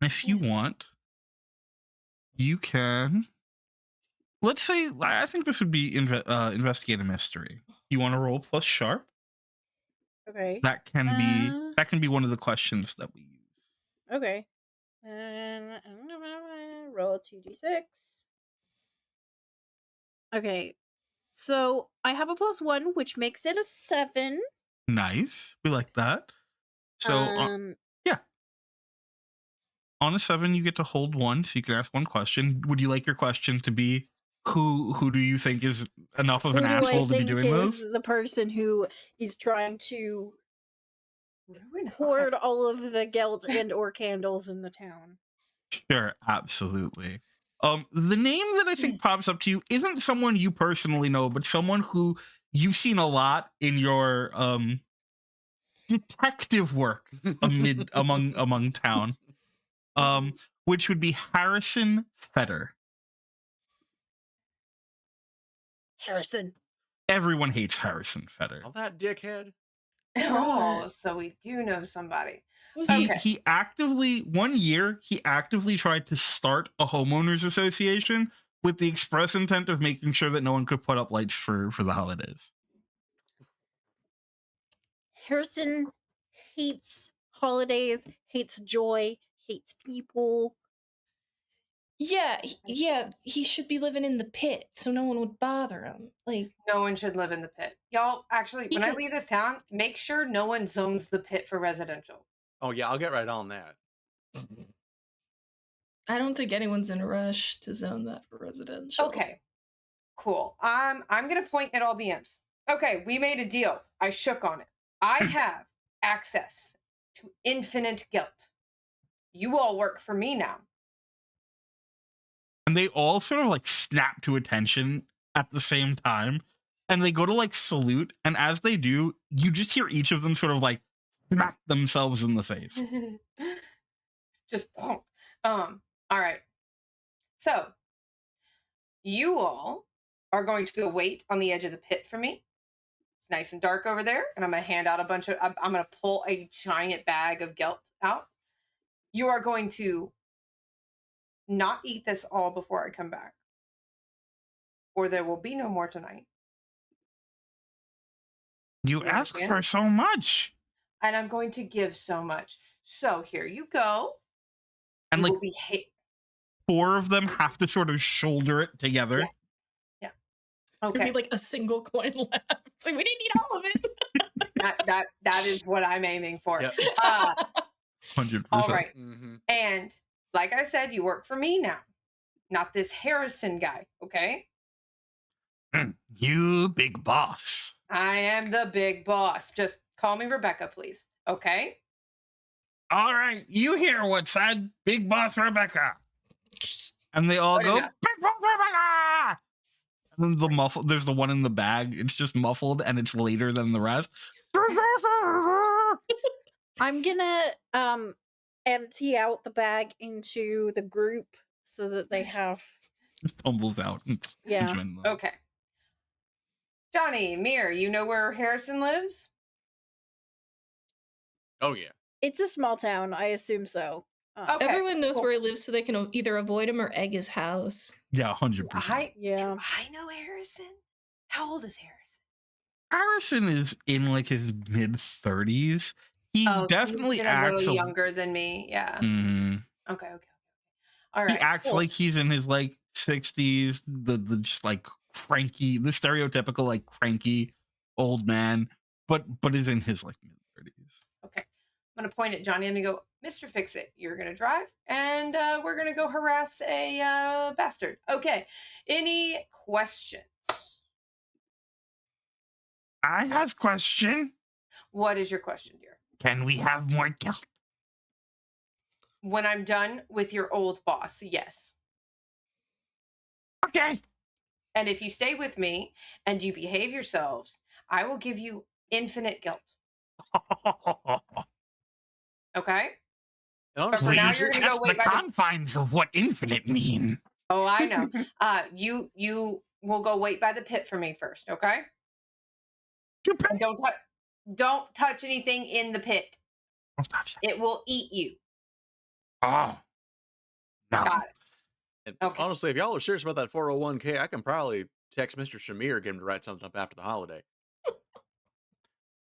if you want, you can. Let's say, I think this would be investigate a mystery. You want to roll plus sharp? Okay. That can be one of the questions that we use. Okay. And I'm gonna roll 2d6. Okay. So I have a +1, which makes it a 7. Nice, we like that. So on a 7, you get to hold 1, so you can ask one question. Would you like your question to be who do you think is enough of who an do I asshole to be think doing is this? the person who is trying to Ruin hoard all of the geld and or candles in the town? Sure, absolutely. The name that I think pops up to you isn't someone you personally know, but someone who you've seen a lot in your detective work among town. Which would be Harrison Feder. Harrison. Everyone hates Harrison Feder. All that dickhead. Oh, so we do know somebody. He actively, one year, he actively tried to start a homeowners association with the express intent of making sure that no one could put up lights for the holidays. Harrison hates holidays, hates joy, hates people. Yeah, he should be living in the pit so no one would bother him. Like, No one should live in the pit. Y'all, actually, when I can- leave this town, make sure no one zones the pit for residential. Oh yeah, I'll get right on that. I don't think anyone's in a rush to zone that for residential. Okay, cool. I'm gonna point at all the imps. Okay, we made a deal. I shook on it. I have access to infinite guilt. You all work for me now. And they all sort of like snap to attention at the same time. And they go to like salute. And as they do, you just hear each of them sort of like smack themselves in the face. Just all right. So you all are going to go wait on the edge of the pit for me. It's nice and dark over there, and I'm gonna hand out a bunch of I'm gonna pull a giant bag of gelt out. You are going to not eat this all before I come back, or there will be no more tonight. You ask for so much. And I'm going to give so much. So here you go. And You like will be 4 of them have to sort of shoulder it together. Yeah. It's gonna Okay. be like a single coin left. So we didn't need all of it. that is what I'm aiming for. Yep. 100%. All right. Mm-hmm. And like I said, you work for me now, not this Harrison guy. Okay. You big boss. I am the big boss. Just call me Rebecca, please. Okay? All right, you hear what said, Big Boss Rebecca. And they all Good go, enough. Big Boss Rebecca. And then the muffle, there's the one in the bag. It's just muffled and it's later than the rest. I'm gonna empty out the bag into the group so that they have Just tumbles out. And Yeah. join them. Okay. Johnny, Mir, you know where Harrison lives? Oh yeah. it's a small town, I assume so. Okay, Everyone knows cool. where he lives, so they can either avoid him or egg his house. Yeah, 100%. Yeah. Do I know Harrison? How old is Harrison? Harrison is in like his mid 30s. He Oh, so he's definitely been a acts little younger than me. Yeah. Mhm. Okay. All right. He acts cool. like he's in his like 60s, the just like cranky, the stereotypical like cranky old man, but is in his like mid 30s. Okay. I'm gonna point at Johnny. I'm gonna go, Mr. Fix It. You're gonna drive, and we're gonna go harass a bastard. Okay. Any questions? I have question. What is your question, dear? Can we have more guilt? When I'm done with your old boss, yes. Okay. And if you stay with me and you behave yourselves, I will give you infinite guilt. Okay? And But for honestly, now, Please you're gonna go test wait the by the. confines of what infinite mean. Oh, I know. You will go wait by the pit for me first, okay? And don't touch anything in the pit. It will eat you. Oh. No. Got it. and Okay. honestly, if y'all are serious about that 401k, I can probably text Mr. Shamir, get him to write something up after the holiday.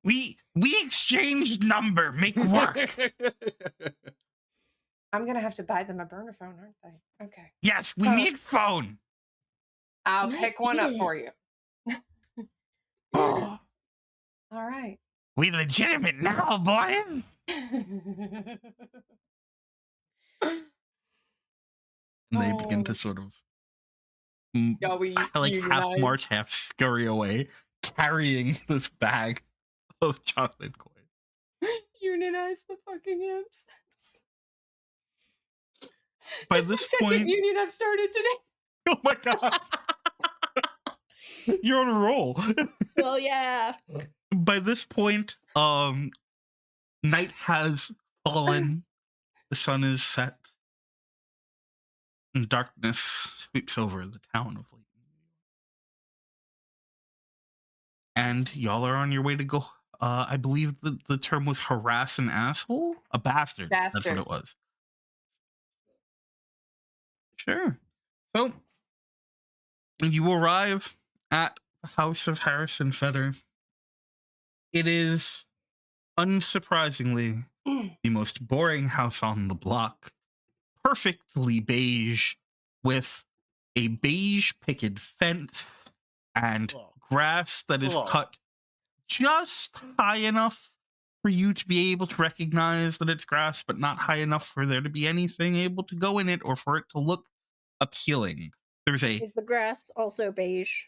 We exchanged number, make work. I'm gonna have to buy them a burner phone, aren't they? Okay. Yes, we need phone. I'll Might pick one need up it. for you. Oh, All right. we legitimate now, boys. And they begin to sort of Yeah, we like half unionized. march, half scurry away, carrying this bag of chocolate coins. Unionize the fucking imps. By It's this the second point, union I've started today. oh my god, you're on a roll. Well, yeah. By this point, night has fallen, the sun is set, and darkness sweeps over the town of Lake. And y'all are on your way to go. I believe the term was harass an asshole, a bastard. That's what Bastard. it was. Sure. So you arrive at the house of Harrison Feder. It is, unsurprisingly, the most boring house on the block. Perfectly beige, with a beige picket fence and Ugh. grass that is Ugh. cut just high enough for you to be able to recognize that it's grass, but not high enough for there to be anything able to go in it or for it to look appealing. There's a Is the grass also beige?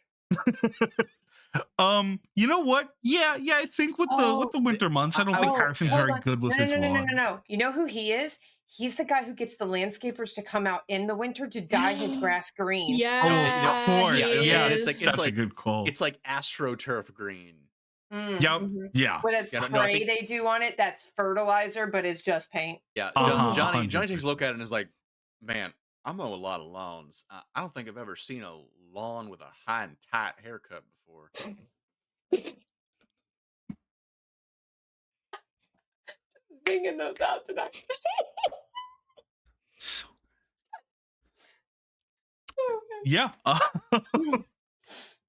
you know what? Yeah, I think with the winter months, I don't think Harrison's hold very on. good with his lawn. No. You know who he is? He's the guy who gets the landscapers to come out in the winter to dye his grass green. Yeah. Of course, he yeah, is. it's such a like- good call. It's like AstroTurf green. Mm, Yep, mhm. yeah. With that Yeah, spray no, I think- they do on it, that's fertilizer, but it's just paint. Yeah, Uh-huh, Johnny 100%. takes a look at it and is like, "Man, I mow a lot of lawns. I don't think I've ever seen a lawn with a high and tight haircut before." Thinking those out tonight. Yeah.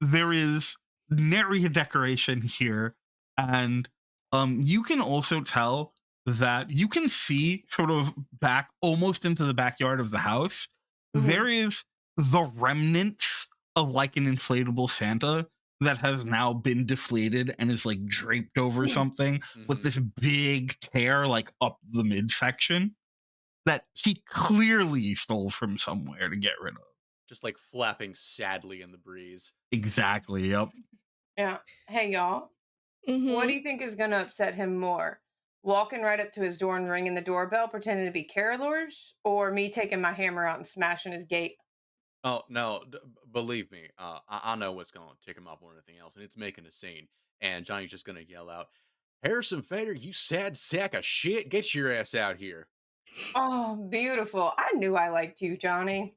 There is nary a decoration here, and you can also tell that you can see sort of back almost into the backyard of the house. Mhm. There is the remnants of like an inflatable Santa that has now been deflated and is like draped over something with Mhm. this big tear like up the midsection that he clearly stole from somewhere to get rid of. just like flapping sadly in the breeze. Exactly. Yep. Yeah. Hey, y'all. What do you think is going to upset him more? Walking right up to his door and ringing the doorbell, pretending to be carolers, or me taking my hammer out and smashing his gate? Oh no, believe me, I know what's going to tick him off more than anything else, and it's making a scene. And Johnny's just going to yell out, "Harrison Fader, you sad sack of shit! Get your ass out here!" Oh, beautiful. I knew I liked you, Johnny.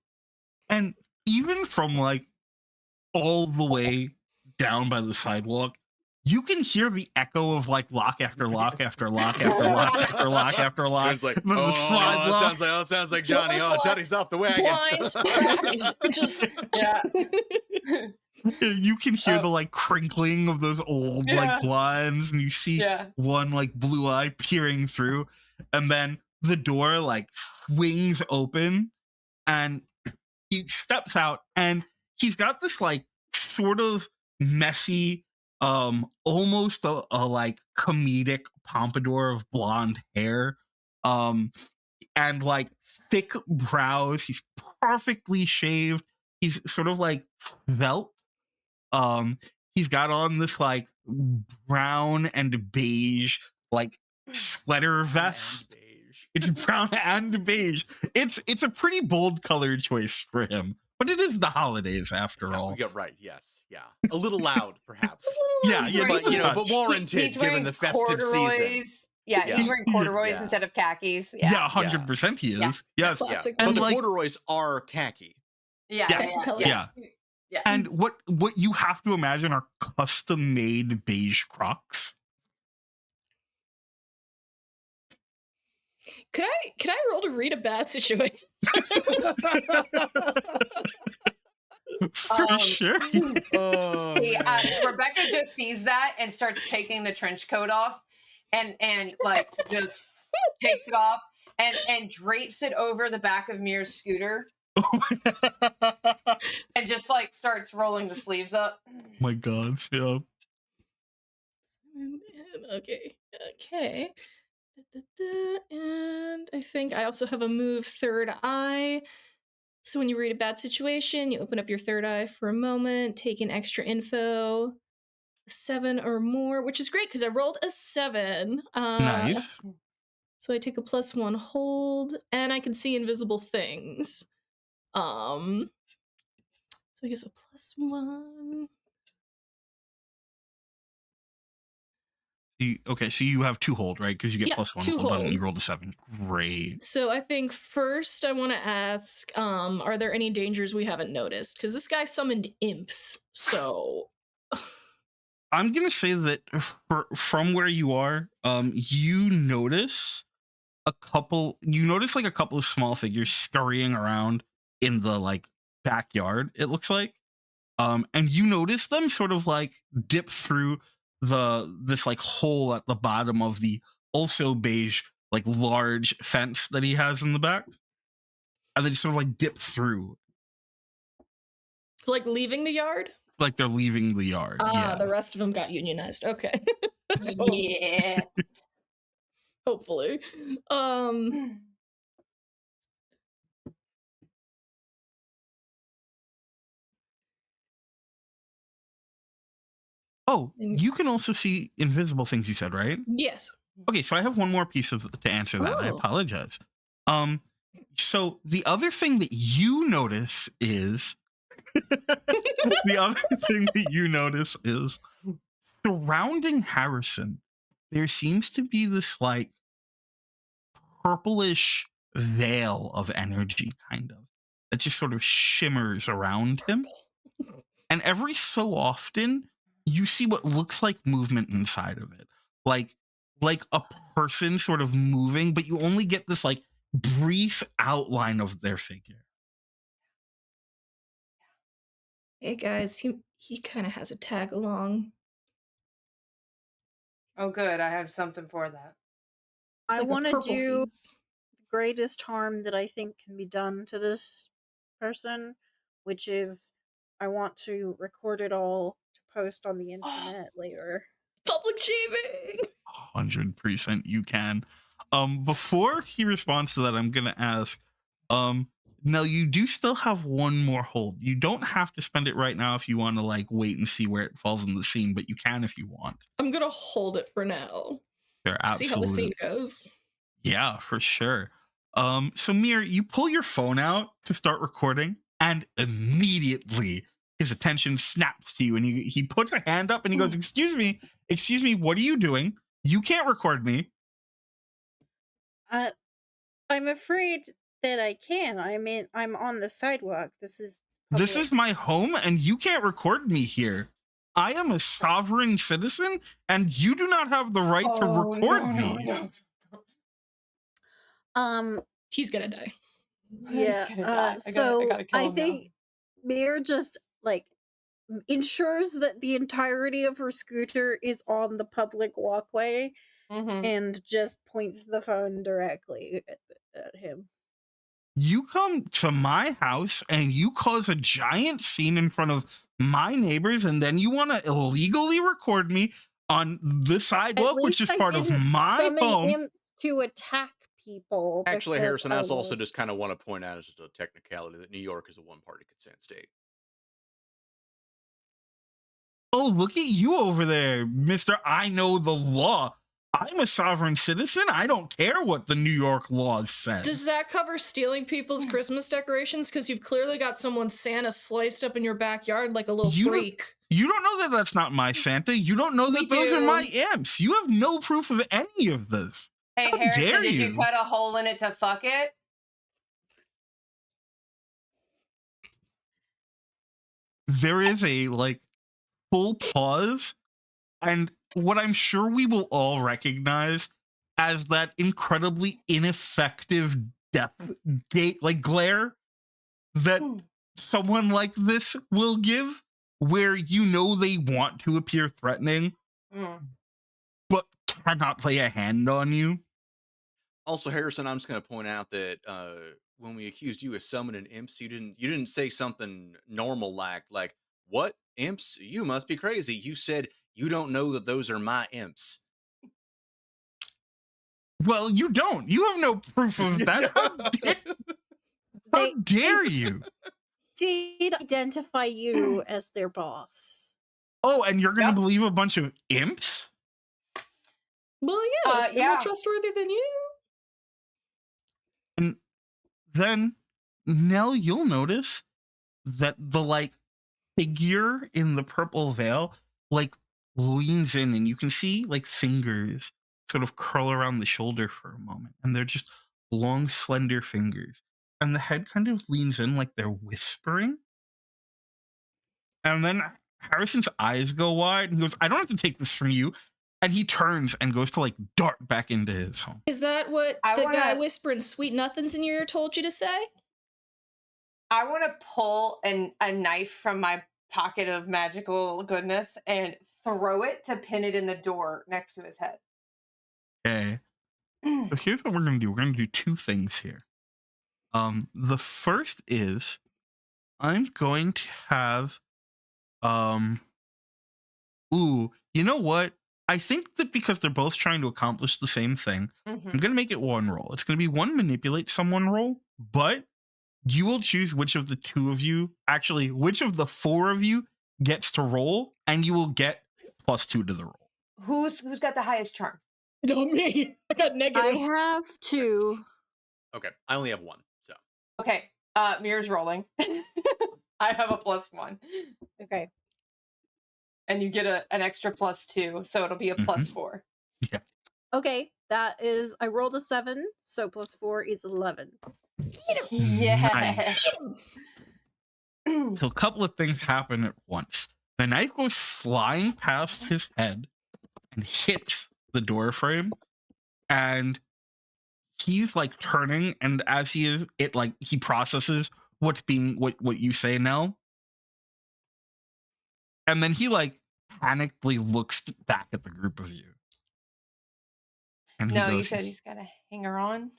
And even from like all the way down by the sidewalk, you can hear the echo of like lock after lock after lock after lock after lock after lock. It's like, the oh, slide no, lock. that sounds like Johnny. Doors Oh, locked, Johnny's off the wagon. Blinds cracked. Just Yeah. You can hear the like crinkling of those old Yeah. like blinds, and you see Yeah. one like blue eye peering through, and then the door like swings open, and he steps out, and he's got this like sort of messy, almost a like comedic pompadour of blonde hair, and like thick brows. He's perfectly shaved. He's sort of like svelte. He's got on this like brown and beige like sweater vest. Beige. It's brown and beige. It's a pretty bold color choice for him, but it is the holidays after all. Yeah, right. Yes. Yeah. A little loud, perhaps. Yeah, He's yeah, wearing- But, you know, touch. but warranted He's given wearing the festive season. corduroys. Yeah, Yeah. he's wearing corduroys Yeah. instead of khakis. Yeah, Yeah. 100% he is. Yeah. Yes. classic. But And the like- corduroys are khaki. Yeah. Yeah. Yeah. Colors. Yeah. Yeah. And what you have to imagine are custom made beige Crocs. Could I roll to read a bad situation? For sure. Oh, See, man. Rebecca just sees that and starts taking the trench coat off, and like just takes it off and drapes it over the back of Mir's scooter and just like starts rolling the sleeves up. My God, yeah. Okay. And I think I also have a move third eye. So when you read a bad situation, you open up your third eye for a moment, take in extra info, 7 or more, which is great because I rolled a 7. Nice. So I take a +1 hold, and I can see invisible things. So I guess a +1. Okay, so you have 2 hold, right? Because you get Yeah, +1 2 hold on it and hold. you rolled a 7. Great. So I think first I want to ask, are there any dangers we haven't noticed? Because this guy summoned imps, so I'm gonna say that from where you are, you notice like a couple of small figures scurrying around in the like backyard, it looks like. And you notice them sort of like dip through this like hole at the bottom of the also beige like large fence that he has in the back, and they just sort of like dip through it's like leaving the yard. like they're leaving the yard. Yeah. The rest of them got unionized. Okay, Yeah. hopefully. Oh, you can also see invisible things, you said, right? Yes. Okay, so I have one more piece to answer that. I Oh. apologize. So the other thing that you notice is surrounding Harrison, there seems to be this like purplish veil of energy, kind of, that just sort of shimmers around him. And every so often, you see what looks like movement inside of it, like a person sort of moving, but you only get this like brief outline of their figure. Hey guys, he kind of has a tag along. Oh, good. I have something for that. I like a want to purple do piece. the greatest harm that I think can be done to this person, which is I want to record it all to post on the internet later. Public shaming. 100% you can. Before he responds to that, I'm gonna ask, Now you do still have one more hold. You don't have to spend it right now if you want to like wait and see where it falls in the scene, but you can if you want. I'm gonna hold it for now. Sure, See how the scene absolutely. goes. Yeah, for sure. So Mir, you pull your phone out to start recording, and immediately his attention snaps to you, and he puts a hand up and he goes, excuse me, what are you doing? You can't record me. I'm afraid that I can. I mean, I'm on the sidewalk. This is This public. is my home, and you can't record me here. I am a sovereign citizen, and you do not have the right to record me. He's gonna die. He's Yeah. gonna die. I So gotta kill I him now. think Mir just like ensures that the entirety of her scooter is on the public walkway Mhm. and just points the phone directly at him. You come to my house and you cause a giant scene in front of my neighbors, and then you want to illegally record me on the At sidewalk, which least is I part of didn't my summon home. imps to attack people. Actually, because Harrison, I also was- just kind of want to point out as just a technicality that New York is a one-party consent state. Oh, look at you over there, Mr. I know the law. I'm a sovereign citizen. I don't care what the New York laws say. Does that cover stealing people's Christmas decorations? Because you've clearly got someone's Santa sliced up in your backyard like a little freak. You don't know that that's not my Santa. You don't know that We those are do. my imps. You have no proof of any of this. Hey, How Harrison, dare did you you? cut a hole in it to fuck it? There is a like full pause, and what I'm sure we will all recognize as that incredibly ineffective death gate like glare that someone like this will give, where you know they want to appear threatening Mm. but cannot lay a hand on you. Also, Harrison, I'm just going to point out that when we accused you of summoning imps, you didn't say something normal like what imps? You must be crazy. You said you don't know that those are my imps. Well, you don't. You have no proof of that. How dare you? Did identify you as their boss. Oh, and you're going to Yep. believe a bunch of imps? Well, yes, they're yeah. more trustworthy than you. And then, Nell, you'll notice that the like figure in the purple veil like leans in, and you can see like fingers sort of curl around the shoulder for a moment, and they're just long, slender fingers. And the head kind of leans in like they're whispering. And then Harrison's eyes go wide, and he goes, I don't have to take this from you. And he turns and goes to like dart back into his home. Is that what I the guy wanna- whispering sweet nothings in your ear told you to say? I want to pull a knife from my pocket of magical goodness and throw it to pin it in the door next to his head. Okay. So here's what we're gonna do. We're gonna do two things here. The first is I'm going to have ooh, you know what? I think that because they're both trying to accomplish the same thing, Mhm. I'm gonna make it one roll. It's gonna be one manipulate someone roll, but you will choose which of the two of you, actually, which of the four of you gets to roll, and you will get +2 to the roll. Who's got the highest charm? Not me. I got I negative. have two. Okay, I only have one, so Okay, Mirror's rolling. I have a +1. Okay. And you get an extra +2, so it'll be a +4. Okay, that is I rolled a 7, so +4 is 11. Yes. So a couple of things happen at once. The knife goes flying past his head and hits the door frame, and he's like turning, and as he is, it like he processes what you say now, and then he like panically looks back at the group of you, and he No, you goes, said he's got to hang her on.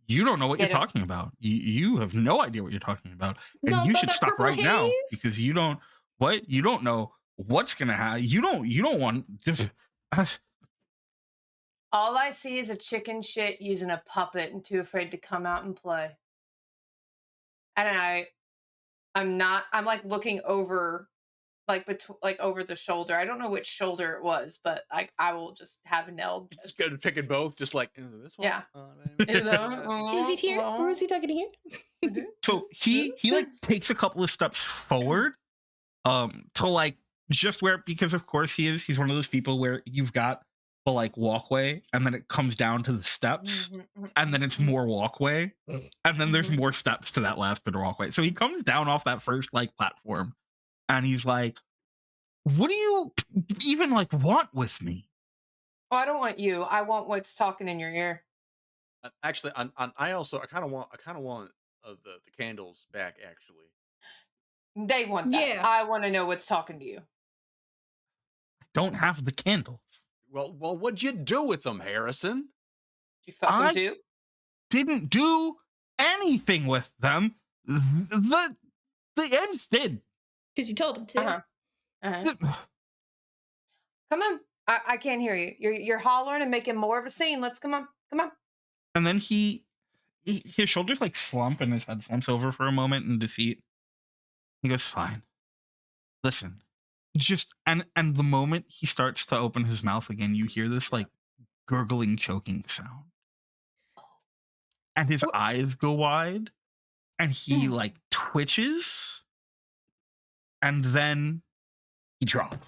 you don't know what Get you're him. talking about. You have no idea what you're talking about, and Not you about should that stop purple right now haze? because you don't know what's gonna happen. You don't want just. All I see is a chicken shit using a puppet and too afraid to come out and play. and I'm like looking over, like like over the shoulder. I don't know which shoulder it was, but I will just have Nell. You just go to picking both, just like, is it this one? Yeah. Maybe Is this that one? Is he here? Or is he talking here? So he like takes a couple of steps forward, to like just where, because of course he's one of those people where you've got the like walkway and then it comes down to the steps and then it's more walkway and then there's more steps to that last bit of walkway. So he comes down off that first like platform and he's like, what do you even like want with me? Oh, I don't want you. I want what's talking in your ear. Actually, I kind of want the candles back. Actually, They want that. Yeah. I want to know what's talking to you. I don't have the candles. well, what'd you do with them, Harrison? Did you fuck I- him too? Didn't do anything with them. The ends did. Because you told him to. Uh-huh. Come on. I can't hear you. You're hollering and making more of a scene. Let's come on. Come on. And then his shoulders like slump and his head slumps over for a moment in defeat. He goes, fine. Listen, just and the moment he starts to open his mouth again, you hear this like gurgling, choking sound. And his eyes go wide and he like twitches and then he drops.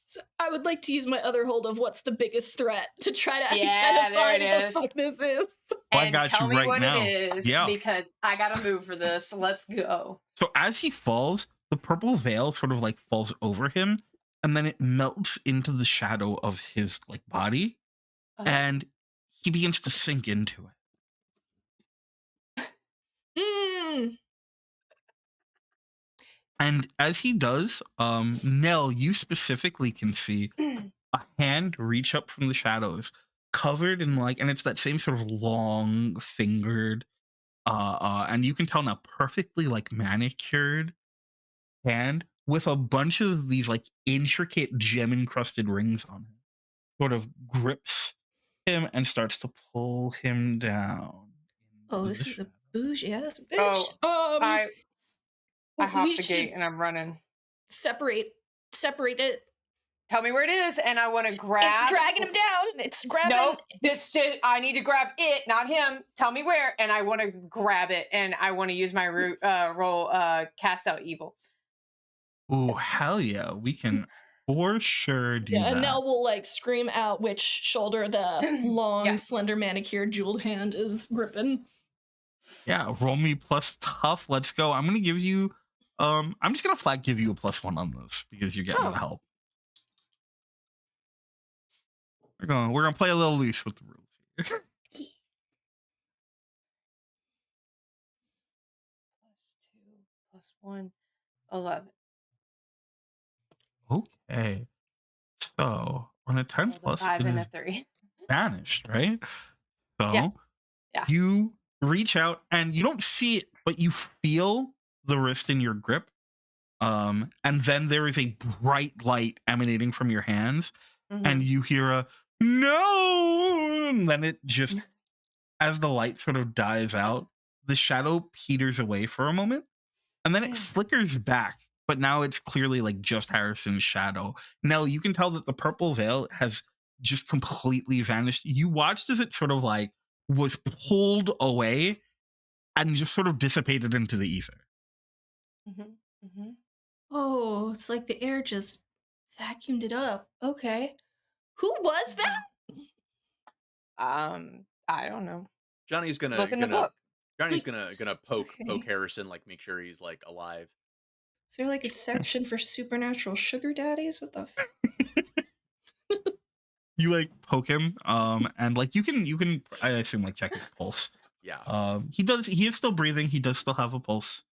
So I would like to use my other hold of what's the biggest threat to try to Yeah, identify there it what the fuck this is. Well, I And got tell you me right what now. it is. Yeah. Because I got to move for this. Let's go. So as he falls, the purple veil sort of like falls over him and then it melts into the shadow of his like body and he begins to sink into it. Mm. And as he does, Nell, you specifically can see a hand reach up from the shadows, covered in like, and it's that same sort of long fingered, and you can tell now perfectly like manicured hand with a bunch of these like intricate gem encrusted rings on it. Sort of grips him and starts to pull him down. Oh, into this the is a shadow. bougie ass bitch. Oh, I hop we the should gate and I'm running. separate it. Tell me where it is, and I want to grab. It's dragging him down. It's grabbing. Nope. I need to grab it, not him. Tell me where, and I want to grab it, and I want to use my roll cast out evil. Oh hell yeah, we can for sure do Yeah, that. and Nell will like scream out which shoulder the long, slender, manicured, jeweled hand is gripping. Yeah, roll me plus tough. Let's go. I'm gonna give you I'm just gonna flat give you a +1 on this because you're getting the help. We're gonna play a little loose with the rules here. +2 +1 11. Okay. So on a 10 Rolled a plus, 5 it and a is 3. vanished, right? So Yeah. you reach out and you don't see it, but you feel the wrist in your grip. And then there is a bright light emanating from your hands, and you hear a no, and then it just, as the light sort of dies out, the shadow peters away for a moment, and then it flickers back, but now it's clearly like just Harrison's shadow. Nell, you can tell that the purple veil has just completely vanished. You watched as it sort of like was pulled away and just sort of dissipated into the ether. Oh, it's like the air just vacuumed it up. Okay. Who was that? I don't know. Johnny's gonna Look in the book. Johnny's gonna poke Okay. Harrison, like make sure he's like alive. Is there like a section for supernatural sugar daddies? What the You like poke him, and like you can I assume like check his pulse. Yeah. He is still breathing, he does still have a pulse.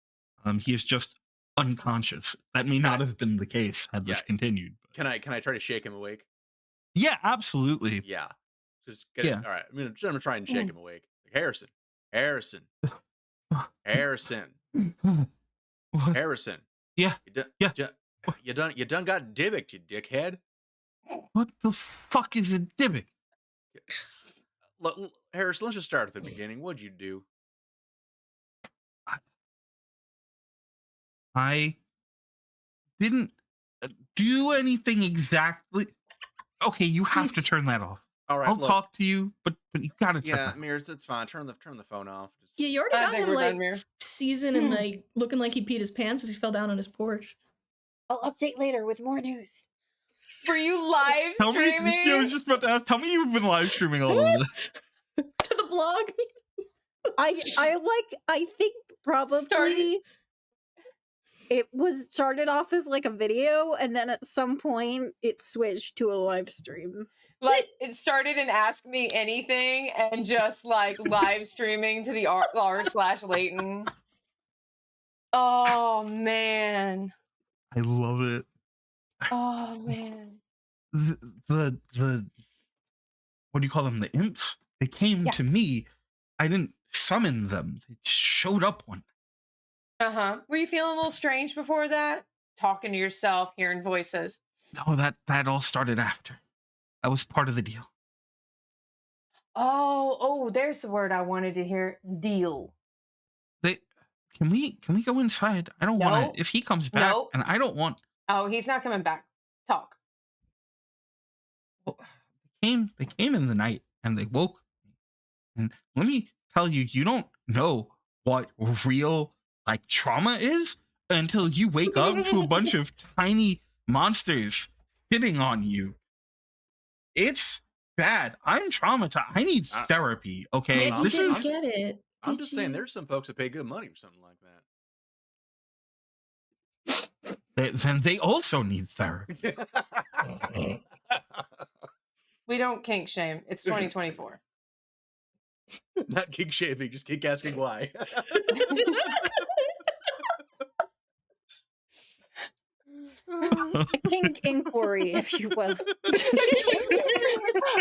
He is just unconscious. That may not have been the case had this continued. But... Can I try to shake him awake? Yeah, absolutely. Yeah. Just get it. All right. I'm gonna try and shake him awake. Like, Harrison. Yeah. You done got Dybbuk, you dickhead. What the fuck is a Dybbuk? Look, Harrison, let's just start at the beginning. What'd you do? I didn't do anything exactly. Okay, you have to turn that off. All right, I'll look. talk to you, but you gotta turn Yeah, that off. Mears, it's fine. Turn the phone off. Yeah, you already I got think him we're like done, Mir. seasoned and like looking like he peed his pants as he fell down on his porch. I'll update later with more news. Were you live Tell me, streaming? yeah, I was just about to ask. Tell me you've been live streaming all of this. To the blog. I think probably it was started off as like a video, and then at some point it switched to a live stream. Like it started in Ask Me Anything and just like live streaming to the r/Leighton. Oh man. I love it. Oh man. The what do you call them? The imps. They came Yeah. to me. I didn't summon them. They showed up one. Were you feeling a little strange before that? Talking to yourself, hearing voices. No, that all started after. That was part of the deal. Oh, there's the word I wanted to hear. Deal. Can we go inside? I don't No. want to. If he comes back, No. and I don't want. Oh, he's not coming back. Talk. Well, they came in the night and they woke me. And let me tell you, you don't know what real like trauma is until you wake up to a bunch of tiny monsters sitting on you. It's bad. I'm traumatized. I need therapy. Okay, Yeah, you this didn't is. get it. I'm did just saying, you? there's some folks that pay good money for something like Then they also need therapy. that. We don't kink shame. It's 2024. Not kink shaming, just kink asking why. A kink inquiry, if you will.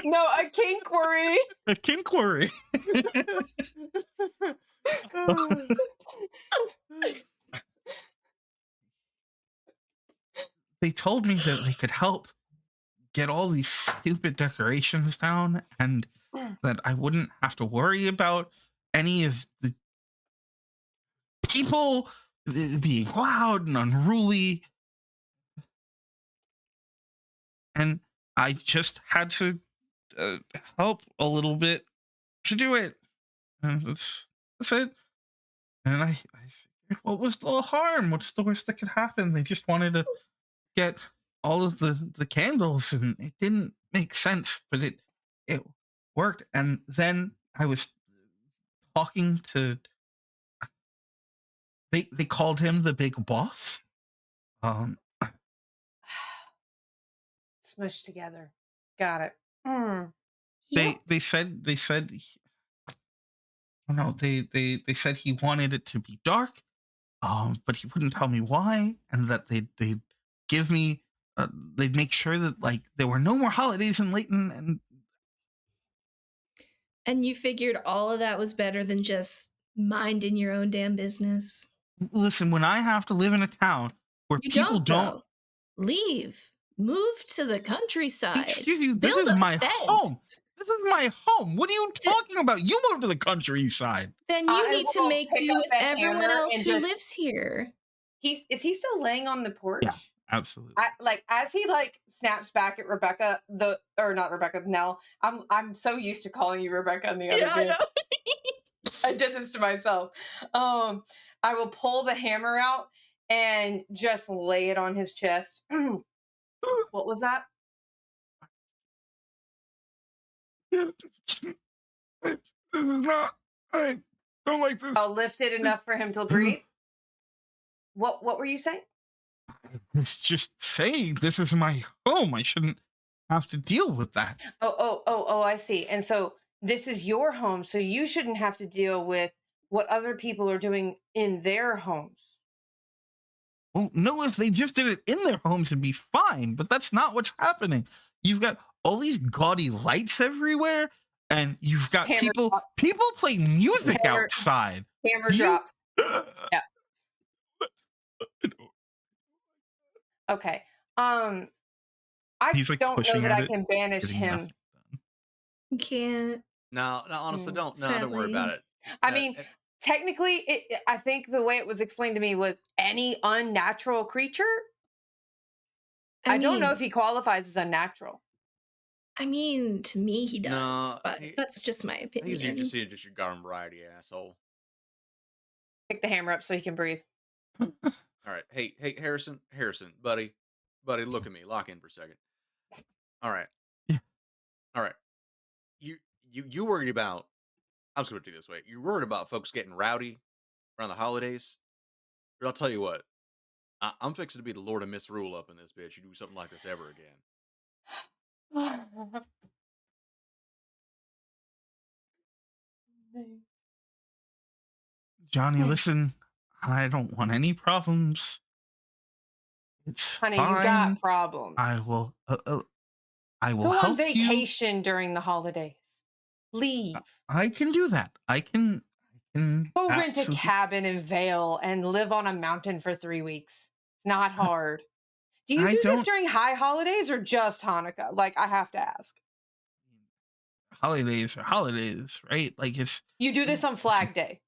No, a kink worry. A kinquery. They told me that they could help get all these stupid decorations down and that I wouldn't have to worry about any of the people being loud and unruly. And I just had to help a little bit to do it. And that's it. And I figured, what was the harm? What's the worst that could happen? They just wanted to get all of the candles, and it didn't make sense, but it worked. And then I was talking to. They called him the big boss. Smushed together. Got it. They said oh no, they said he wanted it to be dark, but he wouldn't tell me why, and that they'd give me they'd make sure that like there were no more holidays in Layton. And you figured all of that was better than just minding your own damn business. Listen, when I have to live in a town where You people don't though. Leave. Move to the countryside. excuse you, this Build is a my fence. home. This is my home. What are you talking about? You moved to the countryside. Then you I need to will make pick do up with the everyone hammer else and who just- lives here. Is he still laying on the porch? Yeah, absolutely. As he like snaps back at Rebecca, not Rebecca, Nell. I'm so used to calling you Rebecca in the other I game. know. I did this to myself. I will pull the hammer out and just lay it on his chest. What was that? This is not. I don't like this. I'll lift it enough for him to breathe. What were you saying? It's just saying this is my home. I shouldn't have to deal with that. Oh, I see. And so this is your home, so you shouldn't have to deal with what other people are doing in their homes. Well, no, if they just did it in their homes, it'd be fine. But that's not what's happening. You've got all these gaudy lights everywhere, and you've got Hammer drops. people play music Hammer- outside. Hammer drops. Yeah. Okay. I He's, like, don't know pushing that at I it, can banish getting him. nothing done. You can't. No, honestly, don't worry Sadly. about it. I mean, technically, I think the way it was explained to me was any unnatural creature. I don't know if he qualifies as unnatural. I mean, to me, he does, No, but that's just my I think he's opinion. just your garden variety asshole. Pick the hammer up so he can breathe. All right, hey, Harrison, buddy, look at me, lock in for a second. All right, Yeah. all right. You worried about? I'm just gonna do it this way. You're worried about folks getting rowdy around the holidays? Or I'll tell you what. I'm fixing to be the Lord of Misrule up in this bitch. You do something like this ever again. Johnny, listen, I don't want any problems. It's Honey, fine. you got problems. I will Go on help you. vacation during the holidays. Leave. I can do that. I can Go rent a cabin in Vale and live on a mountain for 3 weeks. It's not hard. Do you do this during high holidays or just Hanukkah? Like, I have to ask. Holidays are holidays, right? Like You do this on Flag Day.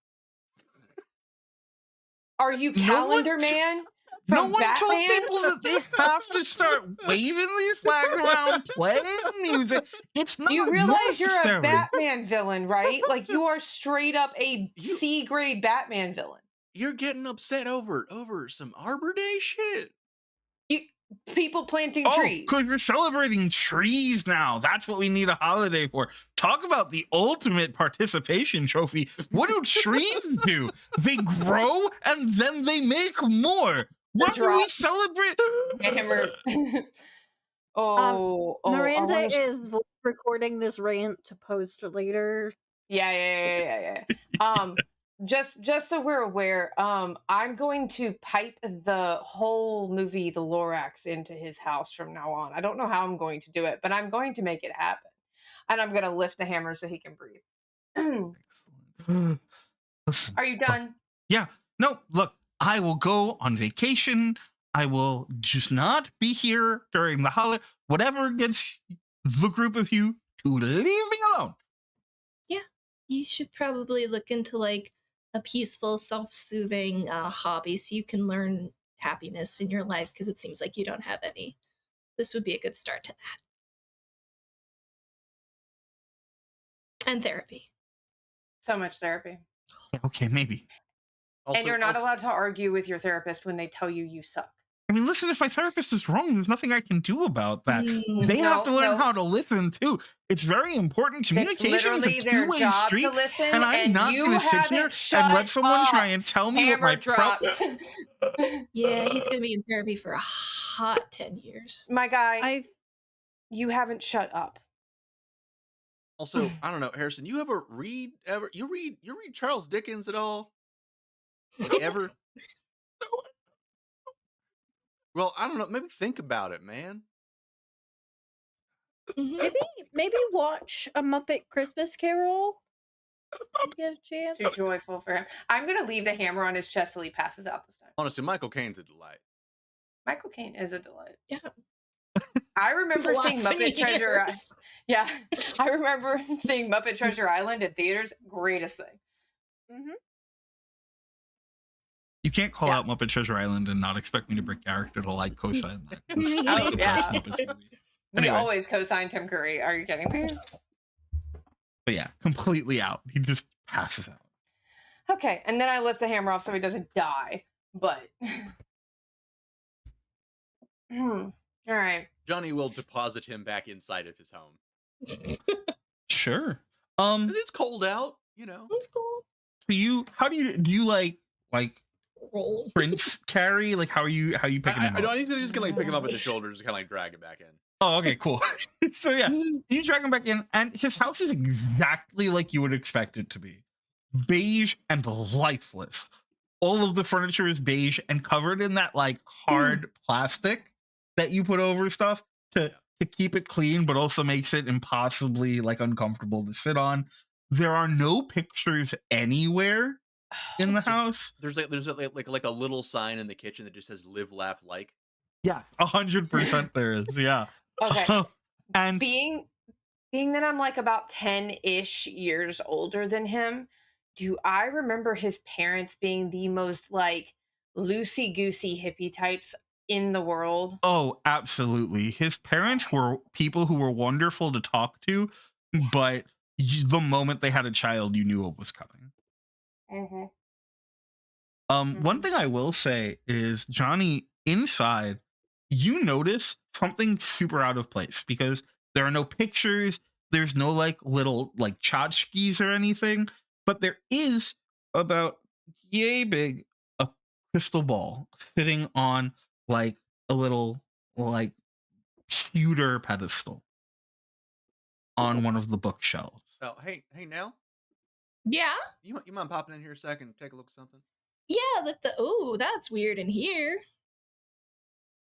Are you Calendar Man? No one Batman? told people that they have to start waving these flags around, playing music. It's not You realize necessary. you're a Batman villain, right? Like, you are straight up a C-grade Batman villain. You're getting upset over some Arbor Day shit. People planting trees. Because we're celebrating trees now. That's what we need a holiday for. Talk about the ultimate participation trophy. What do trees do? They grow and then they make more. What do we celebrate? Hammer. Miranda is voice recording this rant to post later. Yeah. Just so we're aware, I'm going to pipe the whole movie The Lorax into his house from now on. I don't know how I'm going to do it, but I'm going to make it happen. And I'm going to lift the hammer so he can breathe. Listen, are you done? Yeah. No, look, I will go on vacation. I will just not be here during the holiday. Whatever gets the group of you to leave me alone. Yeah, you should probably look into like a peaceful, self-soothing hobby so you can learn happiness in your life, because it seems like you don't have any. This would be a good start to that. And therapy. So much therapy. Okay, maybe. Also, and you're not allowed to argue with your therapist when they tell you you suck. I mean, listen, if my therapist is wrong, there's nothing I can do about that. They have to learn how to listen too. It's very important. Communication is a two-way street, and I'm not going to sit here and let someone try and tell me what my drops. Yeah, he's going to be in therapy for a hot 10 years. My guy, you haven't shut up. Also, I don't know, Harrison, you read Charles Dickens at all? Like, ever? Well, I don't know. Maybe think about it, man. Maybe watch A Muppet Christmas Carol. Get a chance. Too joyful for him. I'm gonna leave the hammer on his chest till he passes out this time. Honestly, Michael Caine's a delight. Michael Caine is a delight. Yeah. I remember seeing Muppet Treasure. Yeah, I remember seeing Muppet Treasure Island at theaters. Greatest thing. Mm-hmm. You can't call out Muppet Treasure Island and not expect me to break character to like co-sign that. Oh, yeah. We Anyway. always co-sign Tim Curry. Are you kidding me? But yeah, completely out. He just passes out. Okay, and then I lift the hammer off so he doesn't die. But all right. Johnny will deposit him back inside of his home. Sure. It's cold out, you know. It's cool. So how do you like roll Prince carry? Like how are you picking him up? He's just gonna like pick him up with the shoulders and kind of like drag him back in. Oh, okay, cool. So yeah, you drag him back in, and his house is exactly like you would expect it to be. Beige and lifeless. All of the furniture is beige and covered in that like hard plastic that you put over stuff to keep it clean, but also makes it impossibly like uncomfortable to sit on. There are no pictures anywhere in the house. There's like a little sign in the kitchen that just says "Live, Laugh, Like." Yes, 100% there is. Yeah. Okay. And being that I'm like about 10-ish years older than him, do I remember his parents being the most like loosey goosey hippie types in the world? Oh, absolutely. His parents were people who were wonderful to talk to, but the moment they had a child, you knew what was coming. Mm-hmm. One thing I will say is, Johnny, inside, you notice something super out of place because there are no pictures, there's no like little like tchotchkes or anything, but there is about yay big a crystal ball sitting on like a little like pewter pedestal on one of the bookshelves. Oh, hey, Nell, Yeah? you mind popping in here a second and take a look at something? Yeah, oh, that's weird in here.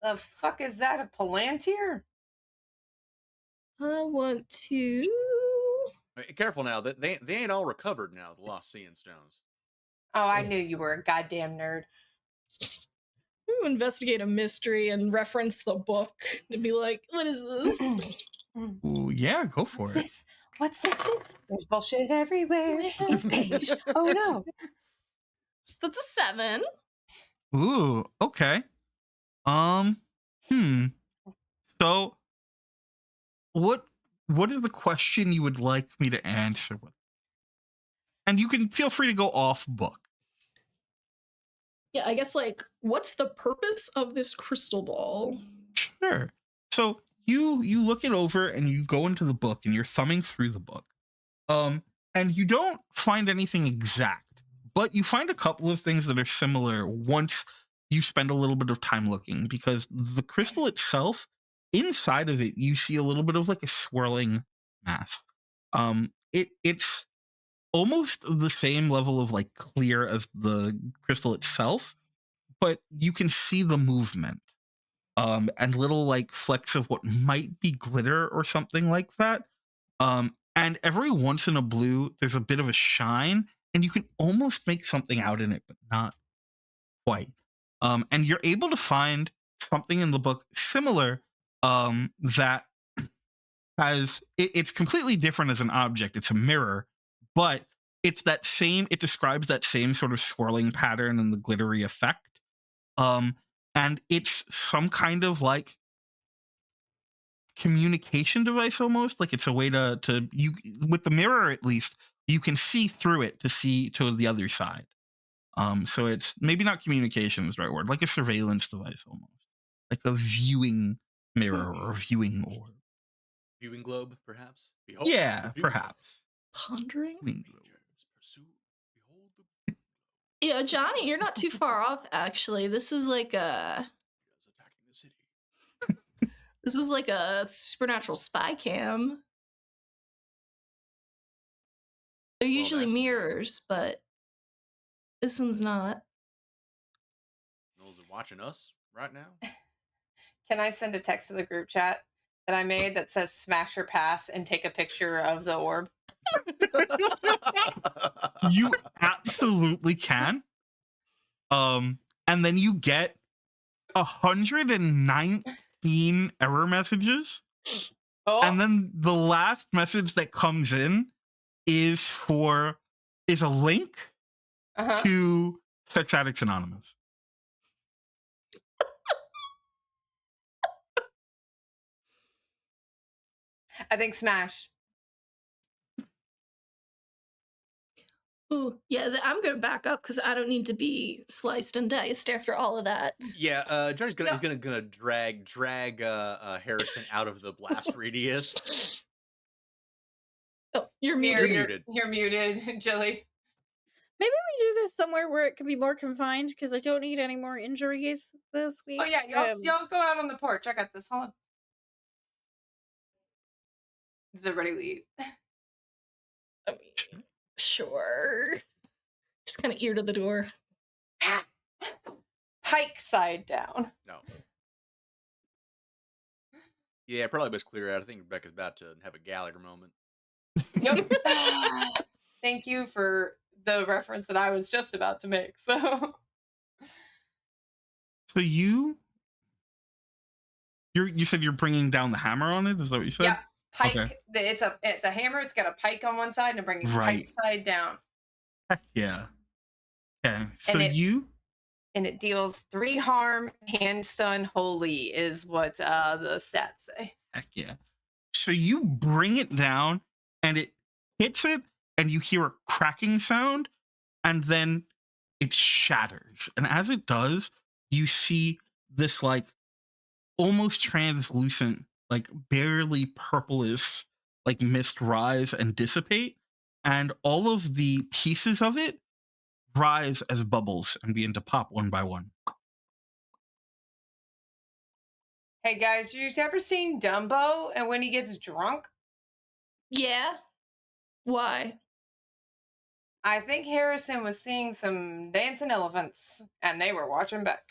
The fuck is that? A Palantir? I want to Hey, careful now, that they ain't all recovered now. The lost sea and stones. Oh, I knew you were a goddamn nerd. investigate a mystery and reference the book to be like, what is this? Ooh, yeah, go for What's it. this? What's this? There's bullshit everywhere. It's beige. Oh no. So that's a 7. Ooh, okay. Um, hmm. So what is the question you would like me to answer with? And you can feel free to go off book. Yeah, I guess like, what's the purpose of this crystal ball? Sure. So you look it over and you go into the book and you're thumbing through the book. And you don't find anything exact, but you find a couple of things that are similar once you spend a little bit of time looking, because the crystal itself, inside of it, you see a little bit of like a swirling mass. It's almost the same level of like clear as the crystal itself, but you can see the movement and little like flecks of what might be glitter or something like that. And every once in a blue, there's a bit of a shine, and you can almost make something out in it, but not quite. And you're able to find something in the book similar that it's completely different as an object. It's a mirror, but it describes that same sort of swirling pattern and the glittery effect. Um, and it's some kind of like communication device almost, like it's a way to you, with the mirror at least, you can see through it to see to the other side. So it's maybe not communication is the right word, like a surveillance device almost, like a viewing mirror or a viewing orb. Viewing globe, perhaps. Behold, the Yeah, viewing globe. perhaps. Pondering? Viewing globe. Rangers pursue. Behold the Yeah, Johnny, you're not too far off actually. This is like Rangers attacking the city. a supernatural spy cam. They're Well, usually that's neat. mirrors, but this one's not. Those are watching us right now. Can I send a text to the group chat that I made that says smash or pass and take a picture of the orb? You absolutely can. And then you get 119 error messages. Oh, And then the last message that comes in is a link uh-huh. to Sex Addicts Anonymous. I think smash. Ooh, yeah, I'm gonna back up because I don't need to be sliced and diced after all of that. Yeah, Johnny's No. gonna drag Harrison out of the blast radius. Oh, you're Mirror, muted. You're you're muted. muted, Jilly. Maybe we do this somewhere where it can be more confined because I don't need any more injuries this week. Oh yeah, y'all go out on the porch. I got this. Hold on. Does everybody leave? I mean, sure. Just kind of ear to the door. Pike side down. No. Yeah, probably best clear out. I think Rebecca's about to have a Gallagher moment. Yep. Thank you for the reference that I was just about to make. So You said you're bringing down the hammer on it. Is that what you said? yeah, pike. Okay. It's a hammer. It's got a pike on one side and I'm bringing Right. pike side down. Heck yeah. Okay. So And it you and it deals 3 harm, hand stun, holy is what the stats say. heck yeah. So you bring it down and it hits it and you hear a cracking sound and then it shatters. And as it does, you see this like almost translucent, like barely purplish, like mist rise and dissipate. And all of the pieces of it rise as bubbles and begin to pop one by one. Hey guys, you ever seen Dumbo and when he gets drunk? Yeah. Why? I think Harrison was seeing some dancing elephants and they were watching back.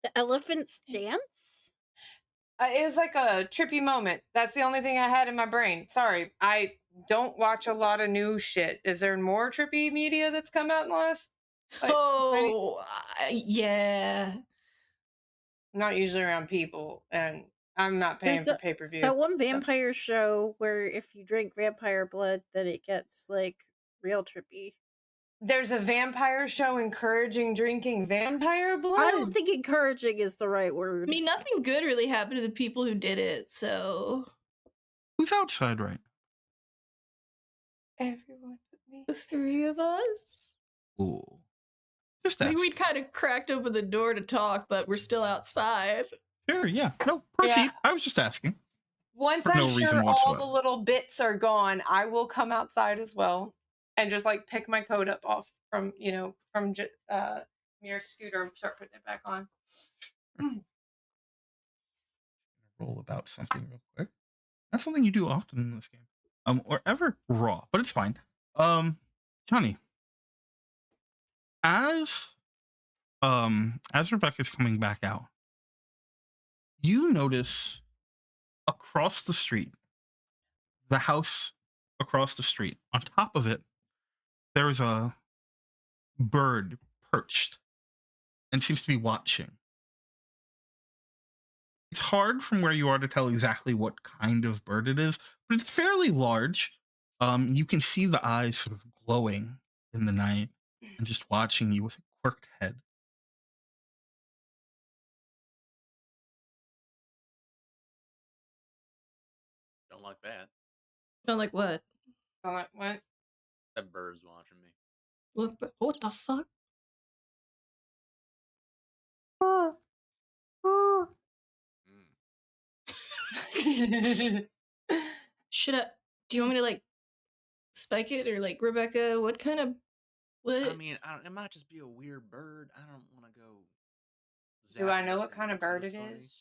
The elephants dance? It was like a trippy moment. That's the only thing I had in my brain. Sorry, I don't watch a lot of new shit. Is there more trippy media that's come out in the last? Like, Oh, yeah. I'm not usually around people, and I'm not paying There's for the, pay per view. that one vampire show where if you drink vampire blood, then it gets like real trippy. There's a vampire show encouraging drinking vampire blood. I don't think encouraging is the right I word. mean, nothing good really happened to the people who did it, so Who's outside right Everyone but me. the 3 of us. now? Ooh. Just I think ask. we'd kind of cracked open the door to talk, but we're still outside. Sure, yeah. No, proceed. Yeah. I was just asking. Once For I'm no reason sure all whatsoever. the little bits are gone, I will come outside as well and just like pick my coat up off from near scooter and start putting it back on. Roll about something real quick. That's something you do often in this game. Or ever raw, but it's fine. Johnny, as Rebecca's coming back out, you notice across the street, the house across the street, on top of it, there's a bird perched and seems to be watching. It's hard from where you are to tell exactly what kind of bird it is, but it's fairly large. You can see the eyes sort of glowing in the night and just watching you with a quirked head. Don't like that. I'm like, what? I'm like, what? That bird's watching me. What the fuck? Mm. Should I? Do you want me to like spike it or like Rebecca? What kind of what? I mean, it might just be a weird bird. I don't want to go. Do I zap know what everything kind of that bird looks it at us funny. is?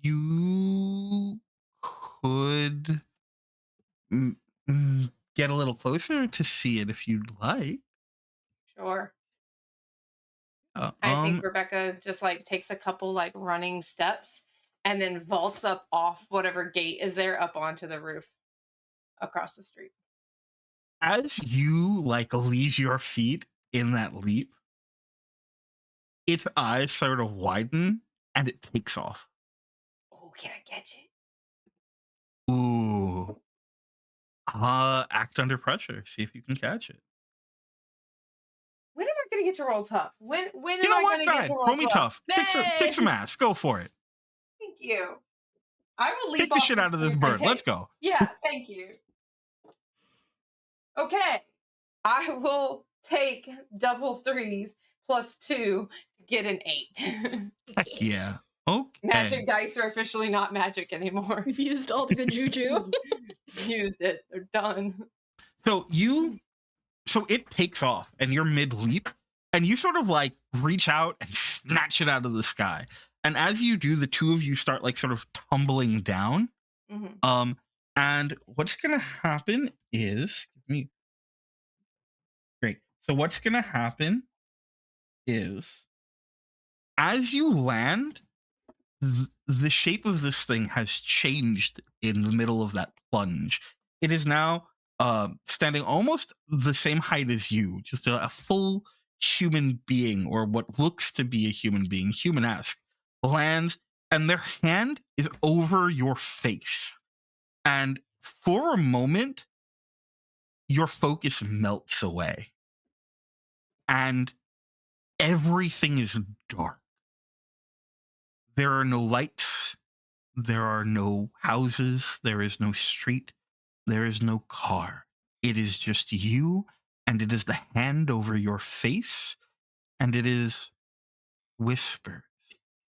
You could get a little closer to see it if you'd like. Sure. Uh, I think Rebecca just like takes a couple like running steps and then vaults up off whatever gate is there up onto the roof across the street. as you like leave your feet in that leap, its eyes sort of widen and it takes off. Oh, can I catch it? Ooh. Act under pressure. See if you can catch it. When am I gonna get to roll tough? When You am know I what? gonna Go get ahead. to roll Roll me tough? tough. Kick some ass. Go for it. Thank you. I will leap Kick the off shit out of this roof and bird. Let's take. go. Yeah, thank you. Okay. I will take double threes plus 2 to get an 8. Heck yeah. Okay. Magic dice are officially not magic anymore. We've used all the good juju. Used it. They're done. So it takes off and you're mid leap and you sort of like reach out and snatch it out of the sky. And as you do, the two of you start like sort of tumbling down. Mm-hmm. And what's gonna happen is great. So what's gonna happen is as you land, the shape of this thing has changed in the middle of that plunge. It is now standing almost the same height as you, just a full human being, or what looks to be a human being, human-esque, lands, and their hand is over your face. And for a moment, your focus melts away and everything is dark. There are no lights. There are no houses. There is no street. There is no car. It is just you, and it is the hand over your face, and it is whispers,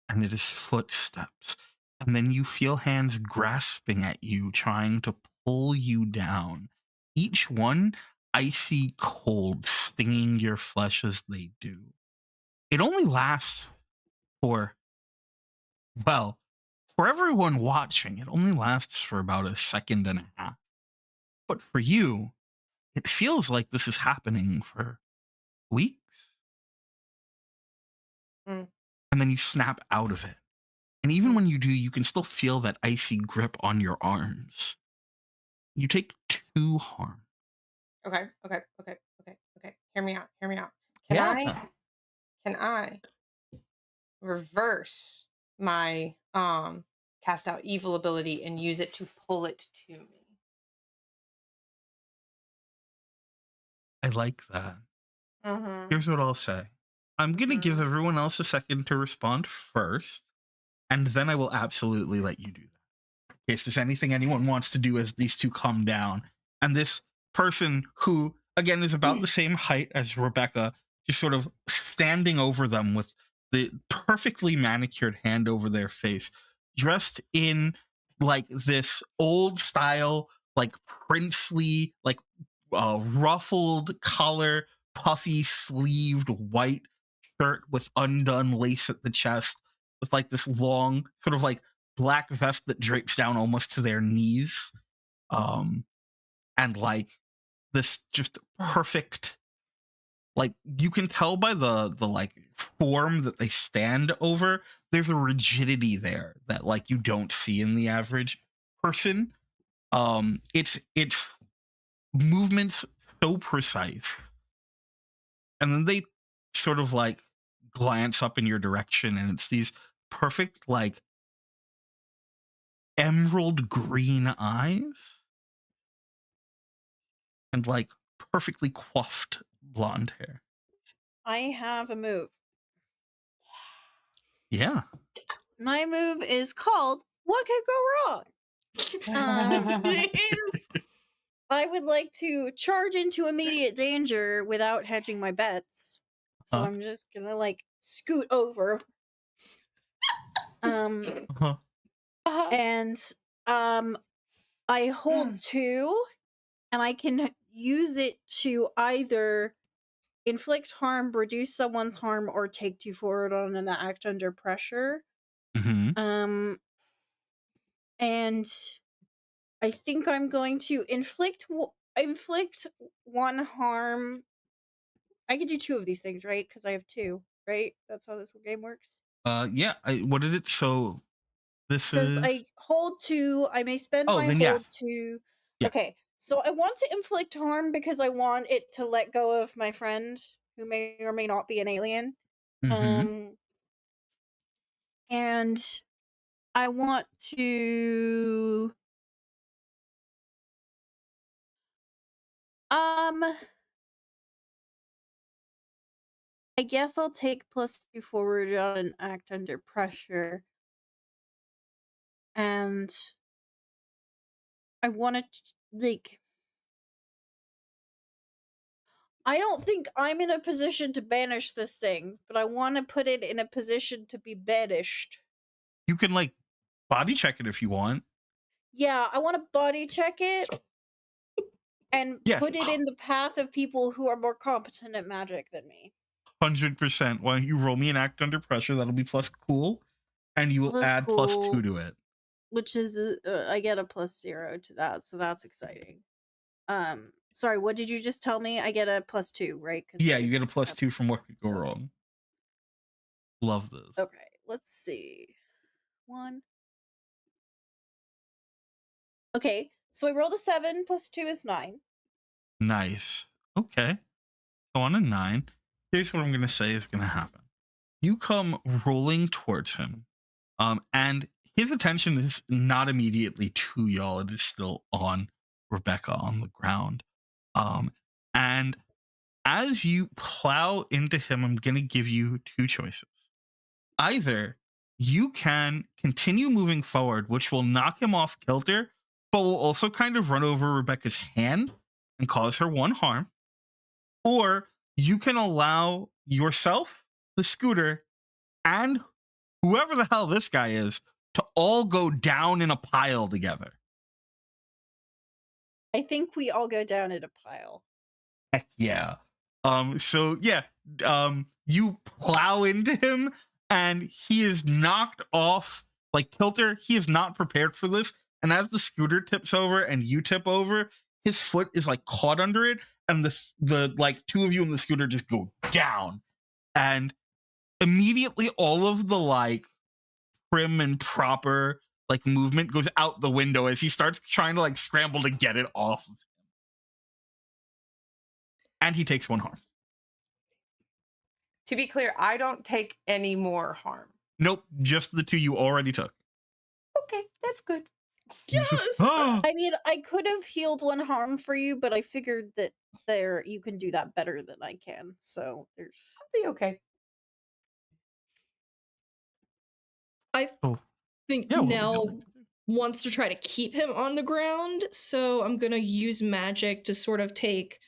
and it is footsteps. And then you feel hands grasping at you, trying to pull you down. Each one icy cold, stinging your flesh as they do. It only lasts for, well, for everyone watching, it only lasts for about a second and a half. But for you, it feels like this is happening for weeks. Mm. And then you snap out of it. And even when you do, you can still feel that icy grip on your arms. You take 2 harm. Okay. Hear me out. Can I reverse my cast out evil ability and use it to pull it to me? I like that. Mm-hmm. Here's what I'll say. I'm going to give everyone else a second to respond first, and then I will absolutely let you do that. In case there's anything anyone wants to do as these two come down. And this person who, again, is about the same height as Rebecca, just sort of standing over them with the perfectly manicured hand over their face, dressed in like this old style, like princely, like ruffled collar, puffy sleeved white shirt with undone lace at the chest, with like this long sort of like black vest that drapes down almost to their knees, and like this just perfect, like you can tell by the like form that they stand over, there's a rigidity there that like you don't see in the average person. It's movements so precise, and then they sort of like glance up in your direction, and it's these perfect like emerald green eyes and like perfectly coiffed blonde hair. I have a move. Yeah. My move is called What Could Go Wrong? I would like to charge into immediate danger without hedging my bets. So I'm just gonna like scoot over. Uh-huh. And I hold 2 and I can use it to either inflict harm, reduce someone's harm, or take 2 forward on an act under pressure. Mm-hmm. And I think I'm going to inflict 1 harm. I could do 2 of these things, right? Because I have 2, right? That's how this game works. Yeah. What did it? So this Says is. I hold 2. I may spend Oh, my then hold yes. to. Yeah. Okay, so I want to inflict harm because I want it to let go of my friend who may or may not be an alien. Mm-hmm. And I want to I guess I'll take +2 forward on an act under pressure. And I want to like I don't think I'm in a position to banish this thing, but I want to put it in a position to be banished. You can like body check it if you want. Yeah, I want to body check it and Yes. put it in the path of people who are more competent at magic than me. 100%. Why don't you roll me an act under pressure? That'll be plus cool, and you will Plus add cool, +2 to it. which is I get a +0 to that, so that's exciting. Sorry, what did you just tell me? I get a +2, right? Yeah, you get a +2 from what could go wrong. Love this. Okay, let's see. 1. Okay, so I rolled a 7 +2 is 9. Nice. Okay. So on a 9, here's what I'm gonna say is gonna happen. You come rolling towards him, and his attention is not immediately to y'all. It is still on Rebecca on the ground. And as you plow into him, I'm going to give you two choices. Either you can continue moving forward, which will knock him off kilter, but will also kind of run over Rebecca's hand and cause her one harm. Or you can allow yourself, the scooter, and whoever the hell this guy is to all go down in a pile together. I think we all go down in a pile. Heck yeah. So yeah, you plow into him and he is knocked off like kilter. He is not prepared for this. And as the scooter tips over and you tip over, his foot is like caught under it, and the like two of you in the scooter just go down. And immediately all of the like prim and proper like movement goes out the window as he starts trying to like scramble to get it off of him. And he takes one harm. To be clear, I don't take any more harm. Nope, just the two you already took. Okay, that's good. He's just, Yes. "Oh." I mean, I could have healed one harm for you, but I figured that you can do that better than I can. So there's I'll be okay. I Oh. think Yeah, well, Nell wants to try to keep him on the ground, so I'm gonna use magic to sort of take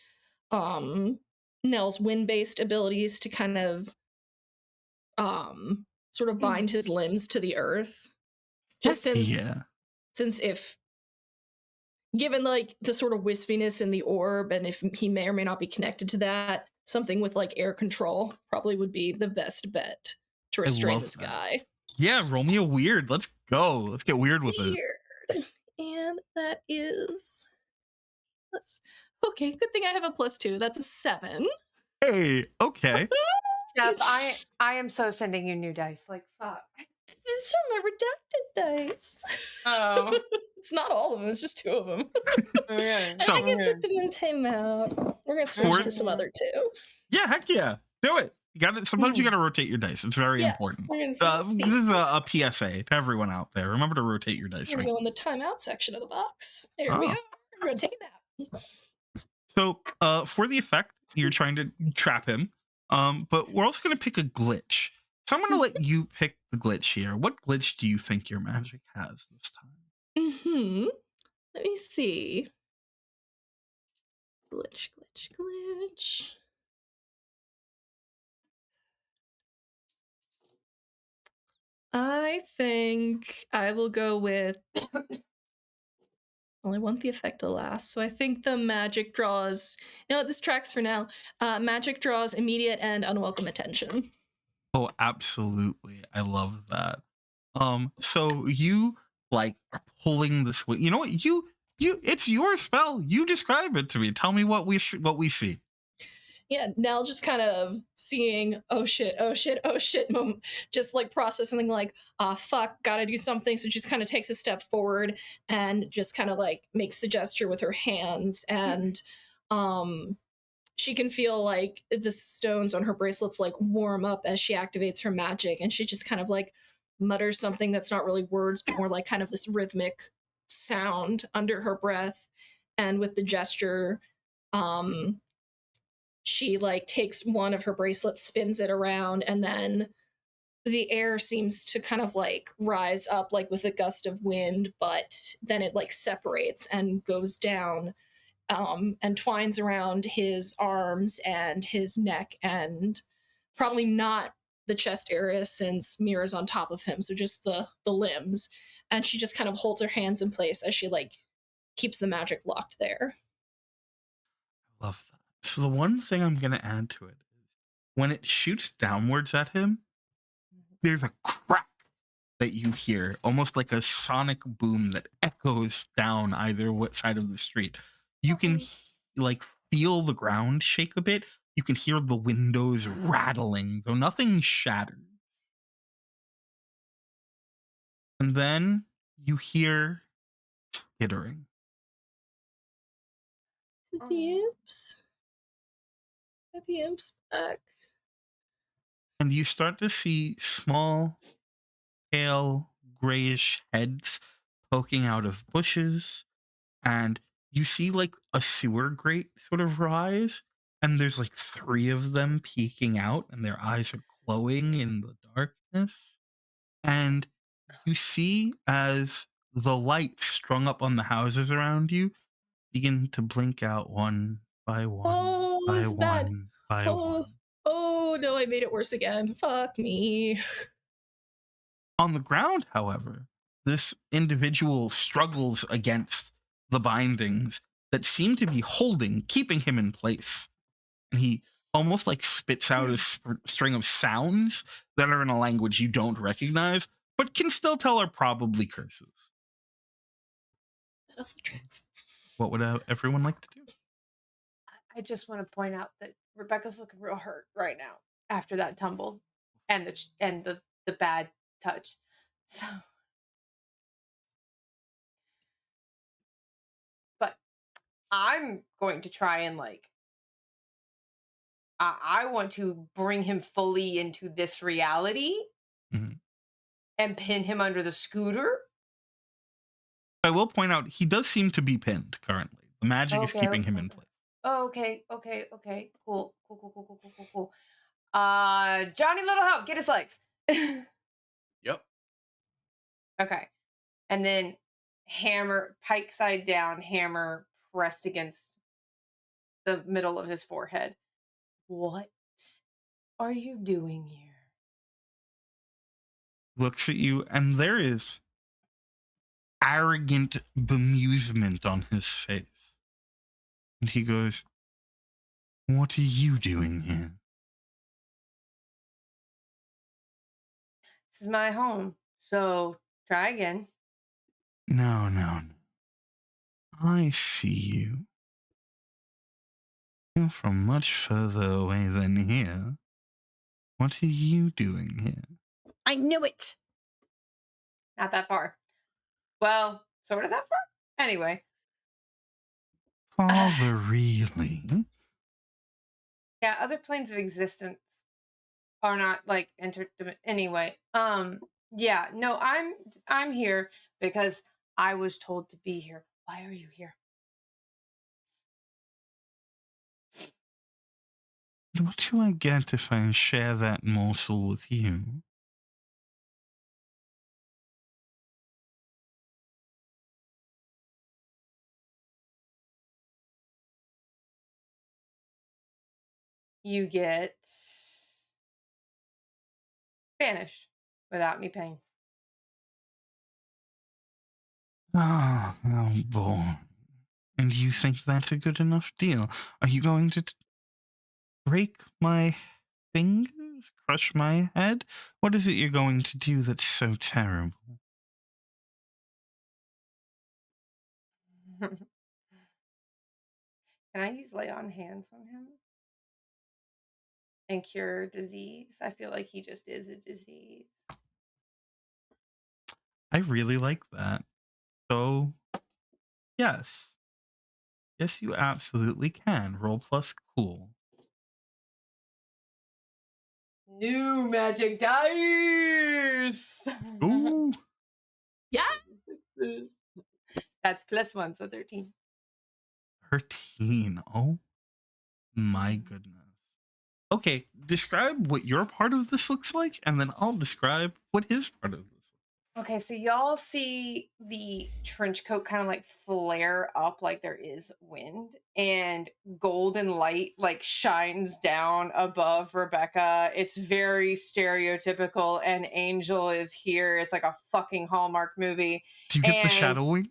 Nell's wind-based abilities to kind of sort of bind his limbs to the earth. Just since if given like the sort of wispiness in the orb, and if he may or may not be connected to that, something with like air control probably would be the best bet to restrain love this that. guy. Yeah, roll me a weird. Let's go. Let's get weird with it. Weird. And that is okay, good thing I have a +2. That's a 7. Hey, okay. Steph, I am so sending you new dice. Like, fuck. These are my redacted dice. Oh. It's not all of them, it's just 2 of them. Okay. So- I can put them in timeout. We're gonna switch Sport- to some other 2. Yeah, heck yeah. Do it. You got it. Sometimes you got to rotate your dice. It's very important. We're gonna This is a PSA to everyone out there. Remember to rotate your dice. We're gonna Right? go in the timeout section of the box. There we Oh. are. Rotate that. So, for the effect, you're trying to trap him. But we're also going to pick a glitch. So I'm going to let you pick the glitch here. What glitch do you think your magic has this time? Let me see. Glitch. I think I will go with. Well, I want the effect to last, so I think the magic draws. You know what? This tracks for now. Magic draws immediate and unwelcome attention. Oh, absolutely. I love that. So you like are pulling this way. You know what? You it's your spell. You describe it to me. Tell me what we see. Yeah, Nell just kind of seeing, oh shit, just like processing like, fuck, gotta do something. So just kind of takes a step forward and just kind of like makes the gesture with her hands, and she can feel like the stones on her bracelets like warm up as she activates her magic, and she just kind of like mutters something that's not really words, but more like kind of this rhythmic sound under her breath. And with the gesture, she like takes one of her bracelets, spins it around, and then the air seems to kind of like rise up like with a gust of wind, but then it like separates and goes down, and twines around his arms and his neck, and probably not the chest area since Mira's on top of him, so just the limbs. And she just kind of holds her hands in place as she like keeps the magic locked there. Love that. So the one thing I'm going to add to it is when it shoots downwards at him, there's a crack that you hear, almost like a sonic boom that echoes down either side of the street. You can like feel the ground shake a bit. You can hear the windows rattling, though nothing shatters. And then you hear skittering. The imps. The imps back. And you start to see small, pale, grayish heads poking out of bushes, and you see like a sewer grate sort of rise, and there's like three of them peeking out, and their eyes are glowing in the darkness. And you see as the lights strung up on the houses around you begin to blink out one by one Oh, by this is bad. one by Oh, one. oh no, I made it worse again. Fuck me. On the ground, however, this individual struggles against the bindings that seem to be keeping him in place. And he almost like spits out a string of sounds that are in a language you don't recognize, but can still tell are probably curses. That also tracks. What would everyone like to do? I just want to point out that Rebecca's looking real hurt right now after that tumble and the bad touch. So, but I'm going to try and like I want to bring him fully into this reality Mhm. and pin him under the scooter. I will point out he does seem to be pinned currently. The magic is Okay. keeping him in place. Oh, okay. Cool. Johnny Little Help, get his legs. Yep. Okay. And then hammer, pike side down, hammer pressed against the middle of his forehead. What are you doing here? Looks at you, and there is arrogant bemusement on his face. And he goes, "What are you doing here?" This is my home. So try again. No, no, no. I see you. You're from much further away than here. What are you doing here? I knew it. Not that far. Well, sort of that far. Anyway. Father, really? Yeah, other planes of existence are not like anyway. Yeah, no, I'm here because I was told to be here. Why are you here? What do I get if I share that morsel with you? You get banished without any pain. Ah, oh boy. And you think that's a good enough deal? Are you going to break my fingers? Crush my head? What is it you're going to do that's so terrible? Can I use lay on hands on him and cure disease? I feel like he just is a disease. I really like that. So, yes. Yes, you absolutely can. Roll plus cool. New magic dice. Ooh. Yeah. That's +1, so 13. 13. Oh my goodness. Okay, describe what your part of this looks like, and then I'll describe what his part of this looks Okay, so y'all see the trench coat kind of like flare up like there is wind, and golden light like shines down above Rebecca. It's very stereotypical, and Angel is here. It's like a fucking Hallmark movie. Do you get the And shadow wings?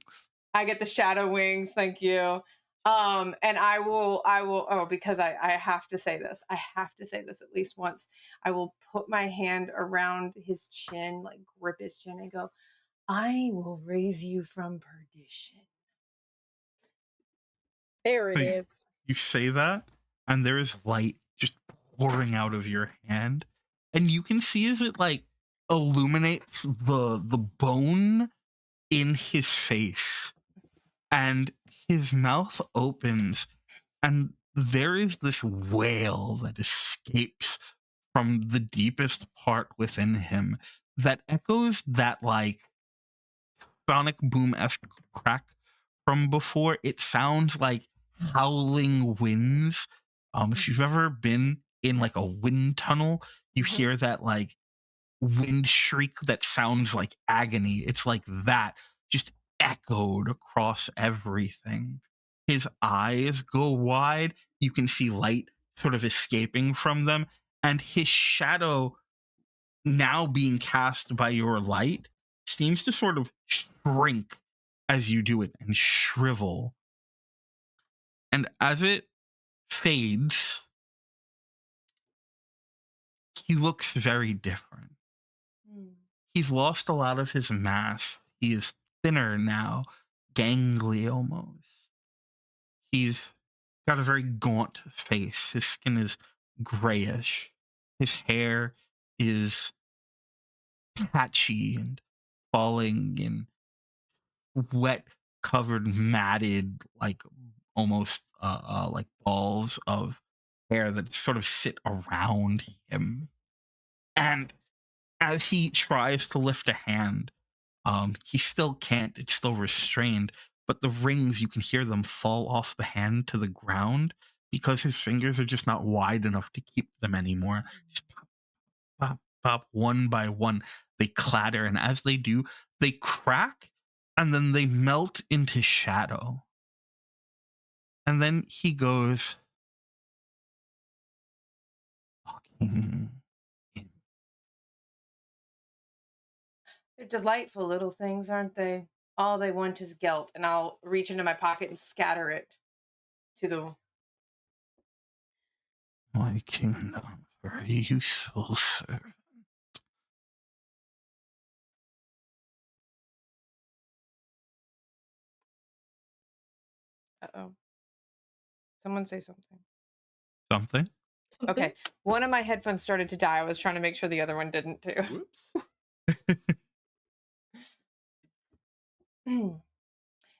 I get the shadow wings, thank you. And I will because I have to say this. I have to say this at least once. I will put my hand around his chin, like grip his chin and go, I will raise you from perdition. There it So is. you say that, and there is light just pouring out of your hand, and you can see as it like illuminates the bone in his face, and his mouth opens, and there is this wail that escapes from the deepest part within him that echoes that like sonic boom-esque crack from before. It sounds like howling winds. If you've ever been in like a wind tunnel, you Mhm. hear that like wind shriek that sounds like agony. It's like that, just echoed across everything. His eyes go wide. You can see light sort of escaping from them, and his shadow, now being cast by your light, seems to sort of shrink as you do it and shrivel. And as it fades, he looks very different. Mm. He's lost a lot of his mass. He is thinner now, gangly almost. He's got a very gaunt face. His skin is grayish. His hair is patchy and falling in wet, covered, matted, like almost like balls of hair that sort of sit around him. And as he tries to lift a hand, he still can't. It's still restrained. But the rings, you can hear them fall off the hand to the ground because his fingers are just not wide enough to keep them anymore. Just pop, pop, pop, one by one. They clatter, and as they do, they crack, and then they melt into shadow. And then he goes, "Fucking." They're delightful little things, aren't they? All they want is guilt, and I'll reach into my pocket and scatter it to the. My kingdom for a useful servant. Uh-oh. Someone say something. Something? Something. Okay. One of my headphones started to die. I was trying to make sure the other one didn't too. Whoops.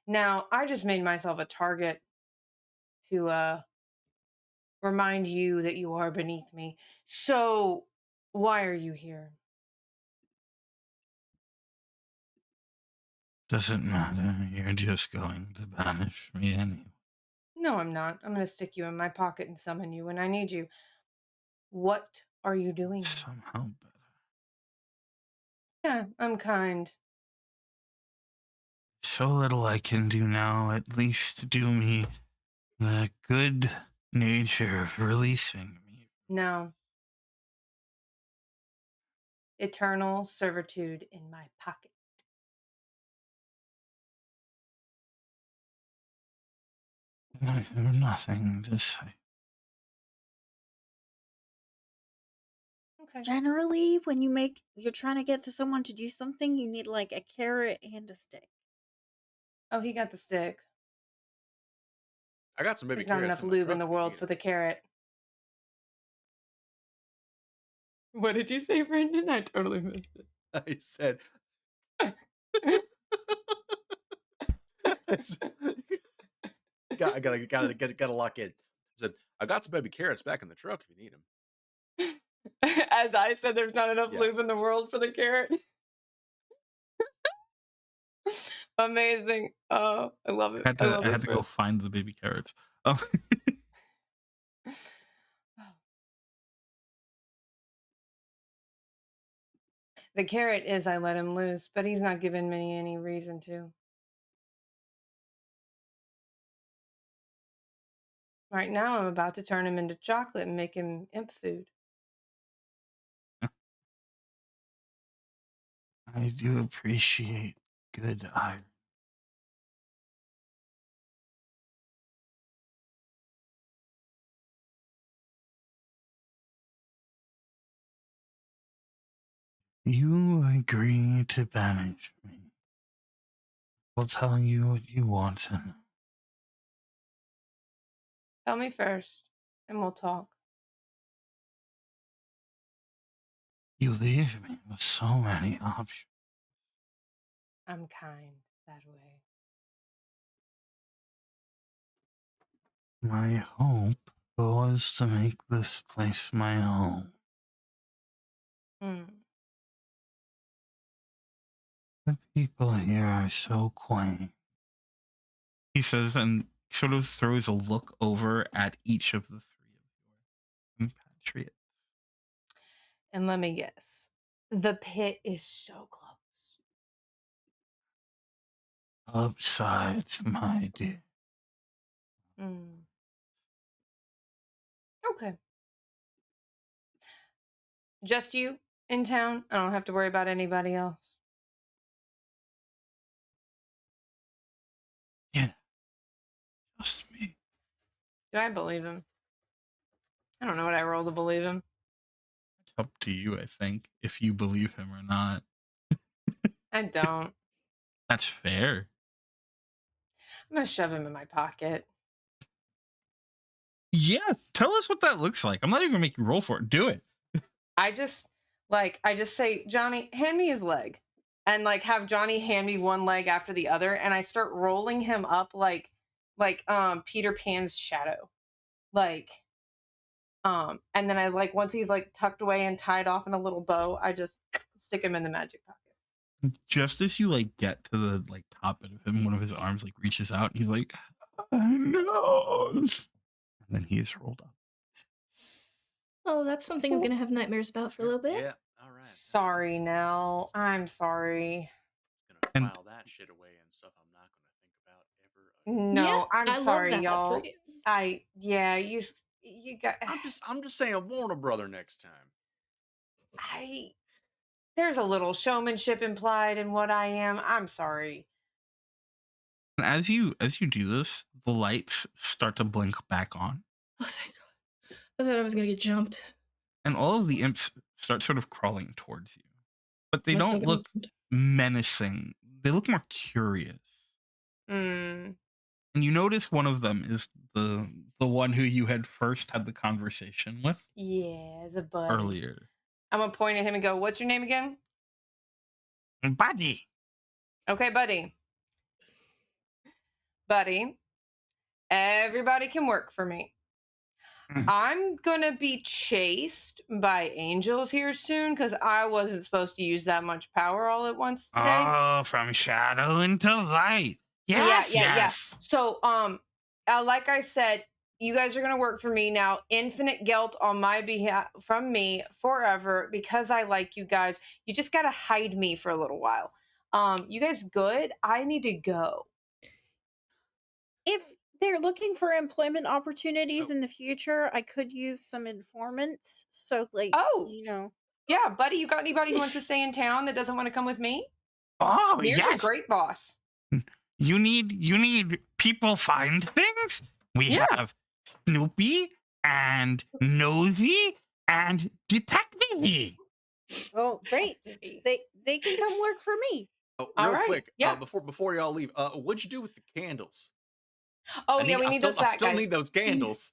Now, I just made myself a target to remind you that you are beneath me. So, why are you here? Doesn't matter. You're just going to banish me anyway. No, I'm not. I'm going to stick you in my pocket and summon you when I need you. What are you doing here? Somehow better. Yeah, I'm kind. So little I can do now, at least do me the good nature of releasing me. No. Eternal servitude in my pocket. I have nothing to say. Okay. Generally, when you're trying to get to someone to do something, you need like a carrot and a stick. Oh, he got the stick. I got some baby There's not carrots enough in my lube truck in the if you world need for 'em. the carrot. What did you say, Brendan? I totally missed I said, it. I said gotta lock in. I said, I got some baby carrots back in the truck if you need them. As I said, there's not enough Yeah. lube in the world for the carrot. Amazing. Oh, I love it. I love I had this to go roast. find the baby carrots. Oh. The carrot is I let him loose, but he's not giving me any reason to. Right now, I'm about to turn him into chocolate and make him imp food. I do appreciate good iron. You agree to banish me. I'll tell you what you want to know. Tell me first, and we'll talk. You leave me with so many options. I'm kind that way. My hope was to make this place my home. Hmm. The people here are so quaint, he says, and sort of throws a look over at each of the three of your compatriots. And let me guess. The pit is so close. Upsides, my dear. Mm. Okay. Just you in town? I don't have to worry about anybody else. Yeah, just me. Do I believe him? I don't know what I roll to believe him. It's up to you, I think, if you believe him or not. I don't. That's fair. I'm gonna shove him in my pocket. Yeah, tell us what that looks like. I'm not even gonna make you roll for it. Do it. I just say, Johnny, hand me his leg. And like have Johnny hand me one leg after the other, and I start rolling him up like Peter Pan's shadow. Like and then I like once he's like tucked away and tied off in a little bow, I just stick him in the magic pocket. Just as you like get to the like top bit of him, one of his arms like reaches out and he's like, I know. And then he is rolled up. Oh, that's something I'm gonna have nightmares about for a little bit. Yeah. All right. Sorry, Nell. I'm sorry. Gonna And- file that shit away and stuff. I'm not gonna think about ever again. No, Yeah, I'm I love sorry, that y'all. for you. You got I'm just saying, warn a brother next time. there's a little showmanship implied in what I am. I'm sorry. And as you do this, the lights start to blink back on. Oh, thank God. I thought I was gonna get jumped. And all of the imps start sort of crawling towards you. But they Am I still don't getting look jumped? menacing. They look more curious. Mm, And you notice one of them is the one who you had first had the conversation with yeah, as a buddy. earlier. I'm gonna point at him and go, "What's your name again?" Buddy. Okay, buddy. Buddy, everybody can work for me. Mm. I'm gonna be chased by angels here soon because I wasn't supposed to use that much power all at once today. Oh, from shadow into light. Yes, Yeah. yes. So, like I said, you guys are gonna work for me now. Infinite guilt on my behalf from me forever because I like you guys. You just gotta hide me for a little while. You guys good? I need to go. If they're looking for employment opportunities Oh. in the future, I could use some informants. So, like, Oh. you know, Yeah, buddy, you got anybody who wants to stay in town that doesn't want to come with me? Oh, Mir's a yes. great boss. You need people find things? We Yeah. have Snoopy and Nosy and Detective. oh, great. They can come work for me. Oh, All real right, quick, yeah. before y'all leave, what'd you do with the candles? Oh yeah, we need those I back, still guys. need those candles.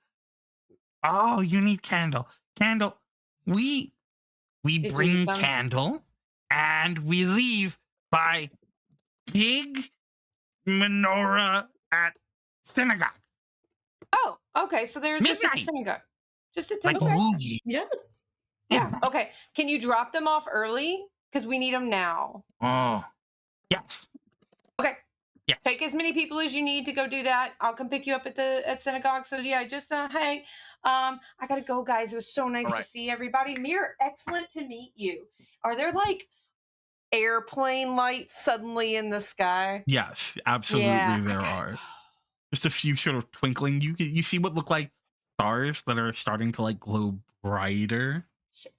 Oh, you need Candle. Candle. We Did you bring eat them? Candle and we leave by big menorah at synagogue. Oh, okay. So they're just at the Midnight. synagogue. Just at Like temple. movies. Yeah. Yeah. Okay. Can you drop them off early? Because we need them now. Oh. Yes. Okay. Yes. Take as many people as you need to go do that. I'll come pick you up at synagogue. So yeah, just hey, I gotta go, guys. It was so nice All to right. see everybody. Mir, excellent to meet you. Are there like airplane lights suddenly in the sky? Yes, absolutely Yeah, I there gotta are. go. Just a few sort of twinkling. You see what look like stars that are starting to like glow brighter. Shit.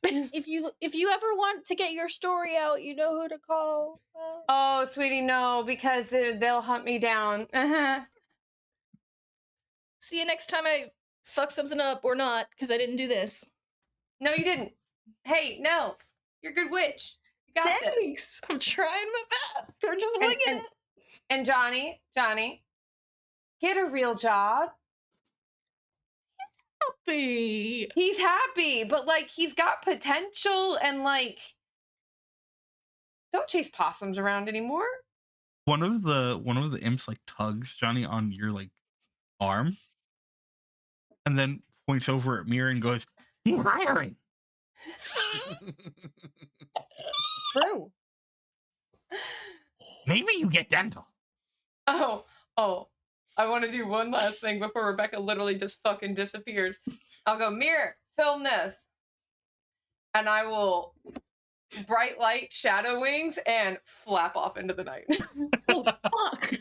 If you ever want to get your story out, you know who to call. Oh, sweetie, no, because they'll hunt me down. See you next time I fuck something up or not, because I didn't do this. No, you didn't. Hey, no, you're a good witch. You got this. Thanks. I'm trying my best. We're just And, winging and, it. and Johnny, get a real job. Happy. He's happy, but like he's got potential and like don't chase possums around anymore. One of the imps like tugs Johnny on your like arm and then points over at Mira and goes, "You hiring?" It's true. Maybe you get dental. Oh, oh. I want to do one last thing before Rebecca literally just fucking disappears. I'll go, mirror, film this. And I will bright light shadow wings and flap off into the night. Oh, fuck.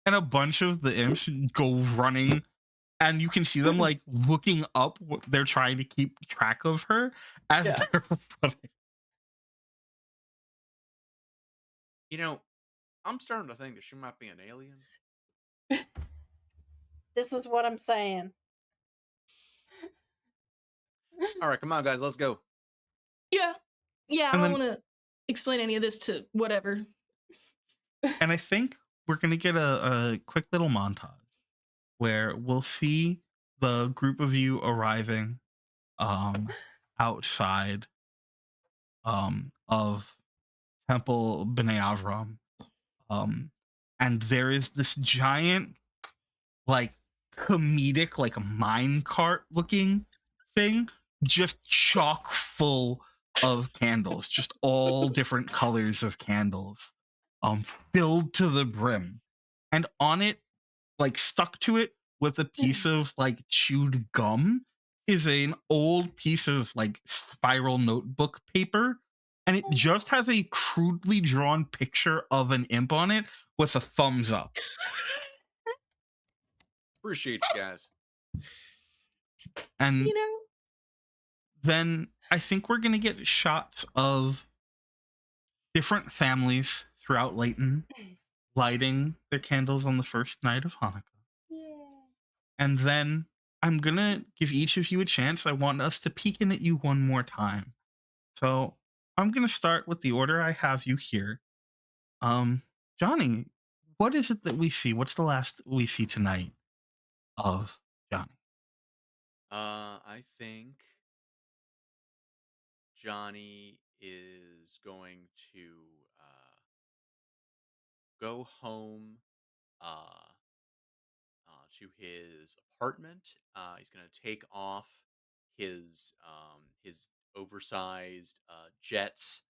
And a bunch of the imps go running, and you can see them like looking up. They're trying to keep track of her as Yeah. they're running. You know, I'm starting to think that she might be an alien. This is what I'm saying. All right, come on, guys, let's go. Yeah. Yeah, I And don't then- want to explain any of this to whatever. And I think we're gonna get a quick little montage where we'll see the group of you arriving outside of Temple B'nai Avram. And there is this giant, like, comedic, like, mine cart looking thing, just chock full of candles, just all different colors of candles, filled to the brim. And on it, like, stuck to it with a piece of, like, chewed gum is an old piece of, like, spiral notebook paper. And it just has a crudely drawn picture of an imp on it with a thumbs up. Appreciate you guys. And You know? then I think we're going to get shots of different families throughout Layton lighting their candles on the first night of Hanukkah. And then I'm going to give each of you a chance. I want us to peek in at you one more time. So I'm going to start with the order I have you here. Johnny, what is it that we see? What's the last we see tonight of Johnny? I think Johnny is going to go home uh, to his apartment. He's going to take off his oversized Jets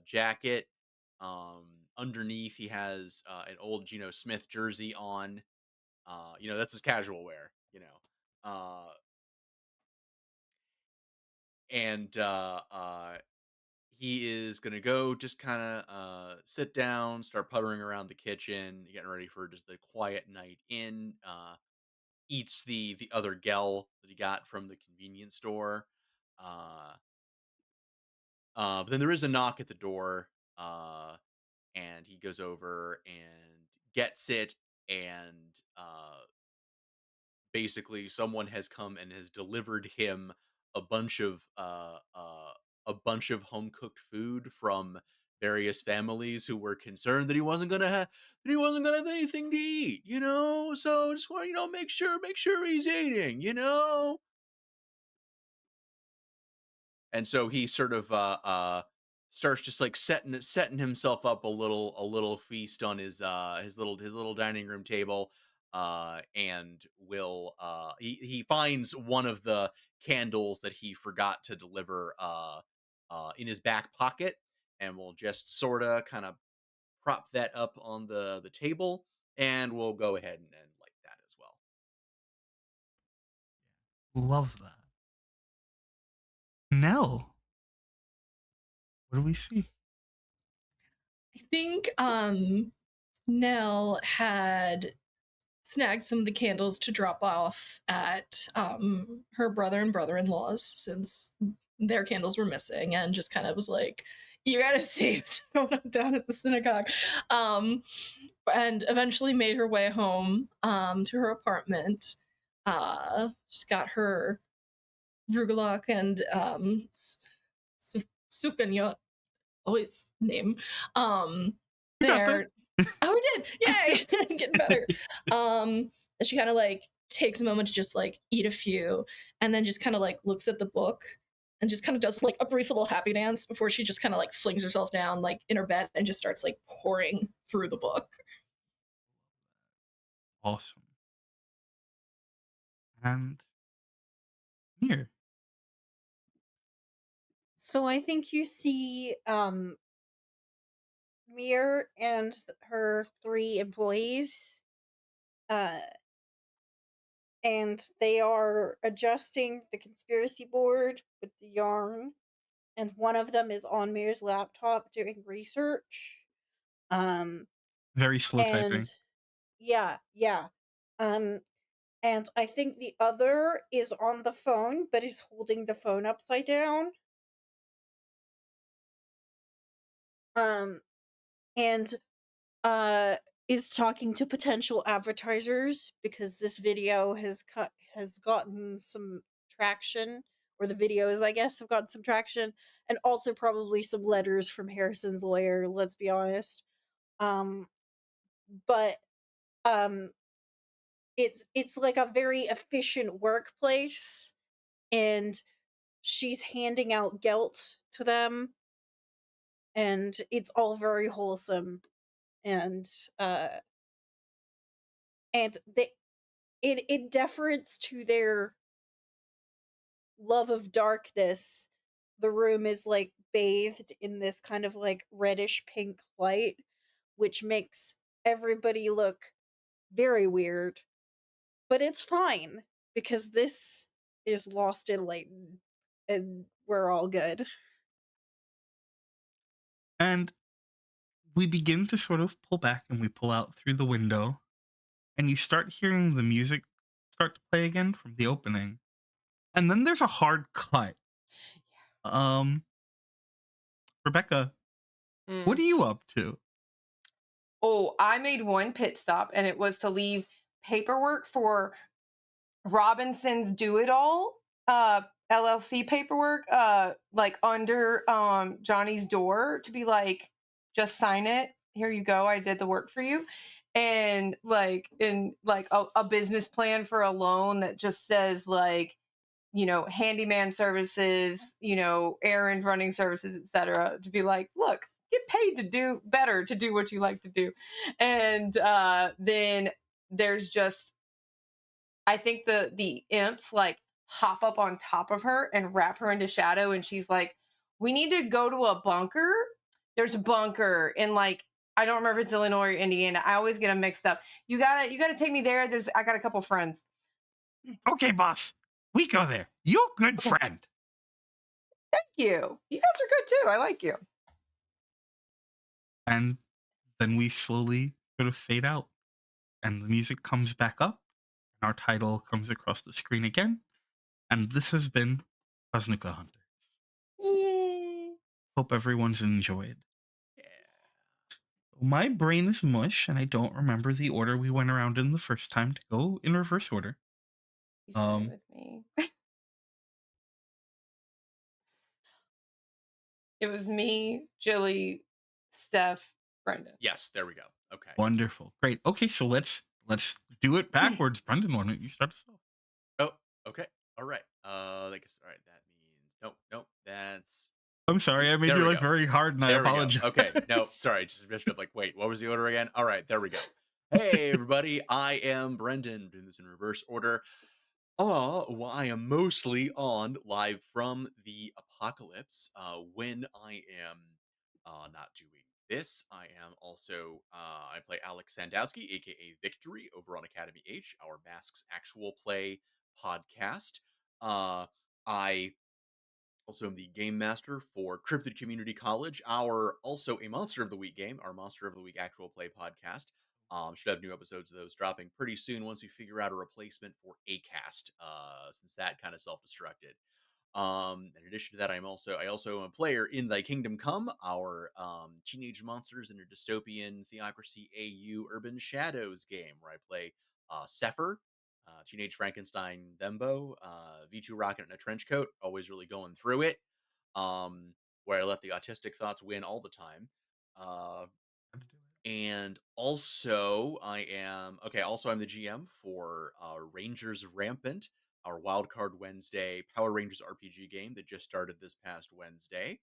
jacket. Underneath, he has an old Geno Smith jersey on. That's his casual wear. And he is gonna go just kind of sit down, start puttering around the kitchen, getting ready for just the quiet night in. Eats the other gel that he got from the convenience store. Uh, but then there is a knock at the door, and he goes over and gets it, and basically someone has come and has delivered him a bunch of home cooked food from various families who were concerned that he wasn't gonna have anything to eat, so just want make sure he's eating. And so he sort of starts just like setting himself up a little feast on his little dining room table, and will he finds one of the candles that he forgot to deliver in his back pocket, and will just sort of kind of prop that up on the table, and we'll go ahead and light that as well. Love that. Nell, what do we see? I think Nell had snagged some of the candles to drop off at her brother and brother-in-law's, since their candles were missing, and just kind of was like, you gotta see what's going on down at the synagogue. And eventually made her way home to her apartment. She's got her Rugelach and Sukanyot, always name. You got that. Oh, we did! Yay! Getting better. And she kind of like takes a moment to just like eat a few, and then just kind of like looks at the book and just kind of does like a brief little happy dance before she just kind of like flings herself down like in her bed and just starts like pouring through the book. Awesome. And here. So I think you see Mir and her 3 employees, uh, and they are adjusting the conspiracy board with the yarn, and one of them is on Mir's laptop doing research. Um, Very slow typing. and yeah. Um, and I think the other is on the phone, but is holding the phone upside down. Um, and is talking to potential advertisers because this video has gotten some traction, or the videos, I guess, have gotten some traction, and also probably some letters from Harrison's lawyer, let's be honest. Um, but um it's like a very efficient workplace, and she's handing out gelt to them, and it's all very wholesome, and uh and they in deference to their love of darkness, the room is like bathed in this kind of like reddish pink light, which makes everybody look very weird. But it's fine because this is Lost in Layton, and we're all good. And we begin to sort of pull back and we pull out through the window, and you start hearing the music start to play again from the opening. And then there's a hard cut. Um, Rebecca, what Mm. are you up to? Oh, I made one pit stop, and it was to leave paperwork for Robinson's Do It All LLC paperwork like under Johnny's door to be like, just sign it. Here you go. I did the work for you. And like in like a business plan for a loan that just says like, handyman services, errand running services, etc. To be like, look, get paid to do better, to do what you like to do. And then there's just, I think the imps like hop up on top of her and wrap her into shadow, and she's like, "We need to go to a bunker. There's a bunker in like, I don't remember if it's Illinois or Indiana. I always get them mixed up. You gotta take me there. I got a couple friends. Okay, boss. We go there. You good Okay, friend. thank you. You guys are good too. I like you. And then we slowly sort of fade out. And the music comes back up. And our title comes across the screen again. And this has been Haz-nukah Hunters. Yay. Hope everyone's enjoyed. Yeah. My brain is mush, and I don't remember the order we went around in the first time, to go in reverse order. You started Um, with me. It was me, Jilly, Steph, Brendan. Yes, there we go. Okay. Wonderful, great. Okay, so let's do it backwards. Brendan, why don't you start us off? Oh, okay. All right. I guess, all right. That means nope. That's I'm sorry, I made there your we life go. very hard, and I There we go. apologize. Okay. No, sorry. Just finished up like, wait, what was the order again? All right, there we go. Hey, everybody. I am Brendan, doing this in reverse order. Well, I am mostly on live from the apocalypse. When I am not doing this, I am also I play Alex Sandowski, aka Victory, over on Academy H, our Masks Actual Play podcast. I also am the game master for Cryptid Community College, our also a Monster of the Week game, our Monster of the Week actual play podcast. Should have new episodes of those dropping pretty soon once we figure out a replacement for Acast, since that kind of self-destructed. In addition to that, I also am a player in Thy Kingdom Come, our teenage monsters in a dystopian theocracy AU Urban Shadows game, where I play Sepher, Teenage Frankenstein Thembo, V2 Rocket in a trench coat, always really going through it. Where I let the autistic thoughts win all the time. Uh, and also I'm the GM for Rangers Rampant, our Wildcard Wednesday Power Rangers RPG game that just started this past Wednesday.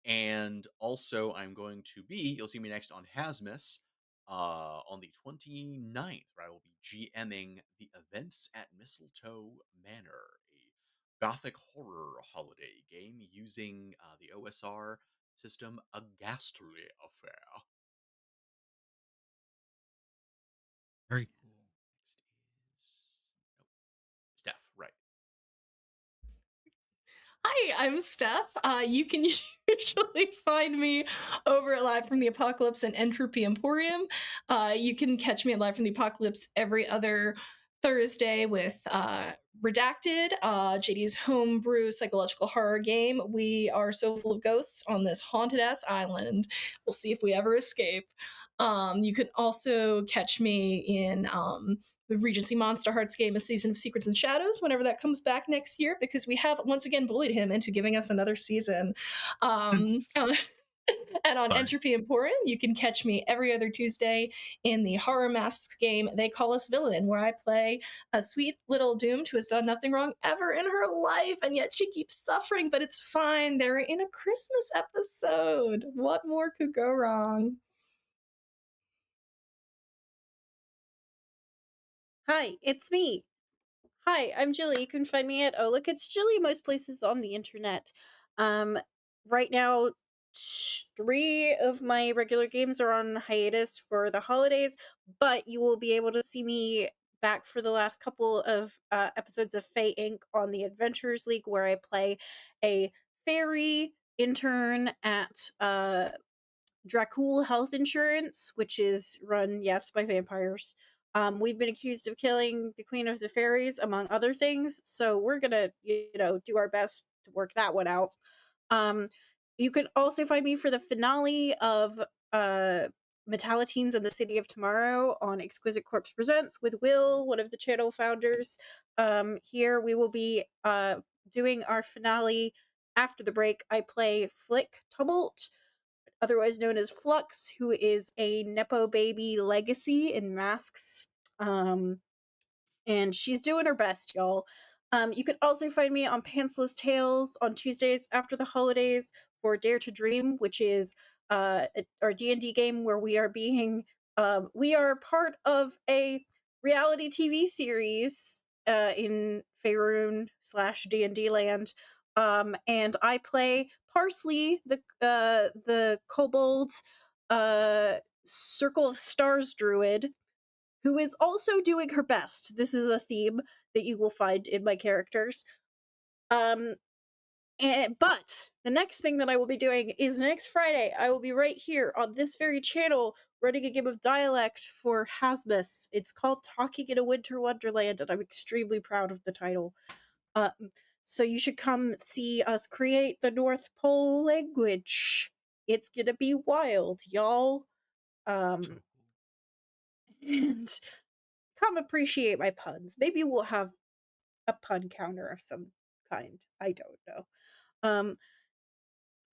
And also I'm going to be, you'll see me next on Haz-Mas on the 29th, where I will be GMing the Events at Mistletoe Manor, a gothic horror holiday game using the OSR system A Ghastly Affair. Hi, I'm Steph. You can usually find me over at Live from the Apocalypse and Entropy Emporium. You can catch me at Live from the Apocalypse every other Thursday with Redacted, JD's homebrew psychological horror game. We are so full of ghosts on this haunted ass island. We'll see if we ever escape. You can also catch me in the Regency Monster Hearts game, A Season of Secrets and Shadows, whenever that comes back next year, because we have once again bullied him into giving us another season. And on Sorry. Entropy Emporium, you can catch me every other Tuesday in the horror masks game They Call Us Villain, where I play a sweet little doomed who has done nothing wrong ever in her life, and yet she keeps suffering, but it's fine. They're in a Christmas episode. What more could go wrong? Hi, it's me. Hi, I'm Jilly. You can find me at Oh Look It's Jilly most places on the internet. Right now, 3 of my regular games are on hiatus for the holidays, but you will be able to see me back for the last couple of episodes of Fae Inc. on the Adventurers League, where I play a fairy intern at Dracul Health Insurance, which is run, yes, by vampires. We've been accused of killing the Queen of the Fairies, among other things, so we're gonna, do our best to work that one out. You can also find me for the finale of Metalloteens and the City of Tomorrow on Exquisite Corpse Presents with Will, one of the channel founders. Here we will be doing our finale after the break. I play Flick Tumult, otherwise known as Flux, who is a Nepo baby legacy in masks. And she's doing her best, y'all. You can also find me on Pantsless Tales on Tuesdays after the holidays for Dare to Dream, which is our D&D game where we are part of a reality TV series in Faerun/D&D land. And I play Parsley, the kobold Circle of Stars druid, who is also doing her best. This is a theme that you will find in my characters. But the next thing that I will be doing is next Friday. I will be right here on this very channel running a game of dialect for Haz-Mas. It's called Talking in a Winter Wonderland, and I'm extremely proud of the title. So you should come see us create the North Pole language. It's gonna be wild, y'all. And come appreciate my puns. Maybe we'll have a pun counter of some kind. I don't know.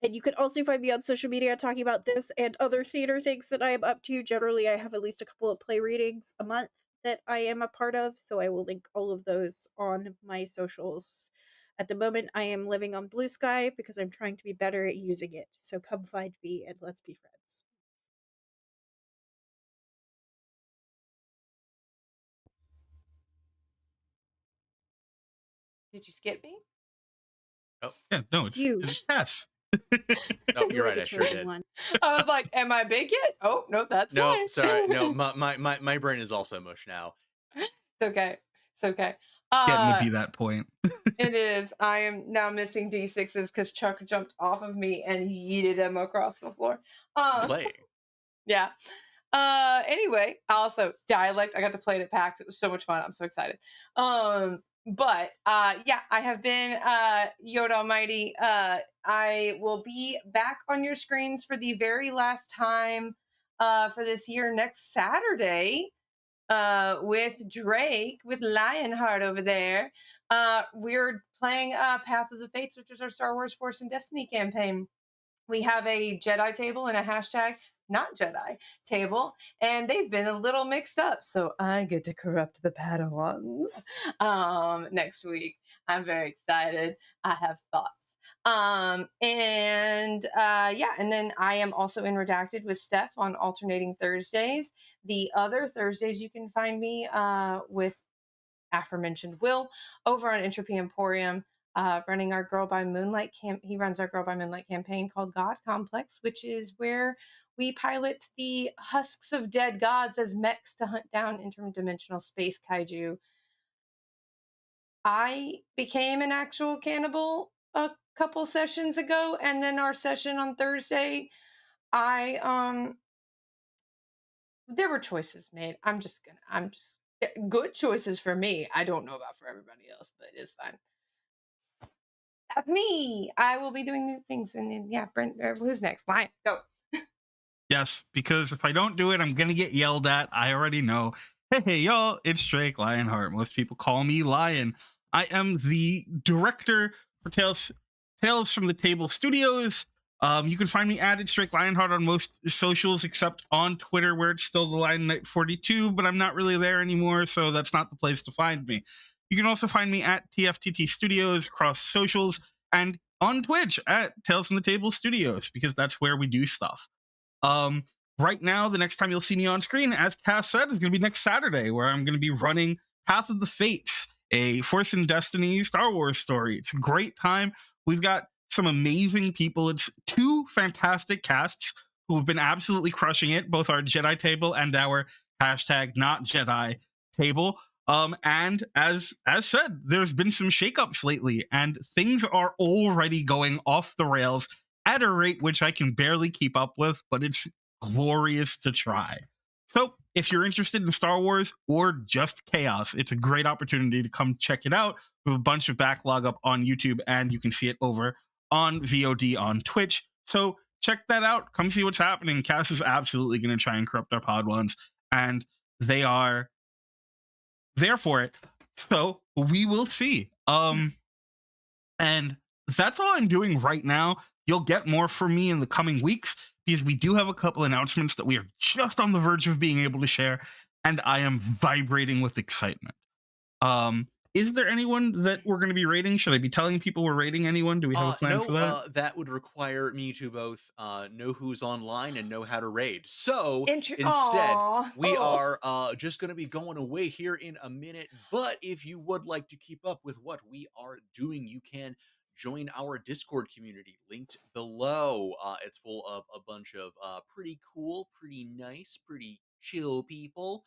And you can also find me on social media talking about this and other theater things that I am up to. Generally, I have at least a couple of play readings a month that I am a part of, so I will link all of those on my socials. At the moment, I am living on Blue Sky because I'm trying to be better at using it. So come find me and let's be friends. Did you skip me? Oh, Yeah, no, It's you. it's Tess. oh, You you're are right. the I sure chosen did. one. I was like, am I big yet? Oh, no, that's No, fine. sorry. No, my brain is also mush now. It's okay. It's okay. Getting to be that point. It is. I am now missing D6s because Chuck jumped off of me and yeeted them across the floor. Playing. Yeah. Anyway, also dialect. I got to play it at PAX. It was so much fun. I'm so excited. But yeah, I have been Yoda Almighty. I will be back on your screens for the very last time for this year next Saturday with Drake, with Lionheart over there. We're playing Path of the Fates, which is our Star Wars Force and Destiny campaign. We have a Jedi table and a hashtag not Jedi table, and they've been a little mixed up. So I get to corrupt the Padawans next week. I'm very excited. I have thoughts. Yeah, and then I am also in Redacted with Steph on alternating Thursdays. The other Thursdays you can find me with aforementioned Will over on Entropy Emporium, running our Girl by Moonlight he runs our Girl by Moonlight campaign called God Complex, which is where we pilot the husks of dead gods as mechs to hunt down interdimensional space kaiju. I became an actual cannibal a couple sessions ago, and then our session on Thursday, I there were choices made. I'm just good choices for me. I don't know about for everybody else, but it's fine. That's me. I will be doing new things, and then yeah, Brent. Who's next? Lion, go. Yes, because if I don't do it, I'm gonna get yelled at. I already know. Hey, y'all, it's Drake Lionheart. Most people call me Lion. I am the director for Tales from the Table Studios. You can find me at it's Drake Lionheart on most socials except on Twitter, where it's still the Lion Knight 42, but I'm not really there anymore, so that's not the place to find me. You can also find me at TFTT Studios across socials and on Twitch at Tales from the Table Studios, because that's where we do stuff. Um, right now, the next time you'll see me on screen, as Cass said, is going to be next Saturday, where I'm going to be running Path of the Fates, a Force and Destiny Star Wars story. It's a great time. We've got some amazing people. It's two fantastic casts who have been absolutely crushing it, both our Jedi table and our hashtag not Jedi table. And as said, there's been some shakeups lately, and things are already going off the rails at a rate which I can barely keep up with, but it's glorious to try. So, if you're interested in Star Wars or just chaos, it's a great opportunity to come check it out. We have a bunch of backlog up on YouTube, and you can see it over on VOD on Twitch. So, check that out. Come see what's happening. Cass is absolutely going to try and corrupt our pod ones, and they are there for it. So, we will see. And that's all I'm doing right now. You'll get more from me in the coming weeks because we do have a couple announcements that we are just on the verge of being able to share, and I am vibrating with excitement. Is there anyone that we're going to be rating? Should I be telling people we're rating anyone? Do we have a plan for No, that? that would require me to both know who's online and know how to raid. So instead, Aw. we are just going to be going away here in a minute. But if you would like to keep up with what we are doing, you can join our Discord community linked below. It's full of a bunch of pretty cool, pretty nice, pretty chill people.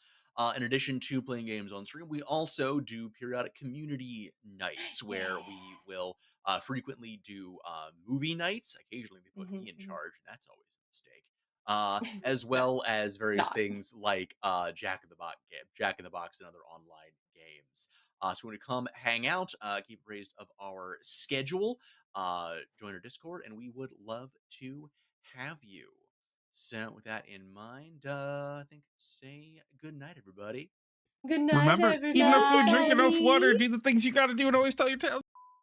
In addition to playing games on stream, we also do periodic community nights Yeah. where we will frequently do movie nights. Occasionally, they put me in Mhm. charge, and that's always a mistake. As well as It's various not. things like Jack in the Box, and other online games. So when you come hang out, keep appraised of our schedule, join our Discord, and we would love to have you. So with that in mind, I think say good night, everybody. Good night, Remember, even Bye, if you everybody. drink enough water, everybody. do the things you got to do and always tell your tales.